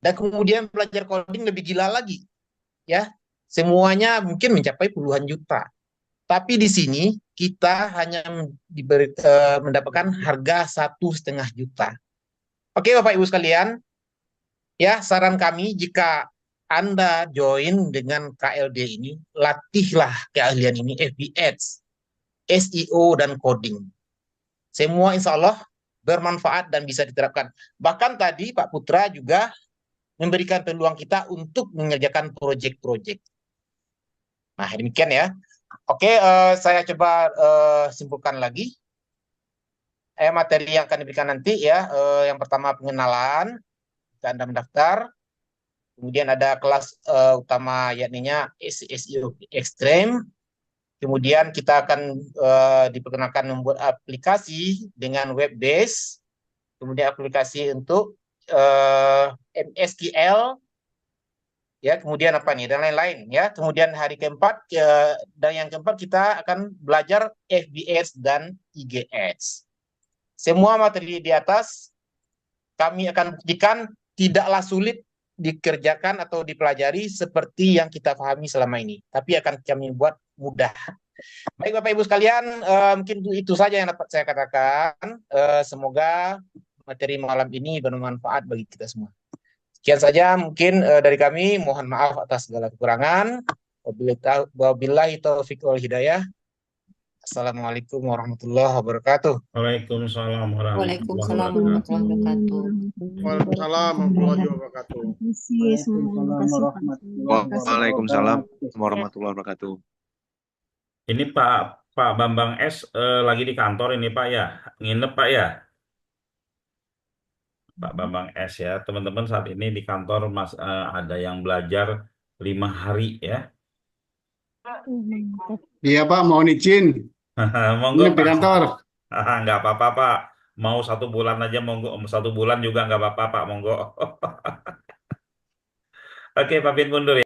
Dan kemudian belajar coding lebih gila lagi. Ya, semuanya mungkin mencapai puluhan juta. Tapi di sini kita hanya mendapatkan harga 1,5 juta. Oke Bapak Ibu sekalian, ya saran kami jika Anda join dengan KLD ini, latihlah keahlian ini FBS, SEO dan coding. Semua insya Allah bermanfaat dan bisa diterapkan. Bahkan tadi Pak Putra juga memberikan peluang kita untuk mengerjakan proyek-proyek. Nah demikian ya. Oke, saya coba simpulkan lagi. Materi yang akan diberikan nanti ya. Yang pertama pengenalan, Anda mendaftar. Kemudian ada kelas utama yakninya SEO Extreme. Kemudian kita akan diperkenalkan membuat aplikasi dengan web base. Kemudian aplikasi untuk MSQL. Ya, kemudian apa nih dan lain-lain ya. Kemudian hari keempat dan yang keempat kita akan belajar FBS dan IGS. Semua materi di atas kami akan buktikan tidaklah sulit dikerjakan atau dipelajari seperti yang kita pahami selama ini, tapi akan kami buat mudah. Baik Bapak Ibu sekalian, mungkin itu saja yang dapat saya katakan. Semoga materi malam ini bermanfaat bagi kita semua. Sekian saja mungkin dari kami, mohon maaf atas segala kekurangan. Wabillahi taufiq wal hidayah. Assalamualaikum warahmatullahi wabarakatuh. Waalaikumsalam warahmatullahi Waalaikumsalam wabarakatuh. warahmatullahi wabarakatuh. Waalaikumsalam warahmatullahi wabarakatuh. Waalaikumsalam warahmatullahi wabarakatuh. Ini Pak Bambang S lagi di kantor ini Pak ya, nginep Pak ya. Pak Bambang S ya, teman-teman saat ini di kantor Mas ada yang belajar 5 hari ya. Iya Pak, mohon izin. Monggo Nginep di Pak. kantor. Nggak apa-apa Pak. Mau 1 bulan aja monggo, 1 bulan juga nggak apa-apa Pak, monggo. Oke, Pak Bin mundur ya.